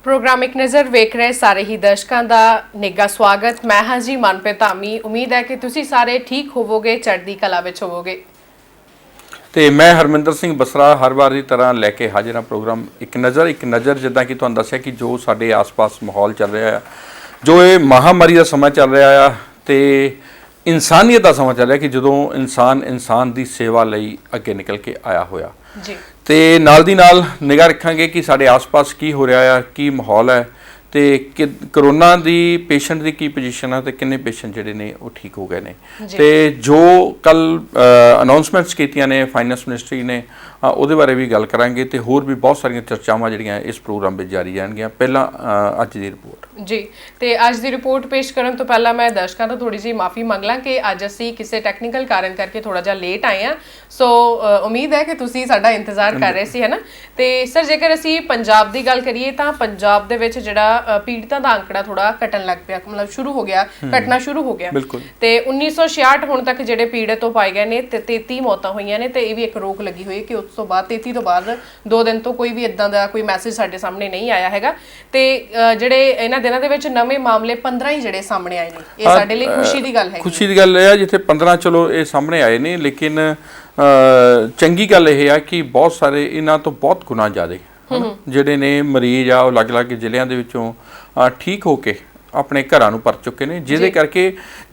Programme एक नज़र वेख रहे सारे ही दर्शकों का निघा स्वागत। मैं हाँ जी मनप्रीत धामी। उम्मीद है कि तुसी सारे ठीक होवोगे, चढ़दी कला विच होवोगे। तो मैं हरमिंदर सिंह बसरा हर बार की तरह लैके हाजिर हाँ प्रोग्राम एक नज़र जिदा कि तुहानूं दस्सिया कि जो साडे आस पास माहौल चल रहा है, जो ये महामारी का समा चल रहा है तो इंसानीयत का समा चल रहा है कि जो इंसान की सेवा लई अगे निकल के आया होया जी तो नाल दी नाल निगाह रखांगे कि साडे आस पास की हो रहा है, की माहौल है तो कि करोना की पेशेंट की पोजीशन है तो किन्ने पेशेंट जिहड़े ने वो ठीक हो गए ने तो जो कल अनाउंसमेंट्स कीतियां ने फाइनेंस मिनिस्ट्री ने ਉਹਦੇ बारे भी गल करांगे तो होर भी बहुत सारिया चर्चावां जिहड़ियां इस प्रोग्राम में जारी जाणगियां। पहला अज की रिपोर्ट जी तो अज की रिपोर्ट पेश करने तो पहला मैं दर्शकों तो थोड़ी जी माफ़ी मंग ਲਾਂ कि अज असी किसी टैक्नीकल कारण करके थोड़ा जिहा लेट आए हैं। सो उम्मीद है कि तुसीं साडा इंतजार कर रहे सी, है ना। तो सर जेकर असी पंजाब की गल करिए तो पंजाब दे विच जिहड़ा पीड़ितां दा आंकड़ा थोड़ा घटन लग पिया, मतलब शुरू हो गया, घटना शुरू हो गया। तो 1966 हुण तक जिहड़े पीड़ित हो पाए गए ने 33 मौतां होईयां ने। तो यह भी एक रोक लगी हुई है कि उस तो बाद 33 तो बाद 2 दिन तो कोई भी इदां दा कोई मैसेज साडे सामने नहीं आया हैगा। तो जिहड़े इन्हां दिनां दे विच नਵੇਂ मामले 15 ही जिहड़े सामने आए ने, ये साडे लई खुशी दी गल है। खुशी दी गल है जिथे 15 चलो ये सामने आए ने, लेकिन चंगी गल यह है कि बहुत सारे इन्हां तो बहुत गुना ज़्यादा जिहड़े ने मरीज आ अलग अलग जिलिਆਂ ਦੇ ਵਿੱਚੋਂ ठीक होके अपने घरां नूं पर चुके ने, जिहदे करके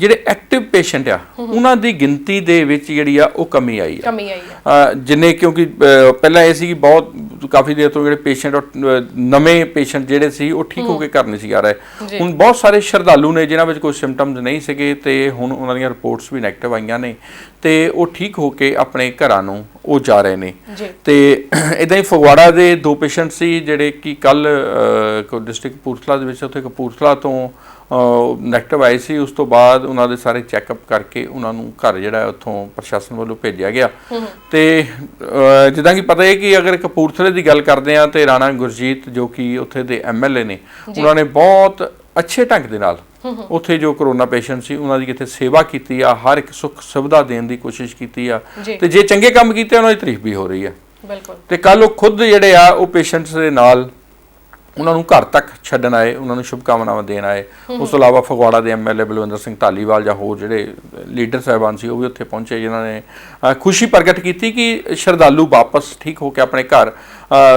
जिहड़े एक्टिव पेशेंट आ उन्हां दी गिनती दे विच जिहड़ी आ ओह कमी आई है जिन्ने, क्योंकि पहला ये सी कि बहुत काफ़ी देर तो जिहड़े पेशेंट नवें पेशेंट जिहड़े सी ओह ठीक होके घर नहीं सी आ रहे। हुण बहुत सारे श्रद्धालु ने जिन्हां विच कोई सिम्पटम्स नहीं सीगे ते हुण उन्हां दीयां रिपोर्ट्स भी नैगेटिव आईयां ने ते ओह ठीक होके अपने घरां नूं ਉਹ ਜਾ ਰਹੇ ਨੇ। ਤੇ ਇਦਾਂ ਹੀ ਫਗਵਾੜਾ ਦੇ 2 ਪੇਸ਼ੈਂਟ ਸੀ ਜਿਹੜੇ ਕਿ ਕੱਲ ਡਿਸਟ੍ਰਿਕਟ ਕਪੂਰਥਲਾ ਦੇ ਵਿੱਚ ਉੱਥੇ ਕਪੂਰਥਲਾ ਤੋਂ ਨੈਗੇਟਿਵ ਆਏ ਸੀ। ਉਸ ਤੋਂ ਬਾਅਦ ਉਹਨਾਂ ਦੇ ਸਾਰੇ ਚੈੱਕਅਪ ਕਰਕੇ ਉਹਨਾਂ ਨੂੰ ਘਰ ਜਿਹੜਾ ਉੱਥੋਂ ਪ੍ਰਸ਼ਾਸਨ ਵੱਲੋਂ ਭੇਜਿਆ ਗਿਆ। ਤੇ ਜਿੱਦਾਂ ਕਿ ਪਤਾ ਹੈ ਕਿ ਅਗਰ ਕਪੂਰਥਲੇ ਦੀ ਗੱਲ ਕਰਦੇ ਆ ਤੇ ਰਾਣਾ ਗੁਰਜੀਤ ਜੋ ਕਿ ਉੱਥੇ ਦੇ ਐਮਐਲਏ ਨੇ, ਉਹਨਾਂ ਨੇ ਬਹੁਤ अच्छे ढंग के नाल उत्थे जो करोना पेशेंट सी उन्हां दी किथे सेवा कीती आ, हर एक सुख सुविधा देने की कोशिश कीती आ ते जे चंगे काम कीते उन्हां दी तारीफ भी हो रही है। बिल्कुल। ते कल वो खुद जिहड़े आ वो पेशेंट्स दे नाल उन्हां नूं घर तक छड्डण आए, उन्हां नूं शुभकामनावां देण आए। उस तो इलावा फगवाड़ा दे एमएलए बलविंदर सिंह धालीवाल जां होर जिहड़े लीडर साहिबान सी वो भी उत्थे पहुंचे, जिन्हां ने खुशी प्रगट की कि श्रद्धालु वापस ठीक होकर अपने घर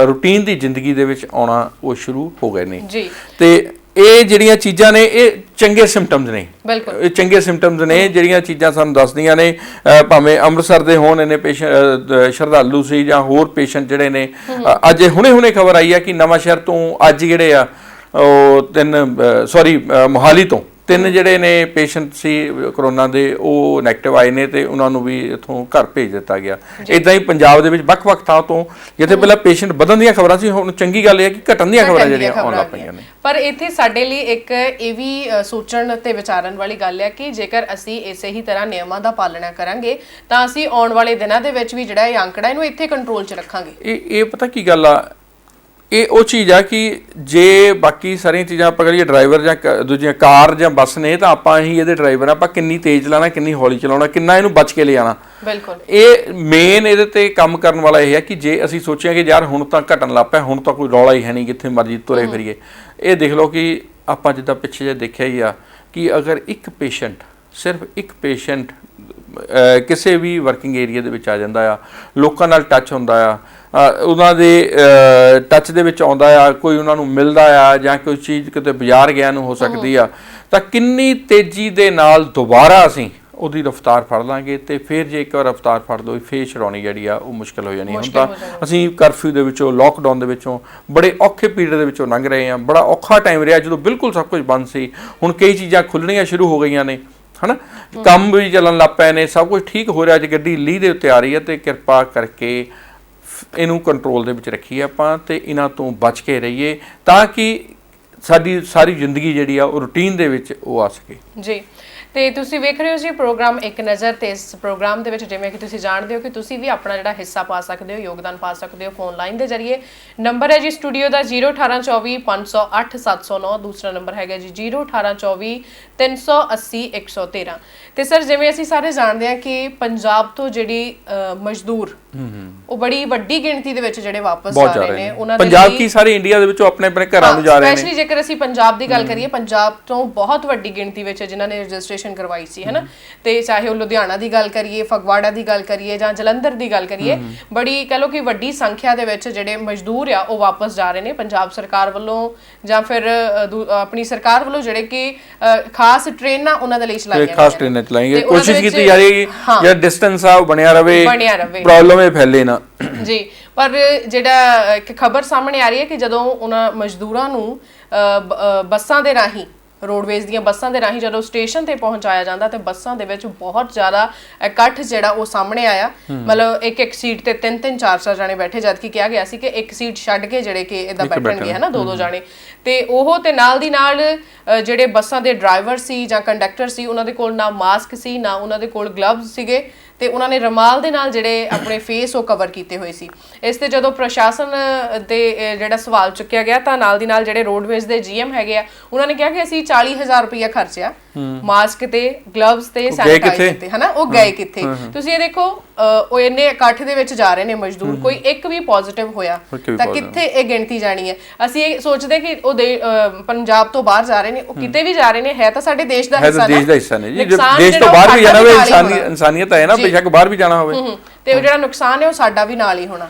रूटीन की जिंदगी दे विच आउणा वो शुरू हो गए ने। ते ਇਹ ਜਿਹੜੀਆਂ ਚੀਜ਼ਾਂ ਨੇ ਇਹ ਚੰਗੇ ਸਿੰਪਟਮਸ ਨੇ, ਬਿਲਕੁਲ ਇਹ ਚੰਗੇ ਸਿੰਪਟਮਸ ਨੇ ਜਿਹੜੀਆਂ ਚੀਜ਼ਾਂ ਸਾਨੂੰ ਦੱਸਦੀਆਂ ਨੇ। ਭਾਵੇਂ ਅੰਮ੍ਰਿਤਸਰ ਦੇ ਹੋਣ ਇਹਨੇ ਪੇਸ਼ੈਂਟ ਸ਼ਰਧਾਲੂ ਸੀ ਜਾਂ ਹੋਰ ਪੇਸ਼ੈਂਟ ਜਿਹੜੇ ਨੇ, ਅੱਜ ਹੁਣੇ ਖਬਰ ਆਈ ਆ ਕਿ ਨਵਾਂ ਸ਼ਹਿਰ ਤੋਂ ਅੱਜ ਜਿਹੜੇ ਆ ਉਹ ਮੋਹਾਲੀ ਤੋਂ 3 ਜਿਹੜੇ ਨੇ ਪੇਸ਼ੈਂਟ ਸੀ ਕਰੋਨਾ ਦੇ ਉਹ ਨੈਗੇਟਿਵ ਆਏ ਨੇ ਤੇ ਉਹਨਾਂ ਨੂੰ ਵੀ ਇੱਥੋਂ ਘਰ ਭੇਜ ਦਿੱਤਾ ਗਿਆ। ਇਦਾਂ ਹੀ ਪੰਜਾਬ ਦੇ ਵਿੱਚ ਵੱਖ-ਵੱਖ ਥਾਂ ਤੋਂ ਜਿੱਥੇ ਪਹਿਲਾਂ ਪੇਸ਼ੈਂਟ ਵਧਣ ਦੀਆਂ ਖਬਰਾਂ ਸੀ, ਹੁਣ ਚੰਗੀ ਗੱਲ ਇਹ ਹੈ ਕਿ ਘਟਣ ਦੀਆਂ ਖਬਰਾਂ ਜਿਹੜੀਆਂ ਆਉਣ ਲੱਗ ਪਈਆਂ ਨੇ। ਪਰ ਇੱਥੇ ਸਾਡੇ ਲਈ ਇੱਕ ਇਹ ਵੀ ਸੋਚਣ ਤੇ ਵਿਚਾਰਨ ਵਾਲੀ ਗੱਲ ਹੈ ਕਿ ਜੇਕਰ ਅਸੀਂ ਇਸੇ ਹੀ ਤਰ੍ਹਾਂ ਨਿਯਮਾਂ ਦਾ ਪਾਲਣਾ ਕਰਾਂਗੇ ਤਾਂ ਅਸੀਂ ਆਉਣ ਵਾਲੇ ਦਿਨਾਂ ਦੇ ਵਿੱਚ ਵੀ ਜਿਹੜਾ ਇਹ ਅੰਕੜਾ ਇਹਨੂੰ ਇੱਥੇ ਕੰਟਰੋਲ 'ਚ ਰੱਖਾਂਗੇ। ਇਹ ਪਤਾ ਕੀ ਗੱਲ ਆ, ਇਹ ਉਹ ਚੀਜ਼ ਆ ਕਿ ਜੇ ਬਾਕੀ ਸਾਰੀਆਂ ਚੀਜ਼ਾਂ ਆਪਾਂ ਕਰੀਏ ਡਰਾਈਵਰ ਜਾਂ ਦੂਜੀਆਂ ਕਾਰ ਜਾਂ ਬੱਸ ਨੇ ਤਾਂ ਆਪਾਂ ਹੀ ਇਹਦੇ ਡਰਾਈਵਰ ਆਪਾਂ ਕਿੰਨੀ ਤੇਜ਼ ਚਲਾਉਣਾ, ਕਿੰਨੀ ਹੌਲੀ ਚਲਾਉਣਾ, ਕਿੰਨਾ ਇਹਨੂੰ ਬਚ ਕੇ ਲਿਆਉਣਾ। ਬਿਲਕੁਲ ਇਹ ਮੇਨ ਇਹਦੇ ਤੇ ਕੰਮ ਕਰਨ ਵਾਲਾ ਇਹ ਹੈ ਕਿ ਜੇ ਅਸੀਂ ਸੋਚੀਏ ਕਿ ਯਾਰ ਹੁਣ ਤਾਂ ਘਟਣ ਲੱਗ ਪਿਆ, ਹੁਣ ਤਾਂ ਕੋਈ ਰੌਲਾ ਹੀ ਹੈ ਨਹੀਂ, ਕਿੱਥੇ ਮਰਜ਼ੀ ਤੁਰੇ ਫਿਰੀਏ। ਇਹ ਦੇਖ ਲਓ ਕਿ ਆਪਾਂ ਜਿੱਦਾਂ ਪਿੱਛੇ ਜੇ ਦੇਖਿਆ ਹੀ ਆ ਕਿ ਅਗਰ ਇੱਕ ਪੇਸ਼ੈਂਟ ਸਿਰਫ ਇੱਕ ਪੇਸ਼ੈਂਟ ਕਿਸੇ ਵੀ ਵਰਕਿੰਗ ਏਰੀਆ ਦੇ ਵਿੱਚ ਆ ਜਾਂਦਾ ਆ, ਲੋਕਾਂ ਨਾਲ ਟੱਚ ਹੁੰਦਾ ਆ, ਉਹਨਾਂ ਦੇ ਟੱਚ ਦੇ ਵਿੱਚ ਆਉਂਦਾ ਆ, ਕੋਈ ਉਹਨਾਂ ਨੂੰ ਮਿਲਦਾ ਆ ਜਾਂ ਕੋਈ ਚੀਜ਼ ਕਿਤੇ ਬਾਜ਼ਾਰ ਗਿਆ ਨੂੰ ਹੋ ਸਕਦੀ ਆ, ਤਾਂ ਕਿੰਨੀ ਤੇਜ਼ੀ ਦੇ ਨਾਲ ਦੁਬਾਰਾ ਅਸੀਂ ਉਹਦੀ ਰਫ਼ਤਾਰ ਫੜ ਲਾਂਗੇ। ਤੇ ਫਿਰ ਜੇ ਇੱਕ ਵਾਰ ਰਫ਼ਤਾਰ ਫੜ ਲਓ ਫੇਰ ਛਡਾਉਣੀ ਜਿਹੜੀ ਆ ਉਹ ਮੁਸ਼ਕਿਲ ਹੋ ਜਾਣੀ। ਹੁਣ ਤਾਂ ਅਸੀਂ ਕਰਫਿਊ ਦੇ ਵਿੱਚੋਂ, ਲੋਕਡਾਊਨ ਦੇ ਵਿੱਚੋਂ ਬੜੇ ਔਖੇ ਪੀਰੀਅਡ ਦੇ ਵਿੱਚੋਂ ਲੰਘ ਰਹੇ ਹਾਂ। ਬੜਾ ਔਖਾ ਟਾਈਮ ਰਿਹਾ ਜਦੋਂ ਬਿਲਕੁਲ ਸਭ ਕੁਝ ਬੰਦ ਸੀ। ਹੁਣ ਕਈ ਚੀਜ਼ਾਂ ਖੁੱਲ੍ਹਣੀਆਂ ਸ਼ੁਰੂ ਹੋ ਗਈਆਂ ਨੇ, है ना, काम भी चलन लग पे ने, सब कुछ ठीक हो रहा है। गड्डी लीह दे उत्ते आ रही है तो कृपा करके इनू कंट्रोल दे विच रखीए आपां ते इन्हां तों बच के रहिए ताकि साडी सारी जिंदगी जिहड़ी आ रूटीन दे विच आ सके। जी ਤੇ ਤੁਸੀਂ ਵੇਖ ਰਹੇ ਹੋ ਜੀ ਪ੍ਰੋਗਰਾਮ ਇੱਕ ਨਜ਼ਰ। ਤੇ ਇਸ ਪ੍ਰੋਗਰਾਮ ਦੇ ਵਿੱਚ ਜਿਵੇਂ ਕਿ ਤੁਸੀਂ ਜਾਣਦੇ ਹੋ ਕਿ ਤੁਸੀਂ ਵੀ ਆਪਣਾ ਜਿਹੜਾ ਹਿੱਸਾ ਪਾ ਸਕਦੇ ਹੋ, ਯੋਗਦਾਨ ਪਾ ਸਕਦੇ ਹੋ ਫੋਨ ਲਾਈਨ ਦੇ ਜ਼ਰੀਏ। ਨੰਬਰ ਹੈ ਜੀ ਸਟੂਡੀਓ ਦਾ 01824 508 709, ਦੂਸਰਾ ਨੰਬਰ ਹੈਗਾ ਜੀ 01824 380 113। ਤੇ ਸਰ ਜਿਵੇਂ ਅਸੀਂ ਸਾਰੇ ਜਾਣਦੇ ਹਾਂ ਕਿ ਪੰਜਾਬ ਤੋਂ ਜਿਹੜੀ ਮਜ਼ਦੂਰ ਉਹ ਬੜੀ ਵੱਡੀ ਗਿਣਤੀ ਦੇ ਵਿੱਚ ਜਿਹੜੇ ਵਾਪਸ ਆ ਰਹੇ ਨੇ, ਉਹਨਾਂ ਦੇ ਪੰਜਾਬ ਕੀ ਸਾਰੇ ਇੰਡੀਆ ਦੇ ਵਿੱਚੋਂ ਆਪਣੇ ਆਪਣੇ ਘਰਾਂ ਨੂੰ ਜਾ ਰਹੇ ਨੇ। ਸਪੈਸ਼ਲੀ ਜੇਕਰ ਅਸੀਂ ਪੰਜਾਬ ਦੀ ਗੱਲ ਕਰੀਏ, ਪੰਜਾਬ ਤੋਂ ਬਹੁਤ ਵੱਡੀ ਗਿਣਤੀ ਵਿੱਚ ਜਿਨ੍ਹਾਂ ਨੇ ਰਜਿਸਟ੍ਰੇਸ਼ਨ ਕਰਵਾਈ ਸੀ, ਹੈ ਨਾ। ਤੇ ਚਾਹੇ ਉਹ ਲੁਧਿਆਣਾ ਦੀ ਗੱਲ ਕਰੀਏ, ਫਗਵਾੜਾ ਦੀ ਗੱਲ ਕਰੀਏ ਜਾਂ ਜਲੰਧਰ ਦੀ ਗੱਲ ਕਰੀਏ, ਬੜੀ ਕਹ ਲਓ ਕਿ ਵੱਡੀ ਸੰਖਿਆ ਦੇ ਵਿੱਚ ਜਿਹੜੇ ਮਜ਼ਦੂਰ ਆ ਉਹ ਵਾਪਸ ਜਾ ਰਹੇ ਨੇ। ਪੰਜਾਬ ਸਰਕਾਰ ਵੱਲੋਂ ਜਾਂ ਫਿਰ ਆਪਣੀ ਸਰਕਾਰ ਵੱਲੋਂ ਜਿਹੜੇ ਕਿ ਖਾਸ ਟ੍ਰੇਨਾਂ ਉਹਨਾਂ ਦੇ ਲਈ ਚਲਾਈਆਂ ਗਈਆਂ, ਖਾਸ ਟ੍ਰੇਨਾਂ ਚਲਾਈਆਂ, ਕੋਸ਼ਿਸ਼ ਕੀਤੀ ਜਾ ਰਹੀ ਹੈ ਜਿਹੜਾ ਡਿਸਟੈਂਸ ਆ ਉਹ ਬਣਿਆ ਰਵੇ, ਪ੍ਰੋਬਲਮ ਇਹ ਫੈਲੇ ਨਾ ਜੀ। ਪਰ ਜਿਹੜਾ ਇੱਕ ਖਬਰ ਸਾਹਮਣੇ ਆ ਰਹੀ ਹੈ ਕਿ ਜਦੋਂ ਉਹਨਾਂ ਮਜ਼ਦੂਰਾਂ ਨੂੰ ਬੱਸਾਂ ਦੇ ਰਾਹੀਂ, ਰੋਡਵੇਜ਼ ਦੀਆਂ ਬੱਸਾਂ ਦੇ ਰਾਹੀਂ ਜਦੋਂ ਸਟੇਸ਼ਨ ਤੇ ਪਹੁੰਚਾਇਆ ਜਾਂਦਾ ਤੇ ਬੱਸਾਂ ਦੇ ਵਿੱਚ ਬਹੁਤ ਜ਼ਿਆਦਾ ਇਕੱਠ ਜਿਹੜਾ ਉਹ ਸਾਹਮਣੇ ਆਇਆ। ਮਤਲਬ ਇੱਕ ਸੀਟ ਤੇ 3-3 4-4 ਜਾਣੇ ਬੈਠੇ, ਜਦ ਕਿ ਕਿਹਾ ਗਿਆ ਸੀ ਕਿ ਇੱਕ ਸੀਟ ਛੱਡ ਕੇ ਜਿਹੜੇ ਕਿ ਇਦਾਂ ਬੈਠਣਗੇ, ਹੈ ਨਾ, 2-2 ਜਾਣੇ। ਤੇ ਉਹ ਤੇ ਨਾਲ ਦੀ ਨਾਲ ਜਿਹੜੇ ਬੱਸਾਂ ਦੇ ਡਰਾਈਵਰ ਸੀ ਜਾਂ ਕੰਡਕਟਰ ਸੀ, ਉਹਨਾਂ ਦੇ ਕੋਲ ਨਾ ਮਾਸਕ ਸੀ, ਨਾ ਉਹਨਾਂ ਦੇ ਕੋਲ ਗਲਵਜ਼ ਸੀਗੇ, ਤੇ ਉਹਨਾਂ ਨੇ ਰੁਮਾਲ ਦੇ ਨਾਲ ਜਿਹੜੇ ਆਪਣੇ ਫੇਸ ਉਹ ਕਵਰ ਕੀਤੇ ਹੋਏ ਸੀ। ਇਸ ਤੇ ਜਦੋਂ ਪ੍ਰਸ਼ਾਸਨ ਤੇ ਜਿਹੜਾ ਸਵਾਲ ਚੁੱਕਿਆ ਗਿਆ ਤਾਂ ਨਾਲ ਦੀ ਨਾਲ ਜਿਹੜੇ ਰੋਡਵੇਜ਼ ਦੇ ਜੀਐਮ ਹੈਗੇ ਆ, ਉਹਨਾਂ ਨੇ ਕਿਹਾ ਕਿ ਅਸੀਂ 40,000 ਰੁਪਇਆ ਖਰਚਿਆ ਮਾਸਕ ਤੇ, ਗਲਵਜ਼ ਤੇ, ਸੈਨੀਟਾਈਜ਼ਰ ਤੇ, ਹਨਾ। ਉਹ ਗਏ ਕਿੱਥੇ? ਤੁਸੀਂ ਇਹ ਦੇਖੋ, ਉਹ ਇੰਨੇ ਇਕੱਠ ਦੇ ਵਿੱਚ ਜਾ ਰਹੇ ਨੇ ਮਜ਼ਦੂਰ, ਕੋਈ ਇੱਕ ਵੀ ਪੋਜ਼ਿਟਿਵ ਹੋਇਆ ਤਾਂ ਕਿੱਥੇ ਇਹ ਗਿਣਤੀ ਜਾਣੀ ਹੈ? ਅਸੀਂ ਇਹ ਸੋਚਦੇ ਕਿ ਉਹ ਪੰਜਾਬ ਤੋਂ ਬਾਹਰ ਜਾ ਰਹੇ ਨੇ, ਉਹ ਕਿਤੇ ਵੀ ਜਾ ਰਹੇ ਨੇ, ਹੈ ਤਾਂ ਸਾਡੇ ਦੇਸ਼ ਦਾ ਹਿੱਸਾ ਨੇ, ਜੀ। ਦੇਸ਼ ਤੋਂ ਬਾਹਰ ਵੀ ਜਾਣਾ ਹੋਵੇ, ਇਨਸਾਨੀਅਤ ਹੈ ਨਾ, ਬੇਸ਼ੱਕ ਬਾਹਰ ਵੀ ਜਾਣਾ ਹੋਵੇ, ਤੇ ਉਹ ਜਿਹੜਾ ਨੁਕਸਾਨ ਹੈ ਉਹ ਸਾਡਾ ਵੀ ਨਾਲ ਹੀ ਹੋਣਾ।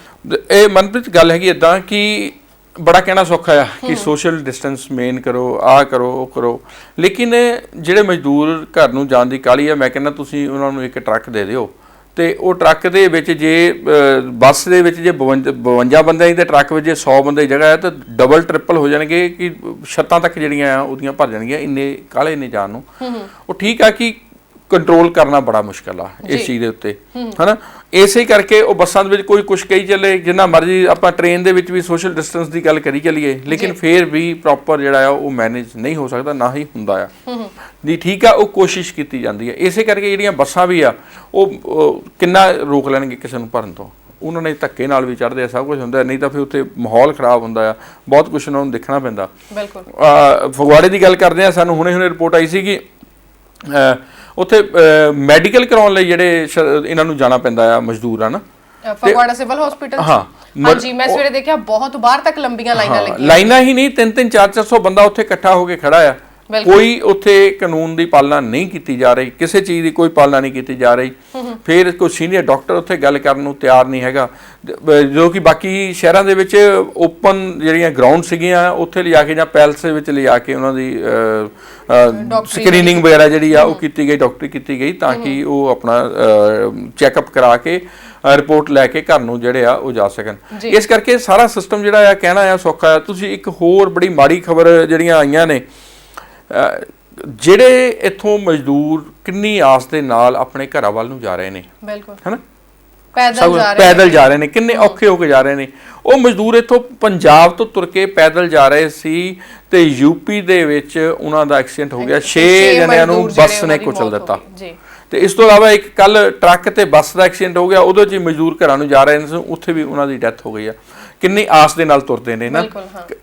ਇਹ ਮਨਪ੍ਰੀਤ ਗੱਲ ਹੈਗੀ ਇਦਾਂ ਕਿ ਬੜਾ ਕਹਿਣਾ ਸੌਖਾ ਆ ਕਿ ਸੋਸ਼ਲ ਡਿਸਟੈਂਸ ਮੇਨ ਕਰੋ, ਆ ਕਰੋ, ਉਹ ਕਰੋ, ਲੇਕਿਨ ਜਿਹੜੇ ਮਜ਼ਦੂਰ ਘਰ ਨੂੰ ਜਾਣ ਦੀ ਕਾਹਲੀ ਆ, ਮੈਂ ਕਹਿੰਦਾ ਤੁਸੀਂ ਉਹਨਾਂ ਨੂੰ ਇੱਕ ਟਰੱਕ ਦੇ ਦਿਓ, ਤੇ ਉਹ ਟਰੱਕ ਦੇ ਵਿੱਚ ਜੇ ਬੱਸ ਦੇ ਵਿੱਚ ਜੇ 52 ਬੰਦੇ ਦੀ ਤੇ ਟਰੱਕ ਵਿੱਚ ਜੇ 100 ਬੰਦੇ ਦੀ ਜਗ੍ਹਾ ਹੈ ਤਾਂ ਡਬਲ ਟ੍ਰਿਪਲ ਹੋ ਜਾਣਗੇ ਕਿ ਛੱਤਾਂ ਤੱਕ ਜਿਹੜੀਆਂ ਆ ਉਹਦੀਆਂ ਭਰ ਜਾਣਗੀਆਂ, ਇੰਨੇ ਕਾਹਲੇ ਨੇ ਜਾਣ ਨੂੰ। ਉਹ ਠੀਕ ਆ ਕਿ ਕੰਟਰੋਲ ਕਰਨਾ ਬੜਾ ਮੁਸ਼ਕਲ ਆ ਇਸ ਚੀਜ਼ ਦੇ ਉੱਤੇ, ਹਨਾ। ਇਸੇ ਕਰਕੇ ਉਹ ਬੱਸਾਂ ਦੇ ਵਿੱਚ ਕੋਈ ਕੁਛ ਕਹੀ ਚੱਲੇ, ਜਿੰਨਾ ਮਰਜ਼ੀ ਆਪਾਂ ਟ੍ਰੇਨ ਦੇ ਵਿੱਚ ਵੀ ਸੋਸ਼ਲ ਡਿਸਟੈਂਸ ਦੀ ਗੱਲ ਕਰੀ ਚੱਲੀਏ, ਲੇਕਿਨ ਫਿਰ ਵੀ ਪ੍ਰੋਪਰ ਜਿਹੜਾ ਆ ਉਹ ਮੈਨੇਜ ਨਹੀਂ ਹੋ ਸਕਦਾ, ਨਾ ਹੀ ਹੁੰਦਾ ਆ ਜੀ। ਠੀਕ ਆ, ਉਹ ਕੋਸ਼ਿਸ਼ ਕੀਤੀ ਜਾਂਦੀ ਹੈ। ਇਸੇ ਕਰਕੇ ਜਿਹੜੀਆਂ ਬੱਸਾਂ ਵੀ ਆ ਉਹ ਕਿੰਨਾ ਰੋਕ ਲੈਣਗੇ ਕਿਸੇ ਨੂੰ ਭਰਨ ਤੋਂ, ਉਹਨਾਂ ਨੇ ਧੱਕੇ ਨਾਲ ਵੀ ਚੜ੍ਹਦੇ ਆ, ਸਭ ਕੁਝ ਹੁੰਦਾ, ਨਹੀਂ ਤਾਂ ਫਿਰ ਉੱਥੇ ਮਾਹੌਲ ਖਰਾਬ ਹੁੰਦਾ ਆ, ਬਹੁਤ ਕੁਛ ਉਹਨਾਂ ਨੂੰ ਦੇਖਣਾ ਪੈਂਦਾ। ਬਿਲਕੁਲ। ਫਗਵਾੜੇ ਦੀ ਗੱਲ ਕਰਦੇ ਆ, ਸਾਨੂੰ ਹੁਣੇ ਰਿਪੋਰਟ ਆਈ ਸੀ ਕਿ ਉੱਥੇ ਮੈਡੀਕਲ ਕਰਾਉਣ ਲਈ ਜਿਹੜੇ ਇਹਨਾਂ ਨੂੰ ਜਾਣਾ ਪੈਂਦਾ ਆ ਮਜ਼ਦੂਰ, ਹਨ ਫਗਵਾੜਾ ਸਿਵਲ ਹਸਪੀਟਲ। ਹਾਂਜੀ, ਮੈਂ ਸਵੇਰੇ ਦੇਖਿਆ ਬਹੁਤ ਬਾਹਰ ਤੱਕ ਲੰਬੀਆਂ ਲਾਈਨਾਂ ਲੱਗੀਆਂ, ਲਾਈਨਾਂ ਹੀ ਨਹੀਂ, 3-3 400 ਬੰਦਾ ਉੱਥੇ ਇਕੱਠਾ ਹੋ ਕੇ ਖੜਾ ਆ। ਕੋਈ ਉੱਥੇ ਕਾਨੂੰਨ ਦੀ ਪਾਲਣਾ ਨਹੀਂ ਕੀਤੀ ਜਾ ਰਹੀ, ਕਿਸੇ ਚੀਜ਼ ਦੀ ਕੋਈ ਪਾਲਣਾ ਨਹੀਂ ਕੀਤੀ ਜਾ ਰਹੀ। ਫਿਰ ਕੋਈ ਸੀਨੀਅਰ ਡਾਕਟਰ ਉੱਥੇ ਗੱਲ ਕਰਨ ਨੂੰ ਤਿਆਰ ਨਹੀਂ ਹੈਗਾ, ਜੋ ਕਿ ਬਾਕੀ ਸ਼ਹਿਰਾਂ ਦੇ ਵਿੱਚ ਓਪਨ ਜਿਹੜੀਆਂ ਗਰਾਊਂਡ ਸੀਗੀਆਂ ਉੱਥੇ ਲਿਜਾ ਕੇ ਜਾਂ ਪੈਲਸ ਦੇ ਵਿੱਚ ਲਿਜਾ ਕੇ ਉਹਨਾਂ ਦੀ ਸਕਰੀਨਿੰਗ ਵਗੈਰਾ ਜਿਹੜੀ ਆ ਉਹ ਕੀਤੀ ਗਈ, ਡਾਕਟਰੀ ਕੀਤੀ ਗਈ, ਤਾਂ ਕਿ ਉਹ ਆਪਣਾ ਚੈੱਕਅਪ ਕਰਾ ਕੇ ਰਿਪੋਰਟ ਲੈ ਕੇ ਘਰ ਨੂੰ ਜਿਹੜੇ ਆ ਉਹ ਜਾ ਸਕਣ। ਇਸ ਕਰਕੇ ਸਾਰਾ ਸਿਸਟਮ ਜਿਹੜਾ ਆ ਕਹਿਣਾ ਆ ਸੌਖਾ ਆ। ਤੁਸੀਂ ਇੱਕ ਹੋਰ ਬੜੀ ਮਾੜੀ ਖਬਰ ਜਿਹੜੀਆਂ ਆਈਆਂ ਨੇ, ਜਿਹੜੇ ਇੱਥੋਂ ਮਜ਼ਦੂਰ ਕਿੰਨੀ ਆਸ ਦੇ ਨਾਲ ਆਪਣੇ ਘਰਾਂ ਵੱਲ ਨੂੰ ਜਾ ਰਹੇ ਨੇ, ਬਿਲਕੁਲ, ਹੈਨਾ, ਪੈਦਲ ਜਾ ਰਹੇ ਨੇ, ਕਿੰਨੇ ਔਖੇ ਹੋ ਕੇ ਜਾ ਰਹੇ ਨੇ। ਉਹ ਮਜ਼ਦੂਰ ਇੱਥੋਂ ਪੰਜਾਬ ਤੋਂ ਤੁਰ ਕੇ ਪੈਦਲ ਜਾ ਰਹੇ ਸੀ ਤੇ ਯੂਪੀ ਦੇ ਵਿੱਚ ਉਹਨਾਂ ਦਾ ਐਕਸੀਡੈਂਟ ਹੋ ਗਿਆ, 6 ਜਣਿਆਂ ਨੂੰ ਬੱਸ ਨੇ ਕੁਚਲ ਦਿੱਤਾ। ਤੇ ਇਸ ਤੋਂ ਇਲਾਵਾ ਇੱਕ ਕੱਲ ਟਰੱਕ ਤੇ ਬੱਸ ਦਾ ਐਕਸੀਡੈਂਟ ਹੋ ਗਿਆ, ਉਹਦੇ 'ਚ ਮਜ਼ਦੂਰ ਘਰਾਂ ਨੂੰ ਜਾ ਰਹੇ ਨੇ, ਉੱਥੇ ਵੀ ਉਹਨਾਂ ਦੀ ਡੈਥ ਹੋ ਗਈ ਆ। ਕਿੰਨੀ ਆਸ ਦੇ ਨਾਲ ਤੁਰਦੇ ਨੇ ਨਾ,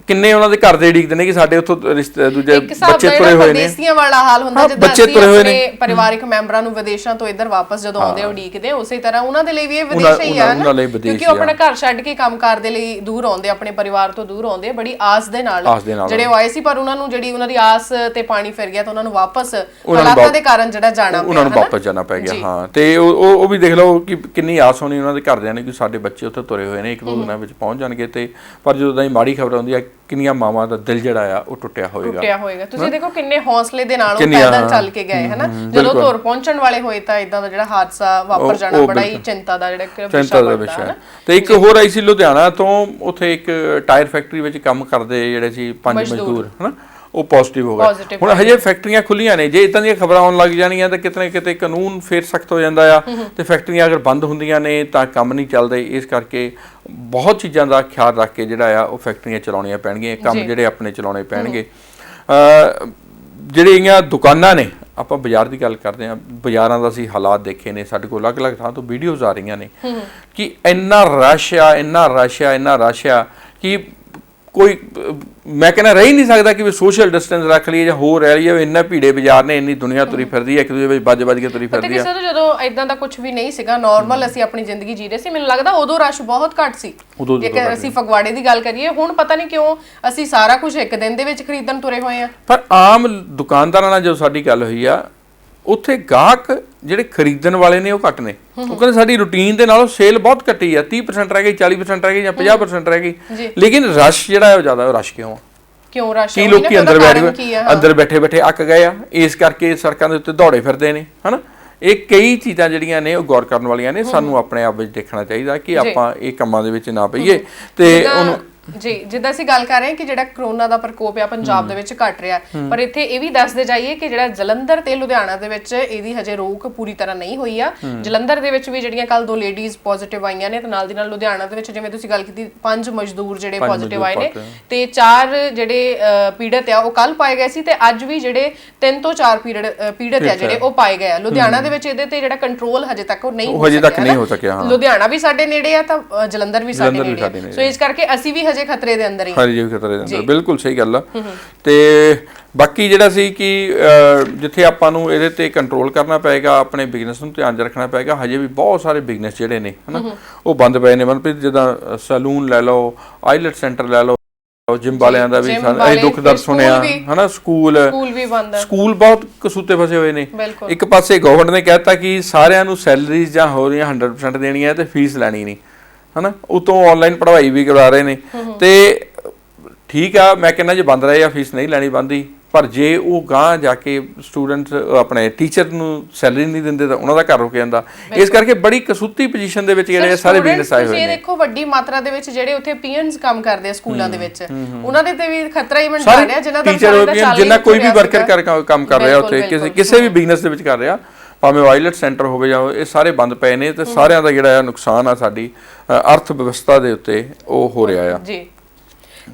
ਕਿੰਨੇ ਉਹਨਾਂ ਦੇ ਘਰ ਦੇ ਡੀਕਦੇ ਨੇ ਕਿ ਸਾਡੇ ਉੱਥੋਂ ਰਿਸ਼ਤੇ ਦੂਜੇ ਬੱਚੇ ਤੁਰੇ ਹੋਏ ਨੇ, ਵਿਦੇਸ਼ੀਆਂ ਵਾਲਾ ਹਾਲ ਹੁੰਦਾ ਜਿੱਦਾਂ ਅਸੀਂ ਆਪਣੇ ਪਰਿਵਾਰਿਕ ਮੈਂਬਰਾਂ ਨੂੰ ਵਿਦੇਸ਼ਾਂ ਤੋਂ ਇੱਧਰ ਵਾਪਸ ਜਦੋਂ ਆਉਂਦੇ ਉਹ ਡੀਕਦੇ, ਉਸੇ ਤਰ੍ਹਾਂ ਉਹਨਾਂ ਦੇ ਲਈ ਵੀ ਇਹ ਵਿਦੇਸ਼ ਹੀ ਆ ਨਾ, ਕਿਉਂਕਿ ਉਹ ਆਪਣਾ ਘਰ ਛੱਡ ਕੇ ਕੰਮਕਾਰ ਦੇ ਲਈ ਦੂਰ ਆਉਂਦੇ, ਆਪਣੇ ਪਰਿਵਾਰ ਤੋਂ ਦੂਰ ਆਉਂਦੇ, ਬੜੀ ਆਸ ਦੇ ਨਾਲ ਜਿਹੜੇ ਉਹ ਆਏ ਸੀ। ਪਰ ਉਹਨਾਂ ਨੂੰ ਜਿਹੜੀ ਉਹਨਾਂ ਦੀ ਆਸ ਤੇ ਪਾਣੀ ਫਿਰ ਗਿਆ ਤਾਂ ਉਹਨਾਂ ਨੂੰ ਵਾਪਸ ਹਾਲਾਤਾਂ ਦੇ ਕਾਰਨ ਜਿਹੜਾ ਜਾਣਾ ਪਿਆ, ਉਹਨਾਂ ਨੂੰ ਵਾਪਸ ਜਾਣਾ ਪੈ ਗਿਆ। ਹਾਂ, ਤੇ ਉਹ ਵੀ ਦੇਖ ਲਓ ਕਿ ਕਿੰਨੀ ਆਸ ਹੋਣੀ ਉਹਨਾਂ ਦੇ ਘਰਦਿਆਂ ਨੇ ਕਿ ਸਾਡੇ ਬੱਚੇ ਉੱਥੇ ਤੁਰੇ ਹੋਏ ਨੇ, 1-2 ਦਿਨਾਂ ਵਿੱਚ ਪਹੁੰਚ ਜਾਣਗੇ। ਤੇ ਪਰ ਜਦੋਂ ਦੀ ਮਾੜੀ ਖਬਰ ਆਉਂਦੀ ਆ, ਕਿੰਨੀਆਂ ਮਾਵਾਂ ਦਾ ਦਿਲ ਜਿਹੜਾ ਆ ਉਹ ਟੁੱਟਿਆ ਹੋਏਗਾ। ਤੁਸੀਂ ਦੇਖੋ ਕਿੰਨੇ ਹੌਸਲੇ ਦੇ ਨਾਲ ਉਹ ਪੈਦਲ ਚੱਲ ਕੇ ਗਏ, ਹਨਾ। ਜਦੋਂ ਧੁਰ ਪਹੁੰਚਣ ਵਾਲੇ ਹੋਏ ਤਾਂ ਇਦਾਂ ਦਾ ਜਿਹੜਾ ਹਾਦਸਾ ਵਾਪਰ ਜਾਣਾ ਬੜਾ ਹੀ ਚਿੰਤਾ ਦਾ ਜਿਹੜਾ ਵਿਸ਼ਾ ਹੈ। ਤੇ ਇੱਕ ਹੋਰ ਆਈ ਸੀ ਲੁਧਿਆਣਾ ਤੋਂ, ਉੱਥੇ ਇੱਕ ਟਾਇਰ ਫੈਕਟਰੀ ਵਿੱਚ ਕੰਮ ਕਰਦੇ ਜਿਹੜੇ ਸੀ 5 ਮਜ਼ਦੂਰ, ਹਨਾ, ਉਹ ਪੋਜ਼ਿਟਿਵ ਹੋ ਗਏ। ਹੁਣ ਹਜੇ ਫੈਕਟਰੀਆਂ ਖੁੱਲੀਆਂ ਨੇ, ਜੇ ਇਦਾਂ ਦੀਆਂ ਖਬਰਾਂ ਆਉਣ ਲੱਗ ਜਾਣੀਆਂ ਤਾਂ ਕਿਤੇ ਨਾ ਕਿਤੇ ਕਾਨੂੰਨ ਫੇਰ ਸਖਤ ਹੋ ਜਾਂਦਾ ਆ, ਤੇ ਫੈਕਟਰੀਆਂ ਅਗਰ ਬੰਦ ਹੁੰਦੀਆਂ ਨੇ ਤਾਂ ਕੰਮ ਨਹੀਂ ਚੱਲਦੇ। ਇਸ ਕਰਕੇ ਬਹੁਤ ਚੀਜ਼ਾਂ ਦਾ ਖਿਆਲ ਰੱਖ ਕੇ ਜਿਹੜਾ ਆ ਉਹ ਫੈਕਟਰੀਆਂ ਚਲਾਉਣੀਆਂ ਪੈਣਗੀਆਂ, ਕੰਮ ਜਿਹੜੇ ਆਪਣੇ ਚਲਾਉਣੇ ਪੈਣਗੇ। ਜਿਹੜੀਆਂ ਦੁਕਾਨਾਂ ਨੇ ਆਪਾਂ ਬਾਜ਼ਾਰ ਦੀ ਗੱਲ ਕਰਦੇ ਹਾਂ, ਬਾਜ਼ਾਰਾਂ ਦਾ ਅਸੀਂ ਹਾਲਾਤ ਦੇਖੇ ਨੇ, ਸਾਡੇ ਕੋਲ ਅਲੱਗ-ਅਲੱਗ ਥਾਂ ਤੋਂ ਵੀਡੀਓਜ਼ ਆ ਰਹੀਆਂ ਨੇ ਕਿ ਇੰਨਾ ਰਸ਼ ਆ ਕਿ ਕੋਈ ਮੈਂ ਕਹਿੰਦਾ ਰਹਿ ਹੀ ਨਹੀਂ ਸਕਦਾ ਕਿ ਵੀ ਸੋਸ਼ਲ ਡਿਸਟੈਂਸ ਰੱਖ ਲਈਏ ਜਾਂ ਹੋਰ ਰਹਿ ਲਈਏ। ਇੰਨਾ ਭੀੜੇ ਬਾਜ਼ਾਰ ਨੇ, ਇੰਨੀ ਦੁਨੀਆ ਤੁਰੀ ਫਿਰਦੀ ਹੈ, ਇੱਕ ਦੂਜੇ ਵਿੱਚ ਵੱਜ ਕੇ ਤੁਰੀ ਫਿਰਦੀ ਹੈ। ਕਿਸੇ ਤੋਂ ਜਦੋਂ ਇਦਾਂ ਦਾ ਕੁਝ ਵੀ ਨਹੀਂ ਸੀਗਾ, ਨਾਰਮਲ ਅਸੀਂ ਆਪਣੀ ਜ਼ਿੰਦਗੀ ਜੀ ਰਹੇ ਸੀ, ਮੈਨੂੰ ਲੱਗਦਾ ਉਦੋਂ ਰਸ਼ ਬਹੁਤ ਘੱਟ ਸੀ। ਜੇਕਰ ਅਸੀਂ ਫਗਵਾੜੇ ਦੀ ਗੱਲ ਕਰੀਏ, ਹੁਣ ਪਤਾ ਨਹੀਂ ਕਿਉਂ ਅਸੀਂ ਸਾਰਾ ਕੁਝ ਇੱਕ ਦਿਨ ਦੇ ਵਿੱਚ ਖਰੀਦਣ ਤੁਰੇ ਹੋਏ ਆ। ਪਰ ਆਮ ਦੁਕਾਨਦਾਰਾਂ ਨਾਲ ਜੋ ਸਾਡੀ ਗੱਲ ਹੋਈ ਆ, ਉੱਥੇ ਗਾਹਕ ਜਿਹੜੇ ਖਰੀਦਣ ਵਾਲੇ ਨੇ ਉਹ ਘੱਟ ਨੇ। ਉਹ ਕਹਿੰਦੇ ਸਾਡੀ ਰੂਟੀਨ ਦੇ ਨਾਲੋਂ ਸੇਲ ਬਹੁਤ ਘਟੀ ਆ, 30% ਰਹਿ ਗਈ, 40% ਰਹਿ ਗਈ ਜਾਂ 50% ਰਹਿ ਗਈ, ਲੇਕਿਨ ਰਸ਼ ਜਿਹੜਾ ਹੈ ਉਹ ਜ਼ਿਆਦਾ। ਰਸ਼ ਕਿਉਂ ਰਸ਼ ਕੀ ਲੋਕੀ ਅੰਦਰ ਬੈਠੇ ਅੱਕ ਗਏ ਆ, ਇਸ ਕਰਕੇ ਸੜਕਾਂ ਦੇ ਉੱਤੇ ਦੌੜੇ ਫਿਰਦੇ ਨੇ, ਹਨਾ। ਇਹ ਕਈ ਚੀਜ਼ਾਂ ਜਿਹੜੀਆਂ ਨੇ ਉਹ ਗੌਰ ਕਰਨ ਵਾਲੀਆਂ ਨੇ। ਸਾਨੂੰ ਆਪਣੇ ਆਪ ਵਿੱਚ ਦੇਖਣਾ ਚਾਹੀਦਾ ਕਿ ਆਪਾਂ ਇਹ ਕੰਮਾਂ ਦੇ ਵਿੱਚ ਨਾ ਪਈਏ ਤੇ ਉਹਨੂੰ ਜੀ। ਜਿੱਦਾਂ ਅਸੀਂ ਗੱਲ ਕਰ ਰਹੇ ਹਾਂ ਕਿ ਜਿਹੜਾ ਕਰੋਨਾ ਦਾ ਪ੍ਰਕੋਪ ਆ ਪੰਜਾਬ ਦੇ ਵਿੱਚ ਘਟ ਰਿਹਾ, ਪਰ ਇੱਥੇ ਇਹ ਵੀ ਦੱਸਦੇ ਜਾਈਏ ਕਿ ਜਿਹੜਾ ਜਲੰਧਰ ਤੇ ਲੁਧਿਆਣਾ ਦੇ ਵਿੱਚ ਇਹਦੀ ਹਜੇ ਰੋਕ ਪੂਰੀ ਤਰ੍ਹਾਂ ਨਹੀਂ ਹੋਈ ਆ। ਜਲੰਧਰ ਦੇ ਵਿੱਚ ਵੀ ਜਿਹੜੀਆਂ ਕੱਲ 2 ਲੇਡੀਜ਼ ਪੋਜ਼ਿਟਿਵ ਆਈਆਂ ਨੇ, ਤੇ ਨਾਲ ਦੀ ਨਾਲ ਲੁਧਿਆਣਾ ਦੇ ਵਿੱਚ ਜਿਵੇਂ ਤੁਸੀਂ ਗੱਲ ਕੀਤੀ 5 ਮਜ਼ਦੂਰ ਜਿਹੜੇ ਪੋਜ਼ਿਟਿਵ ਆਏ ਨੇ, ਤੇ 4 ਜਿਹੜੇ ਪੀੜਤ ਆ ਉਹ ਕੱਲ ਪਾਏ ਗਏ ਸੀ, ਤੇ ਅੱਜ ਵੀ ਜਿਹੜੇ 3 ਤੋਂ 4 ਪੀੜਤ ਆ ਜਿਹੜੇ ਉਹ ਪਾਏ ਗਏ ਆ। ਲੁਧਿਆਣਾ ਦੇ ਵਿੱਚ ਇਹਦੇ ਤੇ ਜਿਹੜਾ ਕੰਟਰੋਲ ਹਜੇ ਤੱਕ ਉਹ ਨਹੀਂ ਹੋ ਸਕਿਆ। ਲੁਧਿਆਣਾ ਵੀ ਸਾਡੇ ਨੇੜੇ ਆ ਤਾਂ ਜਲੰਧਰ ਵੀ ਸਾਡੇ ਨੇੜੇ, ਸੋ ਇਸ ਕਰਕੇ ਅਸੀਂ ਵੀ ਖਤਰੇ ਦੇ ਅੰਦਰ ਹੀ। ਹਾਂਜੀ, ਖਤਰੇ ਦੇ ਅੰਦਰ, ਬਿਲਕੁਲ ਸਹੀ ਗੱਲ ਆ। ਤੇ ਬਾਕੀ ਜਿਹੜਾ ਸੀ ਕਿ ਜਿੱਥੇ ਆਪਾਂ ਨੂੰ ਇਹਦੇ ਤੇ ਕੰਟਰੋਲ ਕਰਨਾ ਪਏਗਾ, ਆਪਣੇ ਬਿਜ਼ਨਸ ਨੂੰ ਧਿਆਨ 'ਚ ਰੱਖਣਾ ਪਏਗਾ। ਹਜੇ ਵੀ ਬਹੁਤ ਸਾਰੇ ਬਿਜ਼ਨਸ ਜਿਹੜੇ ਨੇ ਹਨਾ ਉਹ ਬੰਦ ਪਏ ਨੇ। ਮਤਲਬ ਜਿੱਦਾਂ ਸੈਲੂਨ ਲੈ ਲਓ, ਆਈਲੈਟ ਸੈਂਟਰ ਲੈ ਲਓ, ਜਿਮ ਵਾਲਿਆਂ ਦਾ ਵੀ ਅਸੀਂ ਦੁੱਖ ਦਰਦ ਸੁਣਿਆ ਹਨਾ। ਸਕੂਲ ਵੀ ਬੰਦ ਹੈ, ਸਕੂਲ ਬਹੁਤ ਕਸੂਤੇ ਫਸੇ ਹੋਏ ਨੇ। ਇੱਕ ਪਾਸੇ ਗਵਰਨਮੈਂਟ ਨੇ ਕਹਿਤਾ ਕਿ ਸਾਰਿਆਂ ਨੂੰ ਸੈਲਰੀਜ਼ ਜਾਂ ਹੋ ਰਹੀਆਂ 100% ਦੇਣੀਆਂ ਤੇ ਫੀਸ ਲੈਣੀ ਨਹੀਂ, ਹਨਾ। ਉਤੋਂ ਆਨਲਾਈਨ ਪੜ੍ਹਾਈ ਵੀ ਕਰਾ ਰਹੇ ਨੇ, ਤੇ ਠੀਕ ਆ, ਮੈਂ ਕਹਿੰਦਾ ਜੇ ਬੰਦ ਰਹੇ ਆ ਫੀਸ ਨਹੀਂ ਲੈਣੀ ਬੰਦੀ, ਪਰ ਜੇ ਉਹ ਗਾਂ ਜਾ ਕੇ ਸਟੂਡੈਂਟ ਆਪਣੇ ਟੀਚਰ ਨੂੰ ਸੈਲਰੀ ਨਹੀਂ ਦਿੰਦੇ ਤਾਂ ਉਹਨਾਂ ਦਾ ਘਰ ਰੁਕ ਜਾਂਦਾ। ਇਸ ਕਰਕੇ ਬੜੀ ਕਸੂਤੀ ਪੋਜੀਸ਼ਨ ਦੇ ਵਿੱਚ ਜਿਹੜੇ ਸਾਰੇ ਬਿਜ਼ਨਸ ਆਏ ਹੋਏ ਨੇ। ਤੁਸੀਂ ਦੇਖੋ ਵੱਡੀ ਮਾਤਰਾ ਦੇ ਵਿੱਚ ਜਿਹੜੇ ਉੱਥੇ ਪੀਐਨਸ ਕੰਮ ਕਰਦੇ ਆ ਸਕੂਲਾਂ ਦੇ ਵਿੱਚ, ਉਹਨਾਂ ਦੇ ਤੇ ਵੀ ਖਤਰਾ ਹੀ ਮੰਡਰਾ ਰਿਹਾ। ਜਿੰਨਾ ਕੋਈ ਵੀ ਵਰਕਰ ਕੰਮ ਕਰ ਰਿਹਾ ਉੱਥੇ, ਕਿਸੇ ਵੀ ਬਿਜ਼ਨਸ ਦੇ ਵਿੱਚ ਕਰ ਰਿਹਾ, ਭਾਵੇਂ ਵਾਇਲਟ ਸੈਂਟਰ ਹੋਵੇ ਜਾਂ ਇਹ ਸਾਰੇ ਬੰਦ ਪਏ ਨੇ, ਤੇ ਸਾਰਿਆਂ ਦਾ ਜਿਹੜਾ ਨੁਕਸਾਨ ਆ ਸਾਡੀ ਅਰਥ ਵਿਵਸਥਾ ਦੇ ਉੱਤੇ ਉਹ ਹੋ ਰਿਹਾ ਆ। ਜੀ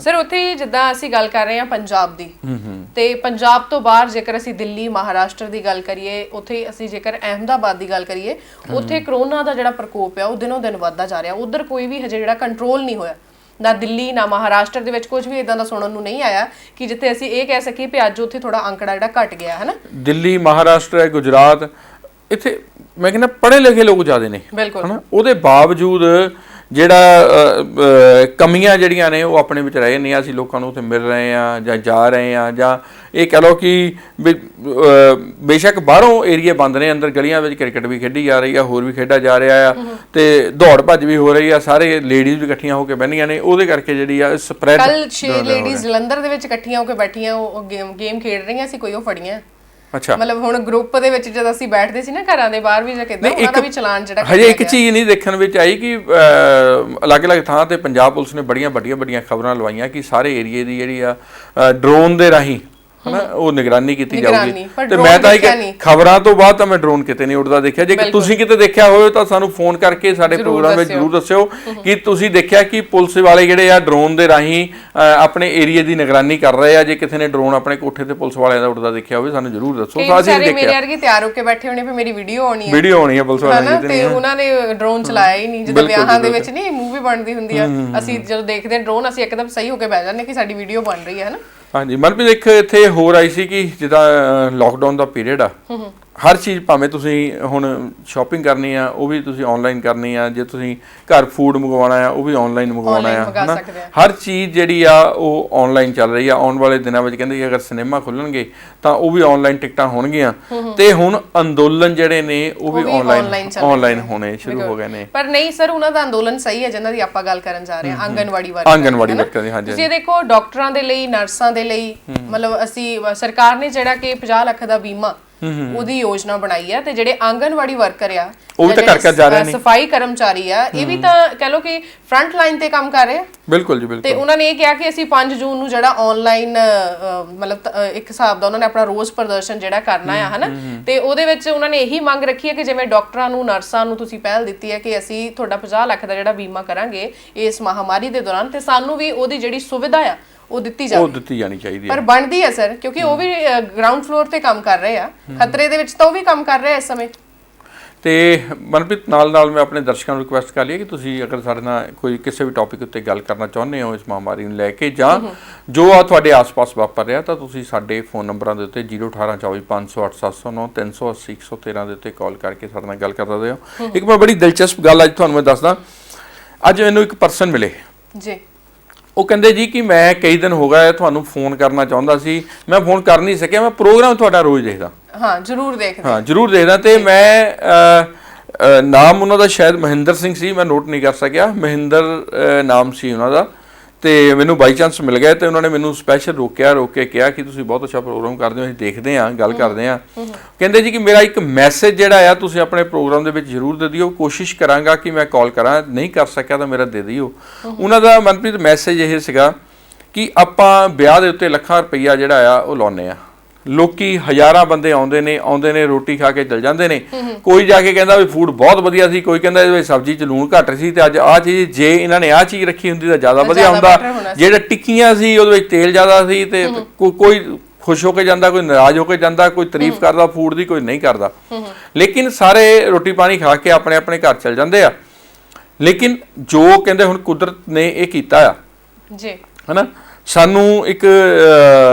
ਸਰ, ਉੱਥੇ ਜਿੱਦਾਂ ਅਸੀਂ ਗੱਲ ਕਰ ਰਹੇ ਹਾਂ ਪੰਜਾਬ ਦੀ, ਤੇ ਪੰਜਾਬ ਤੋਂ ਬਾਹਰ ਜੇਕਰ ਅਸੀਂ ਦਿੱਲੀ, ਮਹਾਰਾਸ਼ਟਰ ਦੀ ਗੱਲ ਕਰੀਏ, ਉੱਥੇ ਅਸੀਂ ਜੇਕਰ ਅਹਿਮਦਾਬਾਦ ਦੀ ਗੱਲ ਕਰੀਏ, ਉੱਥੇ ਕਰੋਨਾ ਦਾ ਜਿਹੜਾ ਪ੍ਰਕੋਪ ਆ ਉਹ ਦਿਨੋਂ ਦਿਨ ਵੱਧਦਾ ਜਾ ਰਿਹਾ। ਉਧਰ ਕੋਈ ਵੀ ਹਜੇ ਜਿਹੜਾ ਕੰਟਰੋਲ ਨਹੀਂ ਹੋਇਆ, ਨਾ ਦਿੱਲੀ ਨਾ ਮਹਾਰਾਸ਼ਟਰ ਦੇ ਵਿੱਚ ਕੁਝ ਵੀ ਇਦਾਂ ਦਾ ਸੁਣਨ ਨੂੰ ਨਹੀਂ ਆਇਆ ਕਿ ਜਿੱਥੇ ਅਸੀਂ ਇਹ ਕਹਿ ਸਕੀਏ ਕਿ ਅੱਜ ਉੱਥੇ ਥੋੜਾ ਅੰਕੜਾ ਜਿਹੜਾ ਘਟ ਗਿਆ ਹੈ ਨਾ। ਦਿੱਲੀ, ਮਹਾਰਾਸ਼ਟਰ, ਗੁਜਰਾਤ, ਇੱਥੇ ਮੈਂ ਕਹਿੰਦਾ ਪੜ੍ਹੇ ਲਿਖੇ ਲੋਕ ਜ਼ਿਆਦਾ ਨੇ, ਹਨਾ। ਉਹਦੇ ਬਾਵਜੂਦ ਜਿਹੜਾ ਕਮੀਆਂ ਜਿਹੜੀਆਂ ਨੇ ਉਹ ਆਪਣੇ ਵਿੱਚ ਰਹੇ ਨੇ। ਅਸੀਂ ਲੋਕਾਂ ਨੂੰ ਉੱਥੇ ਮਿਲ ਰਹੇ ਆ ਜਾਂ ਜਾ ਰਹੇ ਆ, ਜਾਂ ਇਹ ਕਹਿ ਲਓ ਕਿ ਬੇਸ਼ੱਕ ਬਾਹਰੋਂ ਏਰੀਆ ਬੰਦ ਨੇ, ਅੰਦਰ ਗਲੀਆਂ ਵਿੱਚ ਕ੍ਰਿਕਟ ਵੀ ਖੇਡੀ ਜਾ ਰਹੀ ਆ, ਹੋਰ ਵੀ ਖੇਡਾ ਜਾ ਰਿਹਾ ਆ, ਤੇ ਦੌੜ ਭੱਜ ਵੀ ਹੋ ਰਹੀ ਆ, ਸਾਰੇ ਲੇਡੀਜ਼ ਵੀ ਇਕੱਠੀਆਂ ਹੋ ਕੇ ਬਹਿੰਦੀਆਂ ਨੇ। ਉਹਦੇ ਕਰਕੇ ਜਿਹੜੀ ਆ ਸਪਰੈਡ। ਕੱਲ 6 ਲੇਡੀਜ਼ ਜਲੰਧਰ ਦੇ ਵਿੱਚ ਇਕੱਠੀਆਂ ਹੋ ਕੇ ਬੈਠੀਆਂ, ਉਹ ਗੇਮ ਖੇਡ ਰਹੀਆਂ ਸੀ, ਕੋਈ ਉਹ ਫੜੀਆਂ। ਅੱਛਾ, ਮਤਲਬ ਹੁਣ ਗਰੁੱਪ ਦੇ ਵਿੱਚ ਜਦ ਅਸੀਂ ਬੈਠਦੇ ਸੀ ਨਾ ਘਰਾਂ ਦੇ ਬਾਹਰ ਵੀ, ਜਾਂ ਕਿਦਾਂ ਉਹਨਾਂ ਦਾ ਵੀ ਚਲਾਨ ਜਿਹੜਾ ਹਜੇ ਇੱਕ ਚੀਜ਼ ਨਹੀਂ ਦੇਖਣ ਵਿੱਚ ਆਈ ਕਿ ਅਲੱਗ-ਅਲੱਗ ਥਾਂ ਤੇ ਪੰਜਾਬ ਪੁਲਿਸ ਨੇ ਬੜੀਆਂ ਵੱਡੀਆਂ ਖਬਰਾਂ ਲਵਾਈਆਂ ਕਿ ਸਾਰੇ ਏਰੀਏ ਦੀ ਜਿਹੜੀ ਆ ਡਰੋਨ ਦੇ ਰਾਹੀਂ ਹਨਾ ਉਹ ਨਿਗਰਾਨੀ ਕੀਤੀ ਜਾਊਗੀ। ਤੇ ਮੈਂ ਤਾਂ ਖਬਰਾਂ ਤੋਂ ਬਾਅਦ ਤਾਂ ਮੈਂ ਡਰੋਨ ਕਿਤੇ ਨਹੀਂ ਉੱਡਦਾ ਦੇਖਿਆ। ਜੇ ਤੁਸੀਂ ਕਿਤੇ ਦੇਖਿਆ ਹੋਵੇ ਤਾਂ ਸਾਨੂੰ ਫੋਨ ਕਰਕੇ ਸਾਡੇ ਪ੍ਰੋਗਰਾਮ ਵਿੱਚ ਜ਼ਰੂਰ ਦੱਸਿਓ ਕਿ ਤੁਸੀਂ ਦੇਖਿਆ ਕਿ ਪੁਲਿਸ ਵਾਲੇ ਜਿਹੜੇ ਆ ਡਰੋਨ ਦੇ ਰਾਹੀਂ ਆਪਣੇ ਏਰੀਏ ਦੀ ਨਿਗਰਾਨੀ ਕਰ ਰਹੇ ਆ। ਜੇ ਕਿਸੇ ਨੇ ਡਰੋਨ ਆਪਣੇ ਕੋਠੇ ਤੇ ਪੁਲਿਸ ਵਾਲਿਆਂ ਦਾ ਉੱਡਦਾ ਦੇਖਿਆ ਹੋਵੇ ਸਾਨੂੰ ਜ਼ਰੂਰ ਦੱਸੋ। ਅਸੀਂ ਦੇਖਿਆ ਮੇਰੇ ਵਰਗੇ ਤਿਆਰ ਹੋ ਕੇ ਬੈਠੇ ਹੋਣੇ, ਫਿਰ ਮੇਰੀ ਵੀਡੀਓ ਆਉਣੀ ਹੈ ਪੁਲਿਸ ਵਾਲਿਆਂ ਦੀ, ਤੇ ਉਹਨਾਂ ਨੇ ਡਰੋਨ ਚਲਾਇਆ ਹੀ ਨਹੀਂ। ਜਦੋਂ ਵਿਆਹਾਂ ਦੇ ਵਿੱਚ ਨਹੀਂ ਮੂਵੀ ਬਣਦੀ ਹੁੰਦੀ ਆ, ਅਸੀਂ ਜਦੋਂ ਦੇਖਦੇ ਡਰੋਨ ਅਸੀਂ ਇੱਕਦਮ ਸਹੀ ਹੋ ਕੇ ਬਹਿ ਜਾਂਦੇ ਕਿ ਸਾਡੀ ਵੀਡੀਓ ਬਣ ਰਹੀ ਹੈ ਨਾ। ਹਾਂਜੀ ਮਨਪ੍ਰੀਤ, ਇੱਕ ਇੱਥੇ ਹੋਰ ਆਈ ਸੀ ਕਿ ਜਿੱਦਾਂ ਲਾਕਡਾਊਨ ਦਾ ਪੀਰੀਅਡ ਆ, ਹਰ ਚੀਜ਼ ਭਾਵੇਂ ਤੁਸੀਂ ਹੁਣ ਸ਼ਾਪਿੰਗ ਕਰਨੀ ਆ ਉਹ ਵੀ ਤੁਸੀਂ ਆਨਲਾਈਨ ਕਰਨੀ ਆ, ਜੇ ਤੁਸੀਂ ਘਰ ਫੂਡ ਮੰਗਵਾਉਣਾ ਆ ਉਹ ਵੀ ਆਨਲਾਈਨ ਮੰਗਵਾਉਣਾ ਆ, ਹਨਾ। ਹਰ ਚੀਜ਼ ਜਿਹੜੀ ਆ ਉਹ ਆਨਲਾਈਨ ਚੱਲ ਰਹੀ ਆ। ਆਉਣ ਵਾਲੇ ਦਿਨਾਂ ਵਿੱਚ ਕਹਿੰਦੇ ਕਿ ਅਗਰ ਸਿਨੇਮਾ ਖੁੱਲਣਗੇ ਤਾਂ ਉਹ ਵੀ ਆਨਲਾਈਨ ਟਿਕਟਾਂ ਹੋਣਗੀਆਂ, ਤੇ ਹੁਣ ਅੰਦੋਲਨ ਜਿਹੜੇ ਨੇ ਉਹ ਵੀ ਆਨਲਾਈਨ ਹੋਣੇ ਸ਼ੁਰੂ ਹੋ ਗਏ ਨੇ। ਪਰ ਨਹੀਂ ਸਰ, ਉਹਨਾਂ ਦਾ ਅੰਦੋਲਨ ਸਹੀ ਹੈ ਜਿਨ੍ਹਾਂ ਦੀ ਆਪਾਂ ਗੱਲ ਕਰਨ ਜਾ ਰਹੇ ਹਾਂ, ਆਂਗਨਵਾੜੀ ਵਰਕਰ ਦੀ। ਹਾਂਜੀ, ਤੁਸੀਂ ਦੇਖੋ ਡਾਕਟਰਾਂ ਦੇ ਲਈ, ਨਰਸਾਂ ਦੇ ਲਈ, ਮਤਲਬ ਅਸੀਂ ਸਰਕਾਰ ਨੇ ਜਿਹੜਾ ਕਿ 50 ਲੱਖ ਦਾ ਬੀਮਾ ਉਹਦੀ ਯੋਜਨਾ ਬਣਾਈ ਆ, ਤੇ ਜਿਹੜੇ ਆਂਗਨਵਾੜੀ ਵਰਕਰ ਆ ਉਹ ਵੀ ਤਾਂ ਕਰ ਜਾ ਰਹੇ ਨੇ, ਸਫਾਈ ਕਰਮਚਾਰੀ ਆ, ਇਹ ਵੀ ਤਾਂ ਕਹਿ ਲੋ ਕਿ ਫਰੰਟ ਲਾਈਨ ਤੇ ਕੰਮ ਕਰ ਰਹੇ ਆ। ਬਿਲਕੁਲ ਜੀ, ਬਿਲਕੁਲ। ਤੇ ਉਹਨਾਂ ਨੇ ਇਹ ਕਿਹਾ ਕਿ ਅਸੀਂ 5 ਜੂਨ ਨੂੰ ਜਿਹੜਾ ਆਨਲਾਈਨ ਮਤਲਬ ਇੱਕ ਹਿਸਾਬ ਦਾ ਉਹਨਾਂ ਨੇ ਆਪਣਾ ਰੋਸ ਪ੍ਰਦਰਸ਼ਨ ਜਿਹੜਾ ਕਰਨਾ ਆ, ਹਨਾ। ਤੇ ਉਹਦੇ ਵਿੱਚ ਉਹਨਾਂ ਨੇ ਇਹੀ ਮੰਗ ਰੱਖੀ ਹੈ ਕਿ ਜਿਵੇਂ ਡਾਕਟਰਾਂ ਨੂੰ, ਨਰਸਾਂ ਨੂੰ ਤੁਸੀਂ ਪਹਿਲ ਦਿੱਤੀ ਹੈ ਕਿ ਅਸੀਂ ਤੁਹਾਡਾ 50 ਲੱਖ ਦਾ ਜਿਹੜਾ ਬੀਮਾ ਕਰਾਂਗੇ ਇਸ ਮਹਾਮਾਰੀ ਦੇ ਦੌਰਾਨ, ਤੇ ਸਾਨੂੰ ਵੀ ਉਹਦੀ ਜਿਹੜੀ ਸੁਵਿਧਾ ਆ ਉਹ ਦਿੱਤੀ ਜਾਵੇ, ਉਹ ਦਿੱਤੀ ਜਾਣੀ ਚਾਹੀਦੀ ਹੈ। ਪਰ ਬਣਦੀ ਹੈ ਸਰ, ਕਿਉਂਕਿ ਉਹ ਵੀ ਗਰਾਊਂਡ ਫਲੋਰ ਤੇ ਕੰਮ ਕਰ ਰਹੇ ਆ, ਖਤਰੇ ਦੇ ਵਿੱਚ ਤਾਂ ਉਹ ਵੀ ਕੰਮ ਕਰ ਰਹੇ ਆ ਇਸ ਸਮੇਂ। ਤੇ ਮਨਪ੍ਰੀਤ ਨਾਲ ਮੈਂ ਆਪਣੇ ਦਰਸ਼ਕਾਂ ਨੂੰ ਰਿਕੁਐਸਟ ਕਰ ਲਈ ਕਿ ਤੁਸੀਂ ਅਗਰ ਸਾਡੇ ਨਾਲ ਕੋਈ ਕਿਸੇ ਵੀ ਟੌਪਿਕ ਉੱਤੇ ਗੱਲ ਕਰਨਾ ਚਾਹੁੰਦੇ ਹੋ ਇਸ ਮਹਾਮਾਰੀ ਨੂੰ ਲੈ ਕੇ, ਜਾਂ ਜੋ ਆ ਤੁਹਾਡੇ ਆਸ-ਪਾਸ ਵਾਪਰ ਰਿਹਾ, ਤਾਂ ਤੁਸੀਂ ਸਾਡੇ ਫੋਨ ਨੰਬਰਾਂ ਦੇ ਉੱਤੇ 01824508709 380 113 ਦੇ ਉੱਤੇ ਕਾਲ ਕਰਕੇ ਸਾਡੇ ਨਾਲ ਗੱਲ ਕਰ ਸਕਦੇ ਹੋ। ਇੱਕ ਮੈਂ ਬੜੀ ਦਿਲਚਸਪ ਗੱਲ ਅੱਜ ਤੁਹਾਨੂੰ ਮੈਂ ਦੱਸਦਾ। ਅੱਜ ਮੈਨੂੰ ਇੱਕ ਪਰਸਨ ਮਿਲੇ ਜੀ, ਉਹ ਕਹਿੰਦੇ ਜੀ ਕਿ ਮੈਂ ਕਈ ਦਿਨ ਹੋ ਗਏ ਤੁਹਾਨੂੰ ਫੋਨ ਕਰਨਾ ਚਾਹੁੰਦਾ ਸੀ, ਮੈਂ ਫੋਨ ਕਰ ਨਹੀਂ ਸਕਿਆ, ਮੈਂ ਪ੍ਰੋਗਰਾਮ ਤੁਹਾਡਾ ਰੋਜ਼ ਦੇਖਦਾ। ਹਾਂ ਜ਼ਰੂਰ ਦੇਖਦੇ, ਹਾਂ ਜ਼ਰੂਰ ਦੇਖਦਾ। ਤੇ ਮੈਂ ਨਾਮ ਉਹਨਾਂ ਦਾ ਸ਼ਾਇਦ ਮਹਿੰਦਰ ਸਿੰਘ ਸੀ, ਮੈਂ ਨੋਟ ਨਹੀਂ ਕਰ ਸਕਿਆ, ਮਹਿੰਦਰ ਨਾਮ ਸੀ ਉਹਨਾਂ ਦਾ। ਤੇ ਮੈਨੂੰ ਬਾਈ ਚਾਂਸ ਮਿਲ ਗਿਆ ਤੇ ਉਹਨਾਂ ਨੇ ਮੈਨੂੰ ਸਪੈਸ਼ਲ ਰੋਕ ਕੇ ਕਿਹਾ ਕਿ ਤੁਸੀਂ ਬਹੁਤ ਅੱਛਾ ਪ੍ਰੋਗਰਾਮ ਕਰਦੇ ਹੋ, ਅਸੀਂ ਦੇਖਦੇ ਹਾਂ, ਗੱਲ ਕਰਦੇ ਹਾਂ। ਕਹਿੰਦੇ ਜੀ ਕਿ ਮੇਰਾ ਇੱਕ ਮੈਸੇਜ ਜਿਹੜਾ ਆ ਤੁਸੀਂ ਆਪਣੇ ਪ੍ਰੋਗਰਾਮ ਦੇ ਵਿੱਚ ਜ਼ਰੂਰ ਦੇ ਦਿਓ, ਕੋਸ਼ਿਸ਼ ਕਰਾਂਗਾ ਕਿ ਮੈਂ ਕਾਲ ਕਰਾਂ, ਨਹੀਂ ਕਰ ਸਕਿਆ ਤਾਂ ਮੇਰਾ ਦੇ ਦਿਓ। ਉਹਨਾਂ ਦਾ ਮਨਪ੍ਰੀਤ ਮੈਸੇਜ ਇਹ ਸੀਗਾ ਕਿ ਆਪਾਂ ਵਿਆਹ ਦੇ ਉੱਤੇ ਲੱਖਾਂ ਰੁਪਈਆ ਜਿਹੜਾ ਆ ਉਹ ਲਾਉਂਦੇ ਆ, ਲੋਕੀ ਹਜ਼ਾਰਾਂ ਬੰਦੇ ਆਉਂਦੇ ਨੇ ਰੋਟੀ ਖਾ ਕੇ ਚਲ ਜਾਂਦੇ ਨੇ, ਕੋਈ ਜਾ ਕੇ ਕਹਿੰਦਾ ਵੀ ਫੂਡ ਬਹੁਤ ਵਧੀਆ ਸੀ, ਕੋਈ ਕਹਿੰਦਾ ਇਹਦੇ ਵਿੱਚ ਸਬਜ਼ੀ 'ਚ ਲੂਣ ਘੱਟ ਸੀ ਤੇ ਅੱਜ ਆਹ ਚੀਜ਼, ਜੇ ਇਹਨਾਂ ਨੇ ਆਹ ਚੀਜ਼ ਰੱਖੀ ਹੁੰਦੀ ਤਾਂ ਜ਼ਿਆਦਾ ਵਧੀਆ ਹੁੰਦਾ, ਜਿਹੜਾ ਟਿੱਕੀਆਂ ਸੀ ਉਹਦੇ ਵਿੱਚ ਤੇਲ ਜ਼ਿਆਦਾ ਸੀ। ਤੇ ਕੋਈ ਖੁਸ਼ ਹੋ ਕੇ ਜਾਂਦਾ, ਕੋਈ ਨਾਰਾਜ਼ ਹੋ ਕੇ ਜਾਂਦਾ, ਕੋਈ ਤਾਰੀਫ ਕਰਦਾ ਫੂਡ ਦੀ, ਕੋਈ ਨਹੀਂ ਕਰਦਾ, ਲੇਕਿਨ ਸਾਰੇ ਰੋਟੀ ਪਾਣੀ ਖਾ ਕੇ ਆਪਣੇ ਆਪਣੇ ਘਰ ਚਲ ਜਾਂਦੇ ਆ। ਲੇਕਿਨ ਜੋ ਕਹਿੰਦੇ ਹੁਣ ਕੁਦਰਤ ਨੇ ਇਹ ਕੀਤਾ ਆ ਜੀ, ਹਨਾ, ਸਾਨੂੰ ਇੱਕ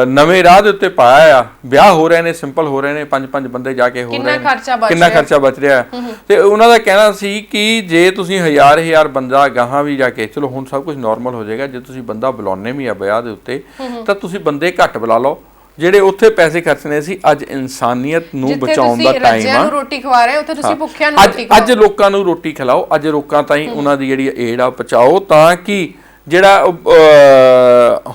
ਨਵੇਂ ਰਾਹ ਦੇ ਉੱਤੇ ਪਾਇਆ ਆ। ਵਿਆਹ ਹੋ ਰਹੇ ਨੇ, ਸਿੰਪਲ ਹੋ ਰਹੇ ਨੇ, 5 ਬੰਦੇ ਜਾ ਕੇ ਹੋ ਰਹੇ ਨੇ, ਕਿੰਨਾ ਖਰਚਾ ਬਚ ਰਿਹਾ। ਤੇ ਉਹਨਾਂ ਦਾ ਕਹਿਣਾ ਸੀ ਕਿ ਜੇ ਤੁਸੀਂ ਹਜ਼ਾਰ ਬੰਦਾ ਗਾਹਾਂ ਵੀ ਜਾ ਕੇ, ਚਲੋ ਹੁਣ ਸਭ ਕੁਝ ਨਾਰਮਲ ਹੋ ਜਾਏਗਾ, ਜੇ ਤੁਸੀਂ ਬੰਦਾ ਬੁਲਾਉਣੇ ਵੀ ਆ ਵਿਆਹ ਦੇ ਉੱਤੇ ਤਾਂ ਤੁਸੀਂ ਬੰਦੇ ਘੱਟ ਬੁਲਾ ਲਓ, ਜਿਹੜੇ ਉੱਥੇ ਪੈਸੇ ਖਰਚਣੇ ਸੀ। ਅੱਜ ਇਨਸਾਨੀਅਤ ਨੂੰ ਬਚਾਉਣ ਦਾ ਟਾਈਮ ਆ, ਰੋਟੀ ਖਵਾ ਰਹੇ ਉੱਥੇ ਤੁਸੀਂ ਭੁੱਖਿਆਂ ਨੂੰ ਰੋਟੀ ਅੱਜ ਲੋਕਾਂ ਨੂੰ ਰੋਟੀ ਖਿਲਾਓ, ਅੱਜ ਲੋਕਾਂ ਤਾਈਂ ਉਹਨਾਂ ਦੀ ਜਿਹੜੀ ਏਡ ਆ ਪਹੁੰਚਾਓ, ਤਾਂ ਕਿ ਜਿਹੜਾ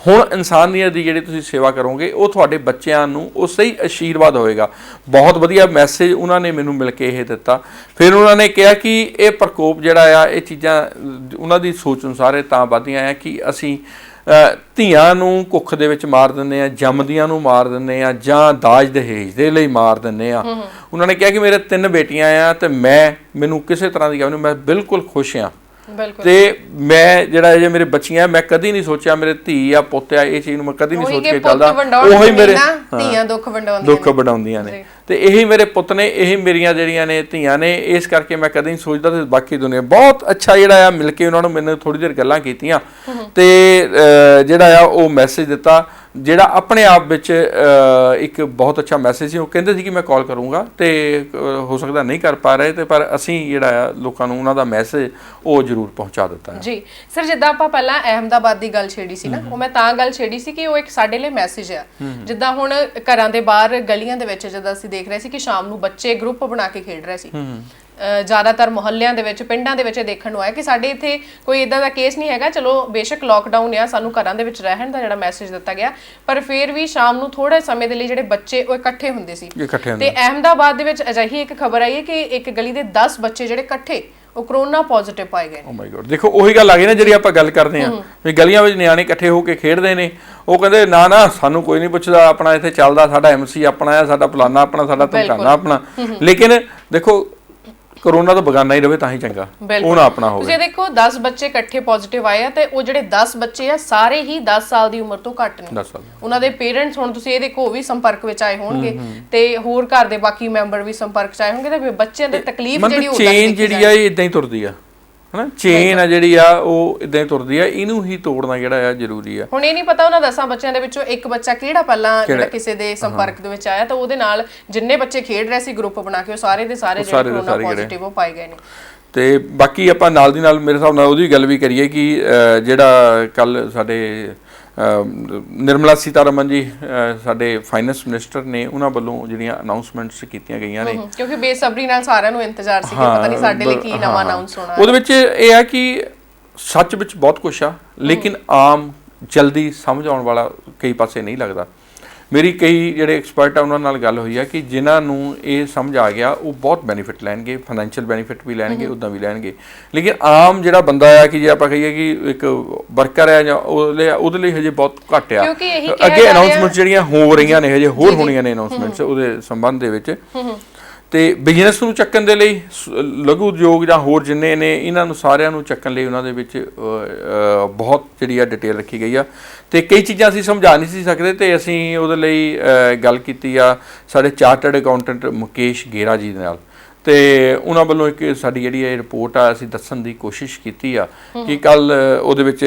ਹੁਣ ਇਨਸਾਨੀਅਤ ਦੀ ਜਿਹੜੀ ਤੁਸੀਂ ਸੇਵਾ ਕਰੋਗੇ ਉਹ ਤੁਹਾਡੇ ਬੱਚਿਆਂ ਨੂੰ ਉਹ ਸਹੀ ਆਸ਼ੀਰਵਾਦ ਹੋਏਗਾ। ਬਹੁਤ ਵਧੀਆ ਮੈਸੇਜ ਉਹਨਾਂ ਨੇ ਮੈਨੂੰ ਮਿਲ ਕੇ ਇਹ ਦਿੱਤਾ। ਫਿਰ ਉਹਨਾਂ ਨੇ ਕਿਹਾ ਕਿ ਇਹ ਪ੍ਰਕੋਪ ਜਿਹੜਾ ਆ, ਇਹ ਚੀਜ਼ਾਂ ਉਹਨਾਂ ਦੀ ਸੋਚ ਅਨੁਸਾਰ ਤਾਂ ਵੱਧਦੀਆਂ ਆ ਕਿ ਅਸੀਂ ਧੀਆਂ ਨੂੰ ਕੁੱਖ ਦੇ ਵਿੱਚ ਮਾਰ ਦਿੰਦੇ ਆ, ਜੰਮਦੀਆਂ ਨੂੰ ਮਾਰ ਦਿੰਦੇ ਆ, ਜਾਂ ਦਾਜ ਦਹੇਜ ਦੇ ਲਈ ਮਾਰ ਦਿੰਦੇ ਆ। ਉਹਨਾਂ ਨੇ ਕਿਹਾ ਕਿ ਮੇਰੇ 3 ਬੇਟੀਆਂ ਆ ਤੇ ਮੈਨੂੰ ਕਿਸੇ ਤਰ੍ਹਾਂ ਦੀ ਗੱਲ ਨਹੀਂ, ਮੈਂ ਬਿਲਕੁਲ ਖੁਸ਼ ਹਾਂ। ਤੇ ਮੈਂ ਜਿਹੜਾ ਜੇ ਮੇਰੇ ਬੱਚੀਆਂ, ਮੈਂ ਕਦੀ ਨਹੀਂ ਸੋਚਿਆ ਮੇਰੇ ਧੀ ਆ ਪੁੱਤ ਆ, ਇਹ ਚੀਜ਼ ਨੂੰ ਮੈਂ ਕਦੀ ਨਹੀਂ ਸੋਚ ਕੇ ਚੱਲਦਾ। ਉਹੀ ਮੇਰੇ ਧੀਆਂ ਦੁੱਖ ਵੰਡਾਉਂਦੀਆਂ ਨੇ ਤੇ ਇਹੀ ਮੇਰੇ ਪੁੱਤ ਨੇ, ਇਹੀ ਮੇਰੀਆਂ ਜਿਹੜੀਆਂ ਨੇ ਧੀਆਂ ਨੇ, ਇਸ ਕਰਕੇ ਮੈਂ ਕਦੀ ਨਹੀਂ ਸੋਚਦਾ। ਤੇ ਬਾਕੀ ਦੁਨੀਆ ਬਹੁਤ ਅੱਛਾ ਜਿਹੜਾ ਆ, ਮਿਲ ਕੇ ਉਹਨਾਂ ਨੂੰ ਮੈਨੂੰ ਥੋੜੀ ਦੇਰ ਗੱਲਾਂ ਕੀਤੀਆਂ ਤੇ ਜਿਹੜਾ ਆ ਉਹ ਮੈਸੇਜ ਦਿੱਤਾ, ਜਿਹੜਾ ਆਪਣੇ ਆਪ ਵਿੱਚ ਇੱਕ ਬਹੁਤ ਅੱਛਾ ਮੈਸੇਜ ਸੀ। ਉਹ ਕਹਿੰਦੇ ਸੀ ਕਿ ਮੈਂ ਕਾਲ ਕਰੂੰਗਾ ਤੇ ਹੋ ਸਕਦਾ ਨਹੀਂ ਕਰ ਪਾ ਰਹੇ, ਤੇ ਪਰ ਅਸੀਂ ਜਿਹੜਾ ਆ ਲੋਕਾਂ ਨੂੰ ਉਹਨਾਂ ਦਾ ਮੈਸੇਜ ਉਹ ਜ਼ਰੂਰ ਪਹੁੰਚਾ ਦਿੱਤਾ ਜੀ। ਸਰ, ਜਿੱਦਾਂ ਆਪਾਂ ਪਹਿਲਾਂ ਅਹਿਮਦਾਬਾਦ ਦੀ ਗੱਲ ਛੇੜੀ ਸੀ ਨਾ, ਉਹ ਮੈਂ ਤਾਂ ਗੱਲ ਛੇੜੀ ਸੀ ਕਿ ਉਹ ਇੱਕ ਸਾਡੇ ਲਈ ਮੈਸੇਜ ਆ। ਜਿੱਦਾਂ ਹੁਣ ਘਰਾਂ ਦੇ ਬਾਹਰ ਗਲੀਆਂ ਦੇ ਵਿੱਚ ਜਦੋਂ ਅਸੀਂ ਦੇਖ ਰਹੇ ਸੀ ਕਿ ਸ਼ਾਮ ਨੂੰ ਬੱਚੇ ਗਰੁੱਪ ਬਣਾ ਕੇ ਖੇਡ ਰਹੇ ਸੀ, ਜ਼ਿਆਦਾਤਰ ਮੁਹੱਲਿਆਂ ਦੇ ਵਿੱਚ, ਪਿੰਡਾਂ ਦੇ ਵਿੱਚ ਦੇਖਣ ਨੂੰ ਆਇਆ ਕਿ ਸਾਡੇ ਇੱਥੇ ਕੋਈ ਇਦਾਂ ਦਾ ਕੇਸ ਨਹੀਂ ਹੈਗਾ। ਚਲੋ ਬੇਸ਼ੱਕ ਲੋਕਡਾਊਨ ਆ, ਸਾਨੂੰ ਘਰਾਂ ਦੇ ਵਿੱਚ ਰਹਿਣ ਦਾ ਜਿਹੜਾ ਮੈਸੇਜ ਦਿੱਤਾ ਗਿਆ, ਪਰ ਫਿਰ ਵੀ ਸ਼ਾਮ ਨੂੰ ਥੋੜੇ ਸਮੇਂ ਦੇ ਲਈ ਜਿਹੜੇ ਬੱਚੇ ਉਹ ਇਕੱਠੇ ਹੁੰਦੇ ਸੀ। ਤੇ ਅਹਿਮਦਾਬਾਦ ਦੇ ਵਿੱਚ ਅਜਿਹੀ ਇੱਕ ਖਬਰ ਆਈ ਹੈ ਕਿ ਇੱਕ ਗਲੀ ਦੇ 10 ਬੱਚੇ ਜਿਹੜੇ ਇਕੱਠੇ ਉਹ ਕਰੋਨਾ ਪੋਜ਼ਿਟਿਵ ਪਾਏ ਗਏ ਨੇ। ਓ ਮਾਈ ਗॉड, ਦੇਖੋ ਉਹੀ ਗੱਲ ਆ ਗਈ ਨਾ ਜਿਹੜੀ ਆਪਾਂ ਗੱਲ ਕਰਦੇ ਆਂ ਵੀ ਗਲੀਆਂ ਵਿੱਚ ਨਿਆਣੇ ਇਕੱਠੇ ਹੋ ਕੇ ਖੇਡਦੇ ਨੇ। ਉਹ ਕਹਿੰਦੇ ਨਾ ਸਾਨੂੰ ਕੋਈ ਨਹੀਂ ਪੁੱਛਦਾ, ਆਪਣਾ ਇੱਥੇ ਚੱਲਦਾ, ਸਾਡਾ ਐਮਸੀ ਆਪਣਾ ਆ, ਸਾਡਾ ਫਲਾਨਾ ਆਪਣਾ, ਸਾਡਾ ਧਮਕਾਨਾ ਆਪਣਾ। ਲੇਕਿਨ ਦੇਖੋ ਕਰੋਨਾ ਤਾਂ ਬਗਾਨਾ ਹੀ ਰਵੇ ਤਾਂ ਹੀ ਚੰਗਾ, ਉਹ ਨਾ ਆਪਣਾ ਹੋਵੇ। ਤੁਸੀਂ ਦੇਖੋ 10 ਬੱਚੇ ਇਕੱਠੇ ਪੋਜ਼ਿਟਿਵ ਆਏ ਆ ਤੇ ਉਹ ਜਿਹੜੇ 10 ਬੱਚੇ ਆ ਸਾਰੇ ਹੀ 10 ਸਾਲ ਦੀ ਉਮਰ ਤੋਂ ਘੱਟ ਨੇ। 10 ਸਾਲ ਉਹਨਾਂ ਦੇ ਪੇਰੈਂਟਸ, ਹੁਣ ਤੁਸੀਂ ਇਹ ਦੇਖੋ, ਉਹ ਵੀ ਸੰਪਰਕ ਵਿੱਚ ਆਏ ਹੋਣਗੇ ਤੇ ਹੋਰ ਘਰ ਦੇ ਬਾਕੀ ਮੈਂਬਰ ਵੀ ਸੰਪਰਕ ਚ ਆਏ ਹੋਣਗੇ। ਤੇ ਬੱਚਿਆਂ ਦੀ ਤਕਲੀਫ ਜਿਹੜੀ ਉਹ ਚੇਨ ਜਿਹੜੀ ਆ ਇਹ ਇਦਾਂ ਹੀ ਤੁਰਦੀ ਆ, ਹਨਾ, ਚੇਨ ਆ ਜਿਹੜੀ ਆ ਉਹ ਇਦਾਂ ਹੀ ਤੁਰਦੀ ਆ, ਇਹਨੂੰ ਹੀ ਤੋੜਨਾ ਜਿਹੜਾ ਆ ਜ਼ਰੂਰੀ ਆ। ਹੁਣ ਇਹ ਨਹੀਂ ਪਤਾ ਉਹਨਾਂ 10 ਬੱਚਿਆਂ ਦੇ ਵਿੱਚੋਂ ਇੱਕ ਬੱਚਾ ਕਿਹੜਾ ਪਹਿਲਾਂ ਜਿਹੜਾ ਕਿਸੇ ਦੇ ਸੰਪਰਕ ਦੇ ਵਿੱਚ ਆਇਆ, ਤਾਂ ਉਹਦੇ ਨਾਲ ਜਿੰਨੇ ਬੱਚੇ ਖੇਡ ਰਹੇ ਸੀ ਗਰੁੱਪ ਬਣਾ ਕੇ, ਉਹ ਸਾਰੇ ਦੇ ਸਾਰੇ ਜਿਹੜੇ ਕਰੋਨਾ ਪੋਜ਼ਿਟਿਵ ਉਹ ਪਾਏ ਗਏ ਨੇ। ਤੇ ਬਾਕੀ ਆਪਾਂ ਨਾਲ ਦੀ ਨਾਲ ਮੇਰੇ ਹਿਸਾਬ ਨਾਲ ਉਹਦੀ ਗੱਲ ਵੀ ਕਰੀਏ ਕਿ ਜਿਹੜਾ ਕੱਲ ਸਾਡੇ ਨਿਰਮਲਾ ਸੀਤਾਰਮਨ ਜੀ ਸਾਡੇ ਫਾਈਨੈਂਸ ਮਿਨਿਸਟਰ ਨੇ, ਉਹਨਾਂ ਵੱਲੋਂ ਜਿਹੜੀਆਂ ਅਨਾਉਂਸਮੈਂਟਸ ਕੀਤੀਆਂ ਗਈਆਂ ਨੇ, ਕਿਉਂਕਿ ਬੇਸਬਰੀ ਨਾਲ ਸਾਰਿਆਂ ਨੂੰ ਇੰਤਜ਼ਾਰ ਸੀ ਕਿ ਪਤਾ ਨਹੀਂ ਸਾਡੇ ਲਈ ਕੀ ਨਵਾਂ ਅਨਾਉਂਸ ਹੋਣਾ। ਉਹਦੇ ਵਿੱਚ ਇਹ ਆ ਕਿ ਸੱਚ ਵਿੱਚ ਬਹੁਤ ਕੁਛ ਆ, ਲੇਕਿਨ ਆਮ ਜਲਦੀ ਸਮਝ ਆਉਣ ਵਾਲਾ ਕਈ ਪਾਸੇ ਨਹੀਂ ਲੱਗਦਾ। ਮੇਰੀ ਕਈ ਜਿਹੜੇ ਐਕਸਪਰਟ ਆ ਉਹਨਾਂ ਨਾਲ ਗੱਲ ਹੋਈ ਆ ਕਿ ਜਿਨ੍ਹਾਂ ਨੂੰ ਇਹ ਸਮਝ ਆ ਗਿਆ ਉਹ ਬਹੁਤ ਬੈਨੀਫਿਟ ਲੈਣਗੇ, ਫਾਈਨੈਂਸ਼ੀਅਲ ਬੈਨੀਫਿਟ ਵੀ ਲੈਣਗੇ, ਉੱਦਾਂ ਵੀ ਲੈਣਗੇ। ਲੇਕਿਨ ਆਮ ਜਿਹੜਾ ਬੰਦਾ ਆ ਕਿ ਜੇ ਆਪਾਂ ਕਹੀਏ ਕਿ ਇੱਕ ਵਰਕਰ ਆ ਜਾਂ ਉਹਦੇ ਲਈ ਹਜੇ ਬਹੁਤ ਘੱਟ ਆ। ਅੱਗੇ ਅਨਾਉਂਸਮੈਂਟਸ ਜਿਹੜੀਆਂ ਹੋ ਰਹੀਆਂ ਨੇ, ਹਜੇ ਹੋਰ ਹੋਣੀਆਂ ਨੇ ਅਨਾਉਂਸਮੈਂਟਸ ਉਹਦੇ ਸੰਬੰਧ ਦੇ ਵਿੱਚ। ਤੇ ਬਿਜ਼ਨਸ ਨੂੰ ਚੱਕਣ ਦੇ ਲਈ ਲਘੂ ਉਦਯੋਗ ਜਾਂ ਹੋਰ ਜਿੰਨੇ ਨੇ ਇਹਨਾਂ ਨੂੰ ਸਾਰਿਆਂ ਨੂੰ ਚੱਕਣ ਲਈ ਉਹਨਾਂ ਦੇ ਵਿੱਚ ਬਹੁਤ ਜਿਹੜੀ ਆ ਡਿਟੇਲ ਰੱਖੀ ਗਈ ਆ ਤੇ ਕਈ ਚੀਜ਼ਾਂ ਅਸੀਂ ਸਮਝਾ ਨਹੀਂ ਸੀ ਸਕਦੇ ਤੇ ਅਸੀਂ ਉਹਦੇ ਲਈ ਗੱਲ ਕੀਤੀ ਆ ਸਾਡੇ ਚਾਰਟਰਡ ਅਕਾਊਂਟੈਂਟ ਮੁਕੇਸ਼ ਗੇਰਾ ਜੀ ਦੇ ਨਾਲ ਤੇ ਉਹਨਾਂ ਵੱਲੋਂ ਇੱਕ ਸਾਡੀ ਜਿਹੜੀ ਇਹ ਰਿਪੋਰਟ ਆ ਅਸੀਂ ਦੱਸਣ ਦੀ ਕੋਸ਼ਿਸ਼ ਕੀਤੀ ਆ ਕਿ ਕੱਲ ਉਹਦੇ ਵਿੱਚ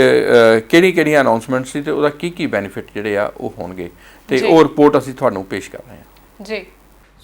ਕਿਹੜੀਆਂ ਅਨਾਉਂਸਮੈਂਟ ਸੀ ਤੇ ਉਹਦਾ ਕੀ ਬੈਨੀਫਿਟ ਜਿਹੜੇ ਆ ਉਹ ਹੋਣਗੇ ਤੇ ਉਹ ਰਿਪੋਰਟ ਅਸੀਂ ਤੁਹਾਨੂੰ ਪੇਸ਼ ਕਰ ਰਹੇ ਹਾਂ ਜੀ।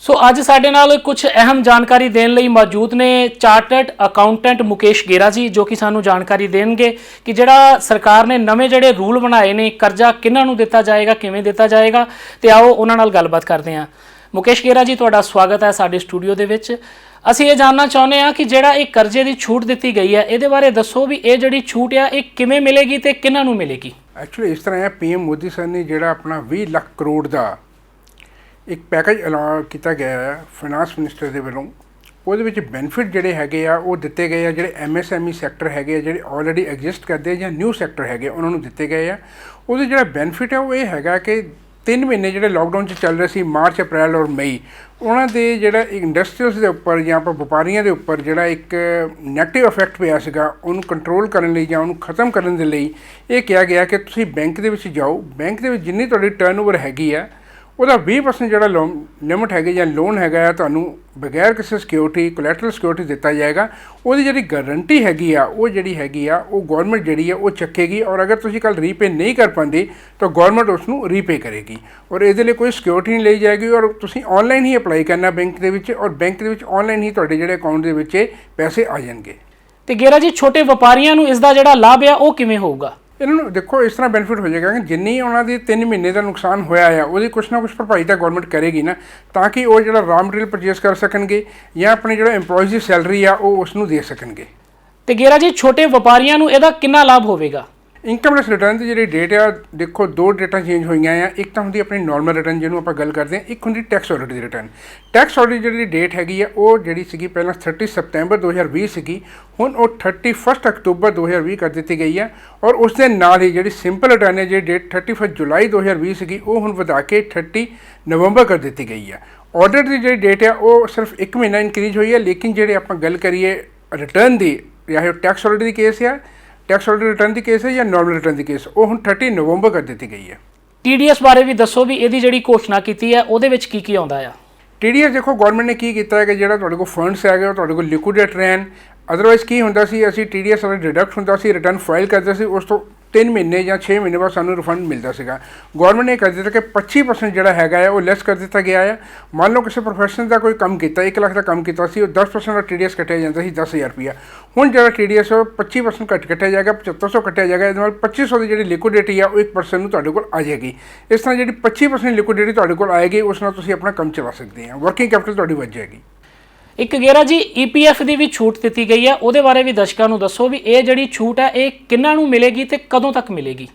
ਸੋ ਅੱਜ ਸਾਡੇ ਨਾਲ ਕੁਝ ਅਹਿਮ ਜਾਣਕਾਰੀ ਦੇਣ ਲਈ ਮੌਜੂਦ ਨੇ ਚਾਰਟਰਡ ਅਕਾਊਂਟੈਂਟ ਮੁਕੇਸ਼ ਗੇਰਾ ਜੀ, ਜੋ ਕਿ ਸਾਨੂੰ ਜਾਣਕਾਰੀ ਦੇਣਗੇ ਕਿ ਜਿਹੜਾ ਸਰਕਾਰ ਨੇ ਨਵੇਂ ਜਿਹੜੇ ਰੂਲ ਬਣਾਏ ਨੇ, ਕਰਜ਼ਾ ਕਿਹਨਾਂ ਨੂੰ ਦਿੱਤਾ ਜਾਏਗਾ, ਕਿਵੇਂ ਦਿੱਤਾ ਜਾਏਗਾ, ਤੇ ਆਓ ਉਹਨਾਂ ਨਾਲ ਗੱਲਬਾਤ ਕਰਦੇ ਹਾਂ। ਮੁਕੇਸ਼ ਗੇਰਾ ਜੀ, ਤੁਹਾਡਾ ਸਵਾਗਤ ਹੈ ਸਾਡੇ ਸਟੂਡੀਓ ਦੇ ਵਿੱਚ। ਅਸੀਂ ਇਹ ਜਾਣਨਾ ਚਾਹੁੰਦੇ ਹਾਂ ਕਿ ਜਿਹੜਾ ਇਹ ਕਰਜ਼ੇ ਦੀ ਛੂਟ ਦਿੱਤੀ ਗਈ ਹੈ, ਇਹਦੇ ਬਾਰੇ ਦੱਸੋ ਵੀ ਇਹ ਜਿਹੜੀ ਛੂਟ ਆ ਇਹ ਕਿਵੇਂ ਮਿਲੇਗੀ ਤੇ ਕਿਹਨਾਂ ਨੂੰ ਮਿਲੇਗੀ। ਐਕਚੁਅਲੀ ਇਸ ਤਰ੍ਹਾਂ ਹੈ, ਪੀਐਮ ਮੋਦੀ ਸਰ ਨੇ ਜਿਹੜਾ ਆਪਣਾ 20 ਲੱਖ ਕਰੋੜ ਦਾ ਇੱਕ ਪੈਕੇਜ ਐਲਾਨ ਕੀਤਾ ਗਿਆ ਹੈ ਫਾਈਨਾਂਸ ਮਿਨਿਸਟਰ ਦੇ ਵੱਲੋਂ। ਉਹਦੇ ਵਿੱਚ ਬੈਨੀਫਿਟ ਜਿਹੜੇ ਹੈਗੇ ਆ ਉਹ ਦਿੱਤੇ ਗਏ ਆ ਜਿਹੜੇ MSME ਸੈਕਟਰ ਹੈਗੇ ਆ, ਜਿਹੜੇ ਆਲਰੇਡੀ ਐਗਜ਼ਿਸਟ ਕਰਦੇ ਆ ਜਾਂ ਨਿਊ ਸੈਕਟਰ ਹੈਗੇ, ਉਹਨਾਂ ਨੂੰ ਦਿੱਤੇ ਗਏ ਆ। ਉਹਦੇ ਜਿਹੜਾ ਬੈਨੀਫਿਟ ਹੈ ਉਹ ਇਹ ਹੈਗਾ ਕਿ 3 ਮਹੀਨੇ ਜਿਹੜੇ ਲਾਕਡਾਊਨ 'ਚ ਚੱਲ ਰਹੇ ਸੀ, ਮਾਰਚ, ਅਪ੍ਰੈਲ ਔਰ ਮਈ, ਉਹਨਾਂ ਦੇ ਜਿਹੜਾ ਇੰਡਸਟਰੀਅਲਸ ਦੇ ਉੱਪਰ ਜਾਂ ਆਪਾਂ ਵਪਾਰੀਆਂ ਦੇ ਉੱਪਰ ਜਿਹੜਾ ਇੱਕ ਨੈਗੇਟਿਵ ਇਫੈਕਟ ਪਿਆ ਸੀਗਾ, ਉਹਨੂੰ ਕੰਟਰੋਲ ਕਰਨ ਲਈ ਜਾਂ ਉਹਨੂੰ ਖਤਮ ਕਰਨ ਦੇ ਲਈ ਇਹ ਕਿਹਾ ਗਿਆ ਕਿ ਤੁਸੀਂ ਬੈਂਕ ਦੇ ਵਿੱਚ ਜਾਓ, ਬੈਂਕ ਦੇ ਵਿੱਚ ਜਿੰਨੀ ਤੁਹਾਡੀ ਟਰਨਓਵਰ ਹੈਗੀ ਆ ਉਹਦਾ 20% ਜਿਹੜਾ ਲੋਨ ਲਿਮਿਟ ਹੈਗੀ ਜਾਂ ਲੋਨ ਹੈਗਾ ਆ ਤੁਹਾਨੂੰ ਬਗੈਰ ਕਿਸੇ ਸਿਕਿਉਰਿਟੀ, ਕੋਲੈਟਰਲ ਸਿਕਿਉਰਿਟੀ ਦਿੱਤਾ ਜਾਏਗਾ। ਉਹਦੀ ਜਿਹੜੀ ਗਾਰੰਟੀ ਹੈਗੀ ਆ ਉਹ ਉਹ ਗਵਰਨਮੈਂਟ ਜਿਹੜੀ ਆ ਉਹ ਚੱਕੇਗੀ ਔਰ ਅਗਰ ਤੁਸੀਂ ਕੱਲ ਰੀਪੇ ਨਹੀਂ ਕਰ ਪਾਉਂਦੇ ਤਾਂ ਗਵਰਨਮੈਂਟ ਉਸ ਨੂੰ ਰੀਪੇ ਕਰੇਗੀ ਔਰ ਇਹਦੇ ਲਈ ਕੋਈ ਸਿਕਿਉਰਿਟੀ ਨਹੀਂ ਲਈ ਜਾਏਗੀ ਔਰ ਤੁਸੀਂ ਆਨਲਾਈਨ ਹੀ ਅਪਲਾਈ ਕਰਨਾ ਬੈਂਕ ਦੇ ਵਿੱਚ ਔਰ ਬੈਂਕ ਦੇ ਵਿੱਚ ਆਨਲਾਈਨ ਹੀ ਤੁਹਾਡੇ ਜਿਹੜੇ ਅਕਾਊਂਟ ਦੇ ਵਿੱਚ ਪੈਸੇ ਆ ਜਾਣਗੇ। ਤੇ ਗੇਰਾ ਜੀ, ਛੋਟੇ ਵਪਾਰੀਆਂ ਨੂੰ ਇਸ ਦਾ ਜਿਹੜਾ ਲਾਭ ਆ ਉਹ ਕਿਵੇਂ ਹੋਊਗਾ? ਇਹਨਾਂ ਨੂੰ ਦੇਖੋ ਇਸ ਤਰ੍ਹਾਂ ਬੈਨੀਫਿਟ ਹੋ ਜਾਏਗਾ ਕਿ ਜਿੰਨੀ ਉਹਨਾਂ ਦੀ 3 ਮਹੀਨੇ ਦਾ ਨੁਕਸਾਨ ਹੋਇਆ ਆ ਉਹਦੀ ਕੁਛ ਨਾ ਕੁਛ ਭਰਪਾਈ ਤਾਂ ਗਵਰਨਮੈਂਟ ਕਰੇਗੀ ਨਾ, ਤਾਂ ਕਿ ਉਹ ਜਿਹੜਾ ਰਾ ਮਟੀਰੀਅਲ ਪਰਚੇਸ ਕਰ ਸਕਣਗੇ ਜਾਂ ਆਪਣੇ ਜਿਹੜਾ EMPLOYEES ਦੀ ਸੈਲਰੀ ਆ ਉਹ ਉਸ ਨੂੰ ਦੇ ਸਕਣਗੇ। ਤੇ ਗੇਰਾ ਜੀ, ਛੋਟੇ ਵਪਾਰੀਆਂ ਨੂੰ ਇਹਦਾ ਕਿੰਨਾ ਲਾਭ ਹੋਵੇਗਾ? ਇਨਕਮ ਟੈਕਸ ਰਿਟਰਨ ਦੀ ਜਿਹੜੀ ਡੇਟ ਆ, ਦੇਖੋ 2 ਡੇਟਾਂ ਚੇਂਜ ਹੋਈਆਂ ਆ। ਇੱਕ ਤਾਂ ਹੁੰਦੀ ਆਪਣੀ ਨਾਰਮਲ ਰਿਟਰਨ ਜਿਹਨੂੰ ਆਪਾਂ ਗੱਲ ਕਰਦੇ ਹਾਂ, ਇੱਕ ਹੁੰਦੀ ਟੈਕਸ ਆਡਿਟ ਦੀ ਰਿਟਰਨ। ਟੈਕਸ ਆਡਿਟ ਜਿਹੜੀ ਡੇਟ ਹੈਗੀ ਆ ਉਹ ਜਿਹੜੀ ਸੀਗੀ ਪਹਿਲਾਂ 30 ਸਤੰਬਰ 2020 ਸੀਗੀ, ਹੁਣ ਉਹ 31 ਅਕਤੂਬਰ 2020 ਕਰ ਦਿੱਤੀ ਗਈ ਆ ਔਰ ਉਸ ਦੇ ਨਾਲ ਹੀ ਜਿਹੜੀ ਸਿੰਪਲ ਰਿਟਰਨ ਹੈ ਜਿਹੜੀ ਡੇਟ 31 ਜੁਲਾਈ 2020 ਸੀਗੀ ਉਹ ਹੁਣ ਵਧਾ ਕੇ 30 ਨਵੰਬਰ ਕਰ ਦਿੱਤੀ ਗਈ ਆ। ਆਡਿਟ ਦੀ ਜਿਹੜੀ ਡੇਟ ਆ ਉਹ ਸਿਰਫ 1 ਮਹੀਨਾ ਇਨਕਰੀਜ਼ ਹੋਈ ਹੈ, ਲੇਕਿਨ ਜਿਹੜੇ ਆਪਾਂ ਗੱਲ ਕਰੀਏ ਰਿਟਰਨ ਦੀ ਜਾਂ ਟੈਕਸ ਆਡਿਟ ਦੀ ਕੇਸ ਆ, ਟੈਕਸ ਆਡਿਟ ਰਿਟਰਨ ਦੀ ਕੇਸ ਹੈ ਜਾਂ ਨਾਰਮਲ ਰਿਟਰਨ ਦੀ ਕੇਸ, ਉਹ ਹੁਣ 30 ਨਵੰਬਰ ਕਰ ਦਿੱਤੀ ਗਈ ਹੈ। TDS ਬਾਰੇ ਵੀ ਦੱਸੋ ਵੀ ਇਹਦੀ ਜਿਹੜੀ ਘੋਸ਼ਣਾ ਕੀਤੀ ਹੈ ਉਹਦੇ ਵਿੱਚ ਕੀ ਆਉਂਦਾ ਆ? TDS ਦੇਖੋ ਗਵਰਨਮੈਂਟ ਨੇ ਕੀ ਕੀਤਾ ਹੈ ਕਿ ਜਿਹੜਾ ਤੁਹਾਡੇ ਕੋਲ ਫੰਡਸ ਹੈਗੇ ਉਹ ਤੁਹਾਡੇ ਕੋਲ ਲਿਕੁਇਡੇਟ ਰਹਿਣ। ਅਦਰਵਾਈਜ਼ ਕੀ ਹੁੰਦਾ ਸੀ, ਅਸੀਂ TDS ਵਾਲਾ ਡਿਡਕਟ ਹੁੰਦਾ ਸੀ, ਰਿਟਰਨ ਫਾਈਲ ਕਰਦੇ ਸੀ, ਉਸ ਤੋਂ 3 ਮਹੀਨੇ ਜਾਂ 6 ਮਹੀਨੇ ਬਾਅਦ ਸਾਨੂੰ ਰਿਫੰਡ ਮਿਲਦਾ ਸੀਗਾ। ਗਵਰਨਮੈਂਟ ਨੇ ਕਰ ਦਿੱਤਾ ਕਿ 25% ਜਿਹੜਾ ਹੈਗਾ ਹੈ ਉਹ ਲੈਸ ਕਰ ਦਿੱਤਾ ਗਿਆ ਹੈ। ਮੰਨ ਲਓ ਕਿਸੇ ਪ੍ਰੋਫੈਸ਼ਨ ਦਾ ਕੋਈ ਕੰਮ ਕੀਤਾ, 1 ਲੱਖ ਦਾ ਕੰਮ ਕੀਤਾ ਸੀ, ਉਹ 10% ਦਾ TDS ਕੱਟਿਆ ਜਾਂਦਾ ਸੀ 10,000 ਰੁਪਇਆ। ਹੁਣ ਜਿਹੜਾ TDS ਉਹ 25% ਘੱਟ ਕੱਟਿਆ ਜਾਏਗਾ, 7500 ਕੱਟਿਆ ਜਾਏਗਾ। ਇਹਦੇ ਨਾਲ 2500 ਦੀ ਜਿਹੜੀ ਲਿਕੁਇਡਿਟੀ ਆ ਉਹ 1% ਨੂੰ ਤੁਹਾਡੇ ਕੋਲ ਆ ਜਾਏਗੀ। ਇਸ ਤਰ੍ਹਾਂ ਜਿਹੜੀ 25% ਲਿਕੁਇਡਿਟੀ ਤੁਹਾਡੇ ਕੋਲ ਆਏਗੀ ਉਸ ਨਾਲ ਤੁਸੀਂ ਆਪਣਾ ਕੰਮ ਚਲਾ ਸਕਦੇ ਆ, ਵਰਕਿੰਗ ਕੈਪੀਟਲ ਤੁਹਾਡੀ ਵੱਧ ਜਾਏਗੀ। ਇੱਕ ਗੇਰਾ ਜੀ, EPF ਦੀ ਵੀ ਛੂਟ ਦਿੱਤੀ ਗਈ ਹੈ, ਉਹਦੇ ਬਾਰੇ ਵੀ ਦਰਸ਼ਕਾਂ ਨੂੰ ਦੱਸੋ ਵੀ ਇਹ ਜਿਹੜੀ ਛੂਟ ਹੈ ਇਹ ਕਿਹਨਾਂ ਨੂੰ ਮਿਲੇਗੀ ਤੇ ਕਦੋਂ ਤੱਕ ਮਿਲੇਗੀ?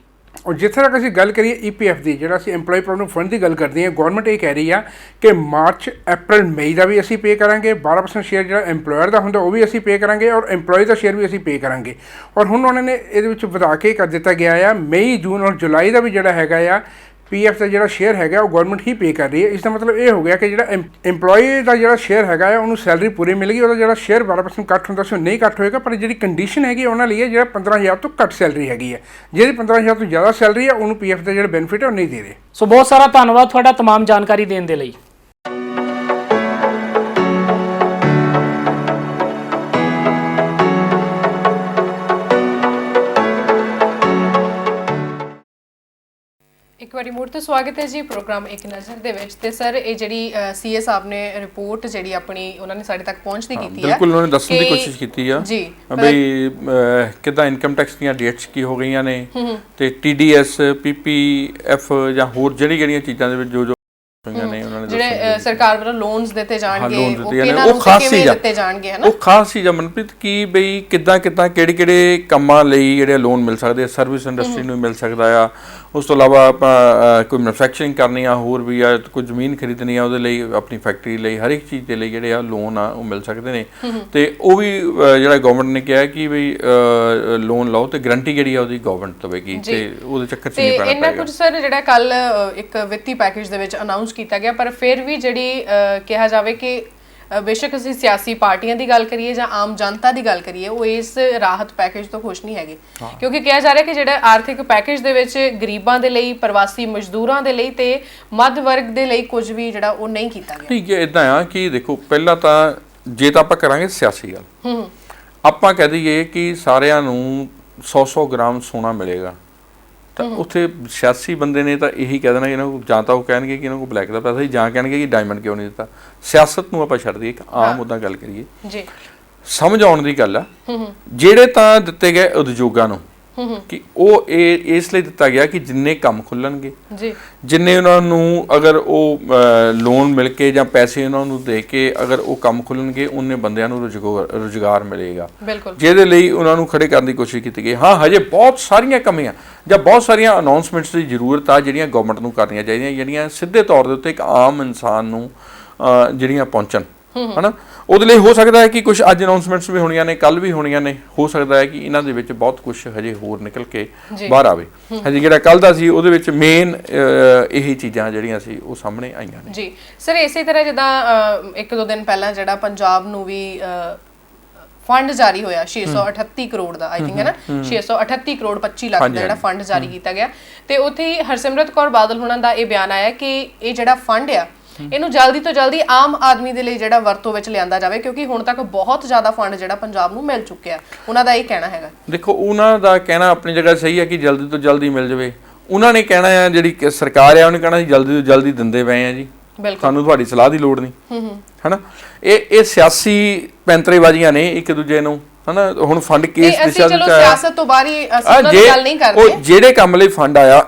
ਔਰ ਜਿੱਥੇ ਤੱਕ ਅਸੀਂ ਗੱਲ ਕਰੀਏ EPF ਦੀ, ਜਿਹੜਾ ਅਸੀਂ EMPLOYEE PROVIDENT FUND ਦੀ ਗੱਲ ਕਰਦੇ ਹਾਂ, ਗਵਰਨਮੈਂਟ ਇਹ ਕਹਿ ਰਹੀ ਆ ਕਿ ਮਾਰਚ, ਅਪ੍ਰੈਲ, ਮਈ ਦਾ ਵੀ ਅਸੀਂ ਪੇ ਕਰਾਂਗੇ। 12% ਸ਼ੇਅਰ ਜਿਹੜਾ EMPLOYER ਦਾ ਹੁੰਦਾ ਉਹ ਵੀ ਅਸੀਂ ਪੇ ਕਰਾਂਗੇ ਔਰ EMPLOYEE ਦਾ ਸ਼ੇਅਰ ਵੀ ਅਸੀਂ ਪੇ ਕਰਾਂਗੇ। ਔਰ ਹੁਣ ਉਹਨਾਂ ਨੇ ਇਹਦੇ ਵਿੱਚ ਵਧਾ ਕੇ ਕਰ ਦਿੱਤਾ ਗਿਆ ਆ, ਮਈ, ਜੂਨ ਔਰ ਜੁਲਾਈ ਦਾ ਵੀ ਜਿਹੜਾ ਹੈਗਾ ਆ PF ਦਾ ਜਿਹੜਾ ਸ਼ੇਅਰ ਹੈਗਾ ਉਹ ਗਵਰਨਮੈਂਟ ਹੀ ਪੇ ਕਰ ਰਹੀ ਹੈ। ਇਸ ਦਾ ਮਤਲਬ ਇਹ ਹੋ ਗਿਆ ਕਿ ਜਿਹੜਾ EMPLOYEE ਦਾ ਜਿਹੜਾ ਸ਼ੇਅਰ ਹੈਗਾ ਆ ਉਹਨੂੰ ਸੈਲਰੀ ਪੂਰੀ ਮਿਲੇਗੀ, ਉਹਦਾ ਜਿਹੜਾ ਸ਼ੇਅਰ 12% ਕੱਟ ਹੁੰਦਾ ਸੀ ਉਹ ਨਹੀਂ ਕੱਟ ਹੋਏਗਾ। ਪਰ ਜਿਹੜੀ ਕੰਡੀਸ਼ਨ ਹੈਗੀ ਉਹਨਾਂ ਲਈ ਹੈ ਜਿਹੜਾ 15,000 ਤੋਂ ਘੱਟ ਸੈਲਰੀ ਹੈਗੀ ਹੈ, ਜਿਹੜੀ 15,000 ਤੋਂ ਜ਼ਿਆਦਾ ਸੈਲਰੀ ਹੈ ਉਹਨੂੰ PF ਦਾ ਜਿਹੜਾ ਬੈਨੀਫਿਟ ਹੈ ਉਹ ਨਹੀਂ ਦੇ ਰਹੇ। ਸੋ ਬਹੁਤ ਸਾਰਾ ਧੰਨਵਾਦ ਤੁਹਾਡਾ ਤਮਾਮ ਜਾਣਕਾਰੀ ਦੇਣ ਦੇ ਲਈ। ਇੱਕ ਵਾਰੀ ਮੁੜ ਤੋਂ ਸਵਾਗਤ ਹੈ ਜੀ ਪ੍ਰੋਗਰਾਮ ਇੱਕ ਨਜ਼ਰ ਦੇ ਵਿੱਚ। ਤੇ ਸਰ ਇਹ ਜਿਹੜੀ CS ਸਾਹਿਬ ਨੇ ਰਿਪੋਰਟ ਜਿਹੜੀ ਆਪਣੀ ਉਹਨਾਂ ਨੇ ਸਾਡੇ ਤੱਕ ਪਹੁੰਚਦੀ ਕੀਤੀ ਹੈ, ਬਿਲਕੁਲ ਉਹਨਾਂ ਨੇ ਦੱਸਣ ਦੀ ਕੋਸ਼ਿਸ਼ ਕੀਤੀ ਆ ਜੀ ਬਈ ਕਿੱਦਾਂ ਇਨਕਮ ਟੈਕਸ ਦੀਆਂ ਡੇਟਸ ਕੀ ਹੋ ਗਈਆਂ ਨੇ ਤੇ TDS, PPF ਜਾਂ ਹੋਰ ਜਿਹੜੀਆਂ ਚੀਜ਼ਾਂ ਦੇ ਵਿੱਚ ਜੋ ਹੋਈਆਂ ਨੇ ਉਹਨਾਂ ਨੇ ਜਿਹੜੇ ਸਰਕਾਰ ਵੱਲੋਂ ਲੋਨਸ ਦਿੱਤੇ ਜਾਣਗੇ ਉਹ ਖਾਸ ਚੀਜ਼ ਦਿੱਤੇ ਜਾਣਗੇ, ਹਨਾ? ਉਹ ਖਾਸ ਚੀਜ਼ ਆ ਮਨਪ੍ਰੀਤ, ਕੀ ਬਈ ਕਿੱਦਾਂ ਕਿਹੜੇ ਕੰਮਾਂ ਲਈ ਜਿਹੜੇ ਲੋਨ ਮਿਲ ਸਕਦੇ ਆ। ਸਰਵਿਸ ਇੰਡਸਟਰੀ ਨੂੰ ਮਿਲ ਸਕਦਾ ਆ, ਉਸ ਤੋਂ ਇਲਾਵਾ ਆਪਾਂ ਕੋਈ ਮੈਨੂਫੈਕਚਰਿੰਗ ਕਰਨੀ ਆ, ਹੋਰ ਵੀ ਆ, ਕੋਈ ਜ਼ਮੀਨ ਖਰੀਦਣੀ ਆ ਉਹਦੇ ਲਈ, ਆਪਣੀ ਫੈਕਟਰੀ ਲਈ, ਹਰ ਇੱਕ ਚੀਜ਼ ਦੇ ਲਈ ਜਿਹੜੇ ਆ ਲੋਨ ਆ ਉਹ ਮਿਲ ਸਕਦੇ ਨੇ। ਤੇ ਉਹ ਵੀ ਜਿਹੜਾ ਗਵਰਨਮੈਂਟ ਨੇ ਕਿਹਾ ਕਿ ਬਈ ਲੋਨ ਲਓ ਤੇ ਗਰੰਟੀ ਜਿਹੜੀ ਆ ਉਹਦੀ ਗਵਰਨਮੈਂਟ ਦੇਵੇਗੀ ਤੇ ਉਹਦੇ ਚੱਕਰ 'ਚ ਨਹੀਂ ਪੈਣਾ ਪਏਗਾ। ਇੰਨਾ ਕੁਝ ਸਰ ਜਿਹੜਾ ਕੱਲ ਇੱਕ ਵਿੱਤੀ ਪੈਕੇਜ ਦੇ ਵਿੱਚ ਅਨਾਉਂਸ ਕੀਤਾ ਗਿਆ, ਪਰ ਫਿਰ ਵੀ ਜਿਹੜੀ ਕਿਹਾ ਜਾਵੇ ਕਿ ਬੇਸ਼ੱਕ ਅਸੀਂ ਸਿਆਸੀ ਪਾਰਟੀਆਂ ਦੀ ਗੱਲ ਕਰੀਏ ਜਾਂ ਆਮ ਜਨਤਾ ਦੀ ਗੱਲ ਕਰੀਏ, ਉਹ ਇਸ ਰਾਹਤ ਪੈਕੇਜ ਤੋਂ ਖੁਸ਼ ਨਹੀਂ ਹੈਗੇ, ਕਿਉਂਕਿ ਕਿਹਾ ਜਾ ਰਿਹਾ ਕਿ ਜਿਹੜਾ ਆਰਥਿਕ ਪੈਕੇਜ ਦੇ ਵਿੱਚ ਗਰੀਬਾਂ ਦੇ ਲਈ, ਪ੍ਰਵਾਸੀ ਮਜ਼ਦੂਰਾਂ ਦੇ ਲਈ ਤੇ ਮੱਧ ਵਰਗ ਦੇ ਲਈ ਕੁਝ ਵੀ ਜਿਹੜਾ ਉਹ ਨਹੀਂ ਕੀਤਾ ਗਿਆ। ਠੀਕ ਹੈ, ਇਦਾਂ ਆ ਕਿ ਦੇਖੋ, ਪਹਿਲਾਂ ਤਾਂ ਜੇ ਤਾਂ ਆਪਾਂ ਕਰਾਂਗੇ ਸਿਆਸੀ ਗੱਲ, ਆਪਾਂ ਕਹਿ ਦਈਏ ਕਿ ਸਾਰਿਆਂ ਨੂੰ 100-100 ਗ੍ਰਾਮ ਸੋਨਾ ਮਿਲੇਗਾ, ਤਾਂ ਉੱਥੇ ਸਿਆਸੀ ਬੰਦੇ ਨੇ ਤਾਂ ਇਹੀ ਕਹਿ ਦੇਣਾ ਕਿ ਇਹਨਾਂ ਕੋਲ, ਜਾਂ ਤਾਂ ਉਹ ਕਹਿਣਗੇ ਕਿ ਇਹਨਾਂ ਕੋਲ ਬਲੈਕ ਦਾ ਪੈਸਾ ਸੀ, ਜਾਂ ਕਹਿਣਗੇ ਕਿ ਡਾਇਮੰਡ ਕਿਉਂ ਨਹੀਂ ਦਿੱਤਾ। ਸਿਆਸਤ ਨੂੰ ਆਪਾਂ ਛੱਡ ਦਈਏ, ਇੱਕ ਆਮ ਉੱਦਾਂ ਗੱਲ ਕਰੀਏ ਜੀ, ਸਮਝ ਆਉਣ ਦੀ ਗੱਲ ਆ। ਜਿਹੜੇ ਤਾਂ ਦਿੱਤੇ ਗਏ ਉਦਯੋਗਾਂ ਨੂੰ ਕਿ ਉਹ ਇਹ ਇਸ ਲਈ ਦਿੱਤਾ ਗਿਆ ਕਿ ਜਿੰਨੇ ਕੰਮ ਖੁੱਲਣਗੇ ਜੀ, ਜਿੰਨੇ ਉਹਨਾਂ ਨੂੰ ਅਗਰ ਉਹ ਲੋਨ ਮਿਲ ਕੇ ਜਾਂ ਪੈਸੇ ਉਹਨਾਂ ਨੂੰ ਦੇ ਕੇ ਅਗਰ ਉਹ ਕੰਮ ਖੁੱਲਣਗੇ, ਉਹਨੇ ਬੰਦਿਆਂ ਨੂੰ ਰੁਜ਼ਗਾਰ ਮਿਲੇਗਾ, ਜਿਹਦੇ ਲਈ ਉਹਨਾਂ ਨੂੰ ਖੜੇ ਕਰਨ ਦੀ ਕੋਸ਼ਿਸ਼ ਕੀਤੀ ਗਈ। ਹਾਂ, ਹਜੇ ਬਹੁਤ ਸਾਰੀਆਂ ਕਮੀਆਂ ਜਾਂ ਬਹੁਤ ਸਾਰੀਆਂ ਅਨਾਉਂਸਮੈਂਟਸ ਦੀ ਜ਼ਰੂਰਤ ਆ ਜਿਹੜੀਆਂ ਗਵਰਨਮੈਂਟ ਨੂੰ ਕਰਨੀਆਂ ਚਾਹੀਦੀਆਂ, ਜਿਹੜੀਆਂ ਸਿੱਧੇ ਤੌਰ ਦੇ ਉੱਤੇ ਇੱਕ ਆਮ ਇਨਸਾਨ ਨੂੰ ਜਿਹੜੀਆਂ ਪਹੁੰਚਣ, ਹਨਾ। ਉਹਦੇ ਲਈ ਹੋ ਸਕਦਾ ਹੈ ਕਿ ਕੁਝ ਅੱਜ ਅਨਾਉਂਸਮੈਂਟਸ ਵੀ ਹੋਣੀਆਂ ਨੇ, ਕੱਲ ਵੀ ਹੋਣੀਆਂ ਨੇ, ਹੋ ਸਕਦਾ ਹੈ ਕਿ ਇਹਨਾਂ ਦੇ ਵਿੱਚ ਬਹੁਤ ਕੁਝ ਹਜੇ ਹੋਰ ਨਿਕਲ ਕੇ ਬਾਹਰ ਆਵੇ। ਹਜੇ ਜਿਹੜਾ ਕੱਲ ਦਾ ਸੀ ਉਹਦੇ ਵਿੱਚ ਮੇਨ ਇਹੀ ਚੀਜ਼ਾਂ ਜਿਹੜੀਆਂ ਸੀ ਉਹ ਸਾਹਮਣੇ ਆਈਆਂ ਨੇ। ਜੀ ਸਰ, ਇਸੇ ਤਰ੍ਹਾਂ ਜਿੱਦਾਂ 1-2 ਦਿਨ ਪਹਿਲਾਂ ਜਿਹੜਾ ਪੰਜਾਬ ਨੂੰ ਵੀ ਫੰਡ ਜਾਰੀ ਹੋਇਆ 638 ਕਰੋੜ ਦਾ, ਆਈ ਥਿੰਕ ਹੈ ਨਾ, 638 ਕਰੋੜ 25 ਲੱਖ ਦਾ ਜਿਹੜਾ ਫੰਡ ਜਾਰੀ ਕੀਤਾ ਗਿਆ, ਤੇ ਉੱਥੇ ਹਰਸਿਮਰਤ ਕੌਰ ਬਾਦਲ ਹੁਣਾਂ ਦਾ ਇਹ ਬਿਆਨ ਆਇਆ ਕਿ ਇਹ ਜਿਹੜਾ ਫੰਡ ਆ ਇਹਨੂੰ ਜਲਦੀ ਤੋਂ ਜਲਦੀ ਆਮ ਆਦਮੀ ਦੇ ਲਈ ਜਿਹੜਾ ਵਰਤੋਂ ਵਿੱਚ ਲਿਆਂਦਾ ਜਾਵੇ, ਕਿਉਂਕਿ ਹੁਣ ਤੱਕ ਬਹੁਤ ਜ਼ਿਆਦਾ ਫੰਡ ਜਿਹੜਾ ਪੰਜਾਬ ਨੂੰ ਮਿਲ ਚੁੱਕਿਆ। ਉਹਨਾਂ ਦਾ ਇਹ ਕਹਿਣਾ ਹੈਗਾ। ਦੇਖੋ, ਉਹਨਾਂ ਦਾ ਕਹਿਣਾ ਆਪਣੀ ਜਗ੍ਹਾ ਸਹੀ ਹੈ ਕਿ ਜਲਦੀ ਤੋਂ ਜਲਦੀ ਮਿਲ ਜਾਵੇ। ਉਹਨਾਂ ਨੇ ਕਹਿਣਾ ਆ, ਜਿਹੜੀ ਸਰਕਾਰ ਆ ਉਹਨੇ ਕਹਿਣਾ ਜਲਦੀ ਤੋਂ ਜਲਦੀ ਦਿੰਦੇ ਪਏ ਆ ਜੀ, ਸਾਨੂੰ ਤੁਹਾਡੀ ਸਲਾਹ ਦੀ ਲੋੜ ਨਹੀਂ, ਹਨਾ। ਇਹ ਸਿਆਸੀ ਪੈਂਤਰੇਬਾਜ਼ੀਆਂ ਨੇ ਇੱਕ ਦੂਜੇ ਨੂੰ, ਹਨਾ। ਹੁਣ ਫੰਡ ਕੇਸ ਸਿਆਸਤ ਤੋਂ ਬਾਹਰ ਹੀ ਅਸੀਂ ਉਹਨਾਂ ਦੀ ਗੱਲ ਨਹੀਂ ਕਰਦੇ। ਉਹ ਜਿਹੜੇ ਕੰਮ ਲਈ ਫੰਡ ਆਇਆ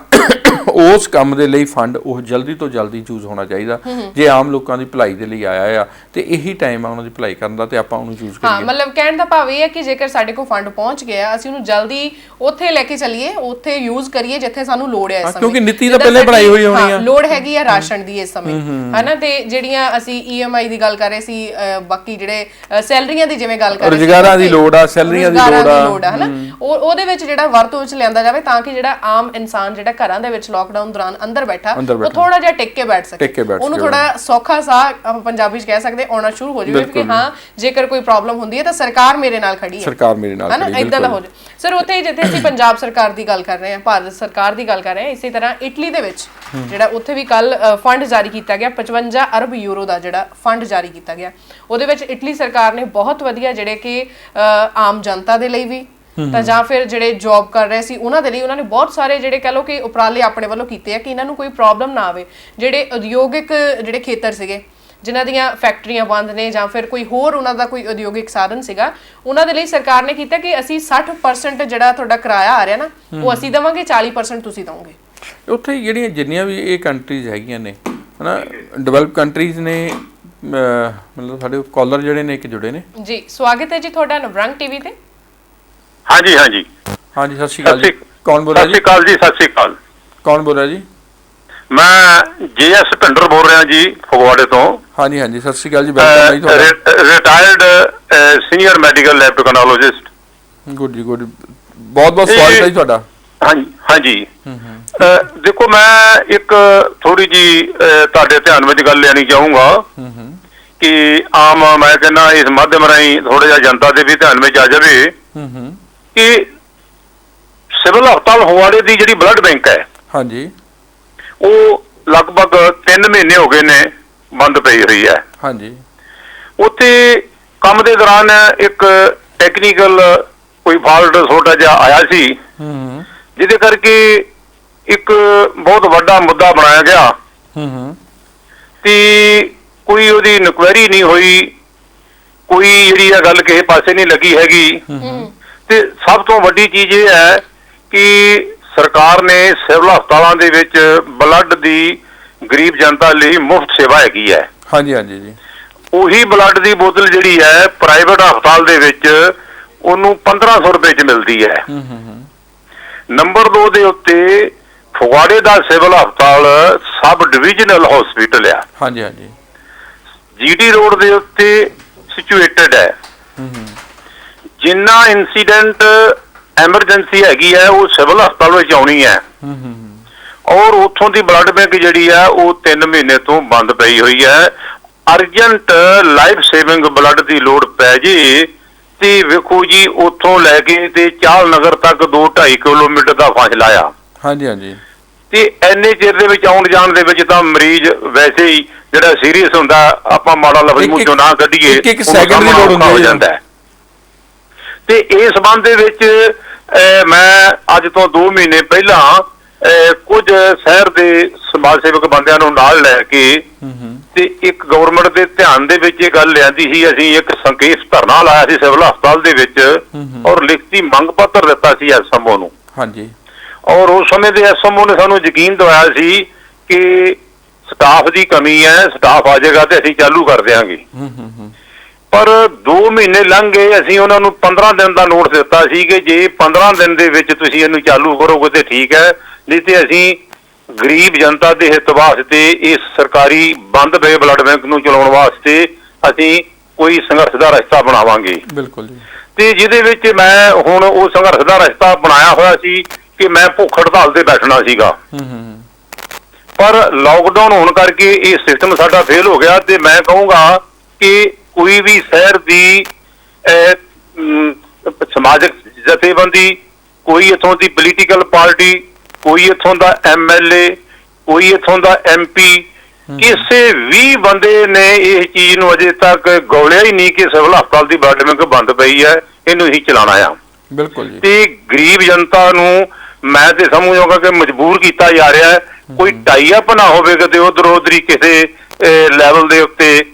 ਉਸ ਕੰਮ ਦੇ ਲਈ ਫੰਡ ਉਹ ਜਲਦੀ ਤੋਂ ਜਲਦੀ ਯੂਜ਼ ਹੋਣਾ ਚਾਹੀਦਾ। ਜੇ ਆਮ ਲੋਕਾਂ ਦੀ ਭਲਾਈ ਦੇ ਲਈ ਆਇਆ ਆ ਤੇ ਇਹੀ ਟਾਈਮ ਆ ਉਹਨਾਂ ਦੀ ਭਲਾਈ ਕਰਨ ਦਾ, ਤੇ ਆਪਾਂ ਉਹਨੂੰ ਯੂਜ਼ ਕਰੀਏ। ਹਾਂ, ਮਤਲਬ ਕਹਿਣ ਦਾ ਭਾਵ ਇਹ ਹੈ ਕਿ ਜੇਕਰ ਸਾਡੇ ਕੋਲ ਫੰਡ ਪਹੁੰਚ ਗਿਆ, ਅਸੀਂ ਉਹਨੂੰ ਜਲਦੀ ਉੱਥੇ ਲੈ ਕੇ ਚੱਲੀਏ, ਉੱਥੇ ਯੂਜ਼ ਕਰੀਏ ਜਿੱਥੇ ਸਾਨੂੰ ਲੋੜ ਹੈ ਇਸ ਸਮੇਂ, ਕਿਉਂਕਿ ਨੀਤੀ ਤਾਂ ਪਹਿਲੇ ਬਣਾਈ ਹੋਈ ਹੋਣੀ ਆ। ਲੋੜ ਹੈਗੀ ਆ ਰਾਸ਼ਨ ਦੀ ਇਸ ਸਮੇਂ, ਹਨਾ। ਤੇ ਜਿਹੜੀਆਂ ਅਸੀਂ EMI ਦੀ ਗੱਲ ਕਰ ਰਹੇ ਸੀ, ਬਾਕੀ ਜਿਹੜੇ ਸੈਲਰੀਆਂ ਦੀ ਜਿਵੇਂ ਗੱਲ ਕਰ ਰਹੇ ਸੀ, ਰੁਜ਼ਗਾਰਾਂ ਦੀ ਲੋੜ ਆ, ਸੈਲਰੀਆਂ ਦੀ ਲੋੜ ਆ, ਹਨਾ। ਉਹਦੇ ਵਿੱਚ ਜਿਹੜਾ ਵਰਤੋਂ ਵਿੱਚ ਲਿਆਂਦਾ ਜਾਵੇ ਤਾਂ ਕਿ ਜਿਹੜਾ ਆਮ ਇਨਸਾਨ ਜਿਹੜਾ ਘਰਾਂ ਦੇ ਵਿੱਚ ਲੋਕਡਾਊਨ ਦੌਰਾਨ ਅੰਦਰ ਬੈਠਾ, ਉਹ ਥੋੜਾ ਜਿਹਾ ਟਿਕ ਕੇ ਬੈਠ ਸਕੇ, ਉਹਨੂੰ ਥੋੜਾ ਸੌਖਾ ਸਾਹ ਆਪਾਂ ਪੰਜਾਬੀ ਚ ਕਹਿ ਸਕਦੇ ਆਉਣਾ ਸ਼ੁਰੂ ਹੋ ਜਾਵੇ ਕਿ ਹਾਂ, ਜੇਕਰ ਕੋਈ ਪ੍ਰੋਬਲਮ ਹੁੰਦੀ ਹੈ ਤਾਂ ਸਰਕਾਰ ਮੇਰੇ ਨਾਲ ਖੜੀ ਹੈ, ਸਰਕਾਰ ਮੇਰੇ ਨਾਲ ਖੜੀ ਹੈ, ਇਦਾਂ ਦਾ ਹੋ ਜਾਵੇ। ਸਰ, ਉੱਥੇ ਜਿੱਥੇ ਅਸੀਂ ਪੰਜਾਬ ਸਰਕਾਰ ਦੀ ਗੱਲ ਕਰ ਰਹੇ ਹਾਂ, ਭਾਰਤ ਸਰਕਾਰ ਦੀ ਗੱਲ ਕਰ ਰਹੇ ਹਾਂ, ਇਸੇ ਤਰ੍ਹਾਂ ਇਟਲੀ ਦੇ ਵਿੱਚ ਜਿਹੜਾ ਉੱਥੇ ਵੀ ਕੱਲ ਫੰਡ ਜਾਰੀ ਕੀਤਾ ਗਿਆ, 55 ਅਰਬ ਯੂਰੋ ਦਾ ਜਿਹੜਾ ਫੰਡ ਜਾਰੀ ਕੀਤਾ ਗਿਆ। ਉਹਦੇ ਵਿੱਚ ਇਟਲੀ ਸਰਕਾਰ ਨੇ ਬਹੁਤ ਵਧੀਆ ਜਿਹੜੇ ਕਿ ਆਮ ਜਨਤਾ ਦੇ ਲਈ ਵੀ ਤਾਂ ਜਾਂ ਫਿਰ ਜਿਹੜੇ ਜੌਬ ਕਰ ਰਹੇ ਸੀ ਉਹਨਾਂ ਦੇ ਲਈ ਉਹਨਾਂ ਨੇ ਬਹੁਤ ਸਾਰੇ ਜਿਹੜੇ ਕਹ ਲਓ ਕਿ ਉਪਰਾਲੇ ਆਪਣੇ ਵੱਲੋਂ ਕੀਤੇ ਆ ਕਿ ਇਹਨਾਂ ਨੂੰ ਕੋਈ ਪ੍ਰੋਬਲਮ ਨਾ ਆਵੇ। ਜਿਹੜੇ ਉਦਯੋਗਿਕ ਜਿਹੜੇ ਖੇਤਰ ਸੀਗੇ, ਜਿਨ੍ਹਾਂ ਦੀਆਂ ਫੈਕਟਰੀਆਂ ਬੰਦ ਨੇ ਜਾਂ ਫਿਰ ਕੋਈ ਹੋਰ ਉਹਨਾਂ ਦਾ ਕੋਈ ਉਦਯੋਗਿਕ ਸਾਧਨ ਸੀਗਾ, ਉਹਨਾਂ ਦੇ ਲਈ ਸਰਕਾਰ ਨੇ ਕੀਤਾ ਕਿ ਅਸੀਂ 60% ਜਿਹੜਾ ਤੁਹਾਡਾ ਕਿਰਾਇਆ ਆ ਰਿਹਾ ਨਾ, ਉਹ ਅਸੀਂ ਦੇਵਾਂਗੇ, 40% ਤੁਸੀਂ ਦਿਓਗੇ। ਉੱਥੇ ਜਿਹੜੀਆਂ ਜਿੰਨੀਆਂ ਵੀ ਇਹ ਕੰਟਰੀਜ਼ ਹੈਗੀਆਂ ਨੇ, ਹਨਾ, ਡਿਵੈਲਪ ਕੰਟਰੀਜ਼ ਨੇ, ਮਤਲਬ ਸਾਡੇ ਕਾਲਰ ਜਿਹੜੇ ਨੇ ਇੱਕ ਜੁੜੇ ਨੇ। ਜੀ, ਸਵਾਗਤ ਹੈ ਜੀ ਤੁਹਾਡਾ ਨਵਰੰਗ ਟੀਵੀ ਤੇ। ਹਾਂਜੀ ਹਾਂਜੀ ਹਾਂਜੀ, ਸਤਿ ਸ਼੍ਰੀ ਅਕਾਲ ਜੀ। ਕੌਣ ਬੋਲ ਰਿਹਾ ਜੀ? ਸਤਿ ਸ਼੍ਰੀ ਅਕਾਲ ਜੀ। ਸਤਿ ਸ਼੍ਰੀ ਅਕਾਲ। ਕੌਣ ਬੋਲ ਰਿਹਾ ਜੀ? ਮੈਂ JS ਭਿੰਡਰ ਬੋਲ ਰਿਹਾ ਜੀ, ਫਗਵਾੜੇ ਤੋਂ। ਹਾਂਜੀ ਹਾਂਜੀ, ਸਤਿ ਸ਼੍ਰੀ ਅਕਾਲ ਜੀ। ਵੈਲਕਮ ਜੀ ਤੁਹਾਡਾ। Retired senior medical lab technologist. Good ਜੀ, ਗੁੱਡ। ਬਹੁਤ ਬਹੁਤ ਸਵਾਗਤ ਹੈ ਜੀ ਤੁਹਾਡਾ। ਹਾਂਜੀ ਹਾਂਜੀ। ਦੇਖੋ, ਮੈਂ ਇੱਕ ਥੋੜੀ ਜੀ ਤੁਹਾਡੇ ਧਿਆਨ ਵਿੱਚ ਗੱਲ ਲੈਣੀ ਚਾਹੂੰਗਾ ਕਿ ਆਮ ਮੈਂ ਕਹਿੰਦਾ ਇਸ ਮਾਧਿਅਮ ਰਾਹੀਂ ਥੋੜਾ ਜਿਹਾ ਜਨਤਾ ਦੇ ਵੀ ਧਿਆਨ ਵਿੱਚ ਆ ਜਾਵੇ ਕਿ ਸਿਵਲ ਹਸਪਤਾਲ ਫਗਵਾੜੇ ਦੀ ਜਿਹੜੀ ਬਲੱਡ ਬੈਂਕ ਹੈ, ਹਾਂਜੀ, ਉਹ ਲਗਭਗ 3 ਮਹੀਨੇ ਹੋ ਗਏ ਨੇ ਬੰਦ ਪਈ ਹੋਈ ਹੈ। ਹਾਂਜੀ। ਉੱਥੇ ਕੰਮ ਦੇ ਦੌਰਾਨ ਇੱਕ ਟੈਕਨੀਕਲ ਕੋਈ ਫਾਲਟ ਛੋਟਾ ਜਿਹਾ ਆਇਆ ਸੀ, ਜਿਹਦੇ ਕਰਕੇ ਇੱਕ ਬਹੁਤ ਵੱਡਾ ਮੁੱਦਾ ਬਣਾਇਆ ਗਿਆ ਤੇ ਕੋਈ ਉਹਦੀ ਇਨਕੁਆਇਰੀ ਨਹੀਂ ਹੋਈ, ਕੋਈ ਜਿਹੜੀ ਇਹ ਗੱਲ ਕਿਸੇ ਪਾਸੇ ਨਹੀਂ ਲੱਗੀ ਹੈਗੀ। ਤੇ ਸਭ ਤੋਂ ਵੱਡੀ ਚੀਜ਼ ਇਹ ਹੈ ਕਿ ਸਰਕਾਰ ਨੇ ਸਿਵਲ ਹਸਪਤਾਲਾਂ ਦੇ ਵਿੱਚ ਬਲੱਡ ਦੀ ਗਰੀਬ ਜਨਤਾ ਲਈ ਮੁਫਤ ਸੇਵਾ ਹੈਗੀ ਹੈ। ਹਾਂਜੀ ਹਾਂਜੀ ਜੀ। ਉਹੀ ਬਲੱਡ ਦੀ ਬੋਤਲ ਜਿਹੜੀ ਹੈ ਪ੍ਰਾਈਵੇਟ ਹਸਪਤਾਲ ਦੇ ਵਿੱਚ ਉਹਨੂੰ 1500 ਰੁਪਏ 'ਚ ਮਿਲਦੀ ਹੈ। ਨੰਬਰ 2 ਦੇ ਉੱਤੇ ਫਗਵਾੜੇ ਦਾ ਸਿਵਲ ਹਸਪਤਾਲ ਸਬ ਡਿਵੀਜ਼ਨਲ ਹਸਪੀਟਲ ਆ। ਹਾਂਜੀ ਹਾਂਜੀ। GT ਰੋਡ ਦੇ ਉੱਤੇ ਸਿਚੁਏਟਡ ਹੈ। ਜਿੰਨਾ ਇਨਸੀਡੈਂਟ ਐਮਰਜੈਂਸੀ ਹੈਗੀ ਹੈ ਉਹ ਸਿਵਲ ਹਸਪਤਾਲ ਵਿੱਚ ਆਉਣੀ ਹੈ, ਔਰ ਉੱਥੋਂ ਦੀ ਬਲੱਡ ਬੈਂਕ ਜਿਹੜੀ ਹੈ ਉਹ 3 ਮਹੀਨੇ ਤੋਂ ਬੰਦ ਪਈ ਹੋਈ ਹੈ। ਅਰਜੈਂਟ ਲਾਈਫ ਸੇਵਿੰਗ ਬਲੱਡ ਦੀ ਲੋੜ ਪੈ ਜੇ ਤੇ ਵੇਖੋ ਜੀ ਉੱਥੋਂ ਲੈ ਕੇ ਤੇ ਚਾਲ ਨਗਰ ਤੱਕ 2-2.5 ਕਿਲੋਮੀਟਰ ਦਾ ਫਾਸਲਾ ਆ। ਹਾਂਜੀ ਹਾਂਜੀ। ਤੇ ਐਨੇ ਚਿਰ ਦੇ ਵਿੱਚ ਆਉਣ ਜਾਣ ਦੇ ਵਿੱਚ ਤਾਂ ਮਰੀਜ਼ ਵੈਸੇ ਹੀ ਜਿਹੜਾ ਸੀਰੀਅਸ ਹੁੰਦਾ, ਆਪਾਂ ਮਾੜਾ ਲਫ਼ਜ਼ ਮੂੰਹ ਚੋਂ ਨਾ ਕੱਢੀਏ, ਇੱਕ ਸੈਕਿੰਡ ਦੀ ਲੋੜ ਹੋ ਜਾਂਦਾ ਹੈ। ਤੇ ਇਸ ਸੰਬੰਧ ਦੇ ਵਿੱਚ ਮੈਂ ਅੱਜ ਤੋਂ 2 ਮਹੀਨੇ ਪਹਿਲਾਂ ਕੁਝ ਸ਼ਹਿਰ ਦੇ ਸਮਾਜ ਸੇਵਕ ਬੰਦਿਆਂ ਨੂੰ ਨਾਲ ਲੈ ਕੇ ਤੇ ਇੱਕ ਗਵਰਨਮੈਂਟ ਦੇ ਧਿਆਨ ਦੇ ਵਿੱਚ ਇਹ ਗੱਲ ਲਿਆਂਦੀ ਸੀ। ਅਸੀਂ ਇੱਕ ਸੰਕੇਤ ਧਰਨਾ ਲਾਇਆ ਸੀ ਸਿਵਲ ਹਸਪਤਾਲ ਦੇ ਵਿੱਚ ਔਰ ਲਿਖਤੀ ਮੰਗ ਪੱਤਰ ਦਿੱਤਾ ਸੀ ਐਸਐਮਓ ਨੂੰ। ਹਾਂਜੀ। ਔਰ ਉਸ ਸਮੇਂ ਦੇ ਐਸਐਮਓ ਨੇ ਸਾਨੂੰ ਯਕੀਨ ਦਿਵਾਇਆ ਸੀ ਕਿ ਸਟਾਫ ਦੀ ਕਮੀ ਹੈ, ਸਟਾਫ ਆ ਜਾਏਗਾ ਤੇ ਅਸੀਂ ਚਾਲੂ ਕਰ ਦਿਆਂਗੇ। ਪਰ 2 ਮਹੀਨੇ ਲੰਘ ਗਏ, ਅਸੀਂ ਉਹਨਾਂ ਨੂੰ 15 ਦਿਨ ਦਾ ਨੋਟਿਸ ਦਿੱਤਾ ਸੀ ਕਿ ਜੇ 15 ਦਿਨ ਦੇ ਵਿੱਚ ਤੁਸੀਂ ਇਹਨੂੰ ਚਾਲੂ ਕਰੋਗੇ ਤੇ ਠੀਕ ਹੈ, ਨਹੀਂ ਤੇ ਅਸੀਂ ਗਰੀਬ ਜਨਤਾ ਦੇ ਹਿੱਤ ਵਾਸਤੇ ਇਸ ਸਰਕਾਰੀ ਬੰਦ ਪਏ ਬਲੱਡ ਬੈਂਕ ਨੂੰ ਚਲਾਉਣ ਵਾਸਤੇ ਅਸੀਂ ਕੋਈ ਸੰਘਰਸ਼ ਦਾ ਰਸਤਾ ਬਣਾਵਾਂਗੇ। ਬਿਲਕੁਲ ਜੀ। ਤੇ ਜਿਹਦੇ ਵਿੱਚ ਮੈਂ ਹੁਣ ਉਹ ਸੰਘਰਸ਼ ਦਾ ਰਸਤਾ ਬਣਾਇਆ ਹੋਇਆ ਸੀ ਕਿ ਮੈਂ ਭੁੱਖ ਹੜਤਾਲ ਤੇ ਬੈਠਣਾ ਸੀਗਾ। ਪਰ ਲਾਕਡਾਊਨ ਹੋਣ ਕਰਕੇ ਇਹ ਸਿਸਟਮ ਸਾਡਾ ਫੇਲ ਹੋ ਗਿਆ ਤੇ ਮੈਂ ਕਹੂੰਗਾ ਕਿ ਕੋਈ ਵੀ ਸ਼ਹਿਰ ਦੀ ਸਮਾਜਿਕ ਜਥੇਬੰਦੀ, ਕੋਈ ਇੱਥੋਂ ਦੀ ਪੋਲੀਟੀਕਲ ਪਾਰਟੀ, ਕੋਈ ਇੱਥੋਂ ਦਾ ਐਮਐਲਏ, ਕੋਈ ਇੱਥੋਂ ਦਾ ਐਮਪੀ, ਕਿਸੇ ਵੀ ਬੰਦੇ ਨੇ ਇਹ ਚੀਜ਼ ਨੂੰ ਅਜੇ ਤੱਕ ਗੌਲਿਆ ਹੀ ਨਹੀਂ ਕਿ ਸਿਵਲ ਹਸਪਤਾਲ ਦੀ ਬਲੱਡ ਬੈਂਕ ਬੰਦ ਪਈ ਹੈ, ਇਹਨੂੰ ਹੀ ਚਲਾਉਣਾ ਆ। ਬਿਲਕੁਲ ਜੀ। ਤੇ ਗਰੀਬ ਜਨਤਾ ਨੂੰ ਮੈਂ ਤੇ ਸਮਝੂਗਾ ਕਿ ਮਜਬੂਰ ਕੀਤਾ ਜਾ ਰਿਹਾ ਹੈ। ਕੋਈ ਟਾਈ ਅਪ ਨਾ ਹੋਵੇ ਕਿਤੇ ਉਧਰ ਉਧਰੀ ਕਿਸੇ ਲੈਵਲ ਦੇ ਉੱਤੇ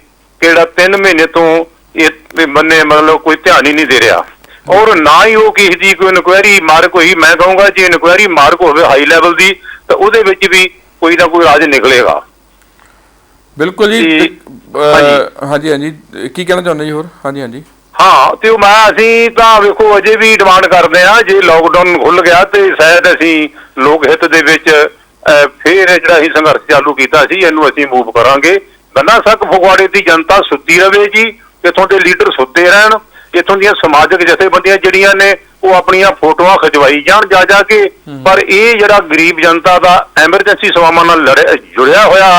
ਕਿਹੜਾ 3 ਮਹੀਨੇ ਤੋਂ ਇਹ ਬੰਨੇ ਮਤਲਬ ਕੋਈ ਧਿਆਨ ਹੀ ਨਹੀਂ ਦੇ ਰਿਹਾ ਔਰ ਨਾ ਹੀ ਉਹ ਕਿਸੇ ਦੀ ਕੋਈ ਇਨਕੁਆਇਰੀ ਮਾਰਕ ਹੋਈ। ਮੈਂ ਕਹੂੰਗਾ ਜੇ ਇਨਕੁਆਇਰੀ ਮਾਰਕ ਹੋਵੇ ਹਾਈ ਲੈਵਲ ਦੀ ਤਾਂ ਉਹਦੇ ਵਿੱਚ ਵੀ ਕੋਈ ਨਾ ਕੋਈ ਰਾਜ ਨਿਕਲੇਗਾ। ਬਿਲਕੁਲ ਜੀ। ਹਾਂਜੀ ਹਾਂਜੀ, ਕੀ ਕਹਿਣਾ ਚਾਹੁੰਦੇ ਜੀ ਹੋਰ? ਹਾਂਜੀ ਹਾਂਜੀ। ਹਾਂ, ਤੇ ਅਸੀਂ ਤਾਂ ਵੇਖੋ ਅਜੇ ਵੀ ਡਿਮਾਂਡ ਕਰਦੇ ਹਾਂ, ਜੇ ਲਾਕਡਾਊਨ ਖੁੱਲ ਗਿਆ ਤੇ ਸ਼ਾਇਦ ਅਸੀਂ ਲੋਕ ਹਿੱਤ ਦੇ ਵਿੱਚ ਫਿਰ ਜਿਹੜਾ ਅਸੀਂ ਸੰਘਰਸ਼ ਚਾਲੂ ਕੀਤਾ ਸੀ ਇਹਨੂੰ ਅਸੀਂ ਮੂਵ ਕਰਾਂਗੇ। ਗੰਨਾ ਸੱਕ ਫਗਵਾੜੇ ਦੀ ਜਨਤਾ ਸੁੱਤੀ ਰਵੇ ਜੀ, ਇੱਥੋਂ ਦੇ ਲੀਡਰ ਸੁੱਤੇ ਰਹਿਣ, ਇੱਥੋਂ ਦੀਆਂ ਸਮਾਜਿਕ ਜਥੇਬੰਦੀਆਂ ਜਿਹੜੀਆਂ ਨੇ ਉਹ ਆਪਣੀਆਂ ਫੋਟੋਆਂ ਖਿਚਵਾਈ ਜਾਣ ਜਾ ਕੇ। ਪਰ ਇਹ ਜਿਹੜਾ ਗਰੀਬ ਜਨਤਾ ਦਾ ਐਮਰਜੈਂਸੀ ਸੇਵਾਵਾਂ ਨਾਲ ਜੁੜਿਆ ਹੋਇਆ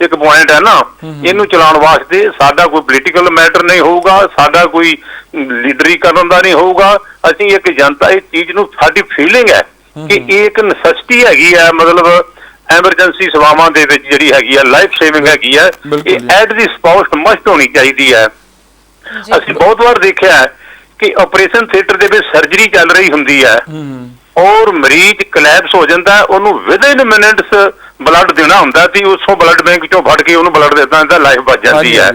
ਇੱਕ ਪੁਆਇੰਟ ਹੈ ਨਾ, ਇਹਨੂੰ ਚਲਾਉਣ ਵਾਸਤੇ ਸਾਡਾ ਕੋਈ ਪੋਲੀਟੀਕਲ ਮੈਟਰ ਨਹੀਂ ਹੋਊਗਾ, ਸਾਡਾ ਕੋਈ ਲੀਡਰੀ ਕਰਨ ਦਾ ਨਹੀਂ ਹੋਊਗਾ। ਅਸੀਂ ਇੱਕ ਜਨਤਾ ਇਹ ਚੀਜ਼ ਨੂੰ ਸਾਡੀ ਫੀਲਿੰਗ ਹੈ ਕਿ ਇਹ ਇੱਕ ਨੈਸੈਸਿਟੀ ਹੈਗੀ ਹੈ, ਮਤਲਬ ਐਮਰਜੈਂਸੀ ਸੇਵਾਵਾਂ ਦੇ ਵਿੱਚ ਜਿਹੜੀ ਹੈਗੀ ਹੈ ਲਾਈਫ ਸੇਵਿੰਗ ਹੈਗੀ ਹੈ, ਇਹ ਐਟ ਦੀ ਸਪੌਟ ਮਸਟ ਹੋਣੀ ਚਾਹੀਦੀ ਹੈ। ਅਸੀਂ ਬਹੁਤ ਵਾਰ ਦੇਖਿਆ ਹੈ ਕਿ ਆਪਰੇਸ਼ਨ ਥੀਏਟਰ ਦੇ ਵਿੱਚ ਸਰਜਰੀ ਚੱਲ ਰਹੀ ਹੁੰਦੀ ਹੈ ਔਰ ਮਰੀਜ਼ ਕਲੈਪਸ ਹੋ ਜਾਂਦਾ ਹੈ, ਉਹਨੂੰ ਵਿਦਿਨ ਮਿੰਟਸ ਬਲੱਡ ਦੇਣਾ ਹੁੰਦਾ ਤੇ ਉਸੋਂ ਬਲੱਡ ਬੈਂਕ ਚੋਂ ਫੜ ਕੇ ਉਹਨੂੰ ਬਲੱਡ ਦੇਤਾ ਤਾਂ ਲਾਈਫ ਬਚ ਜਾਂਦੀ ਹੈ।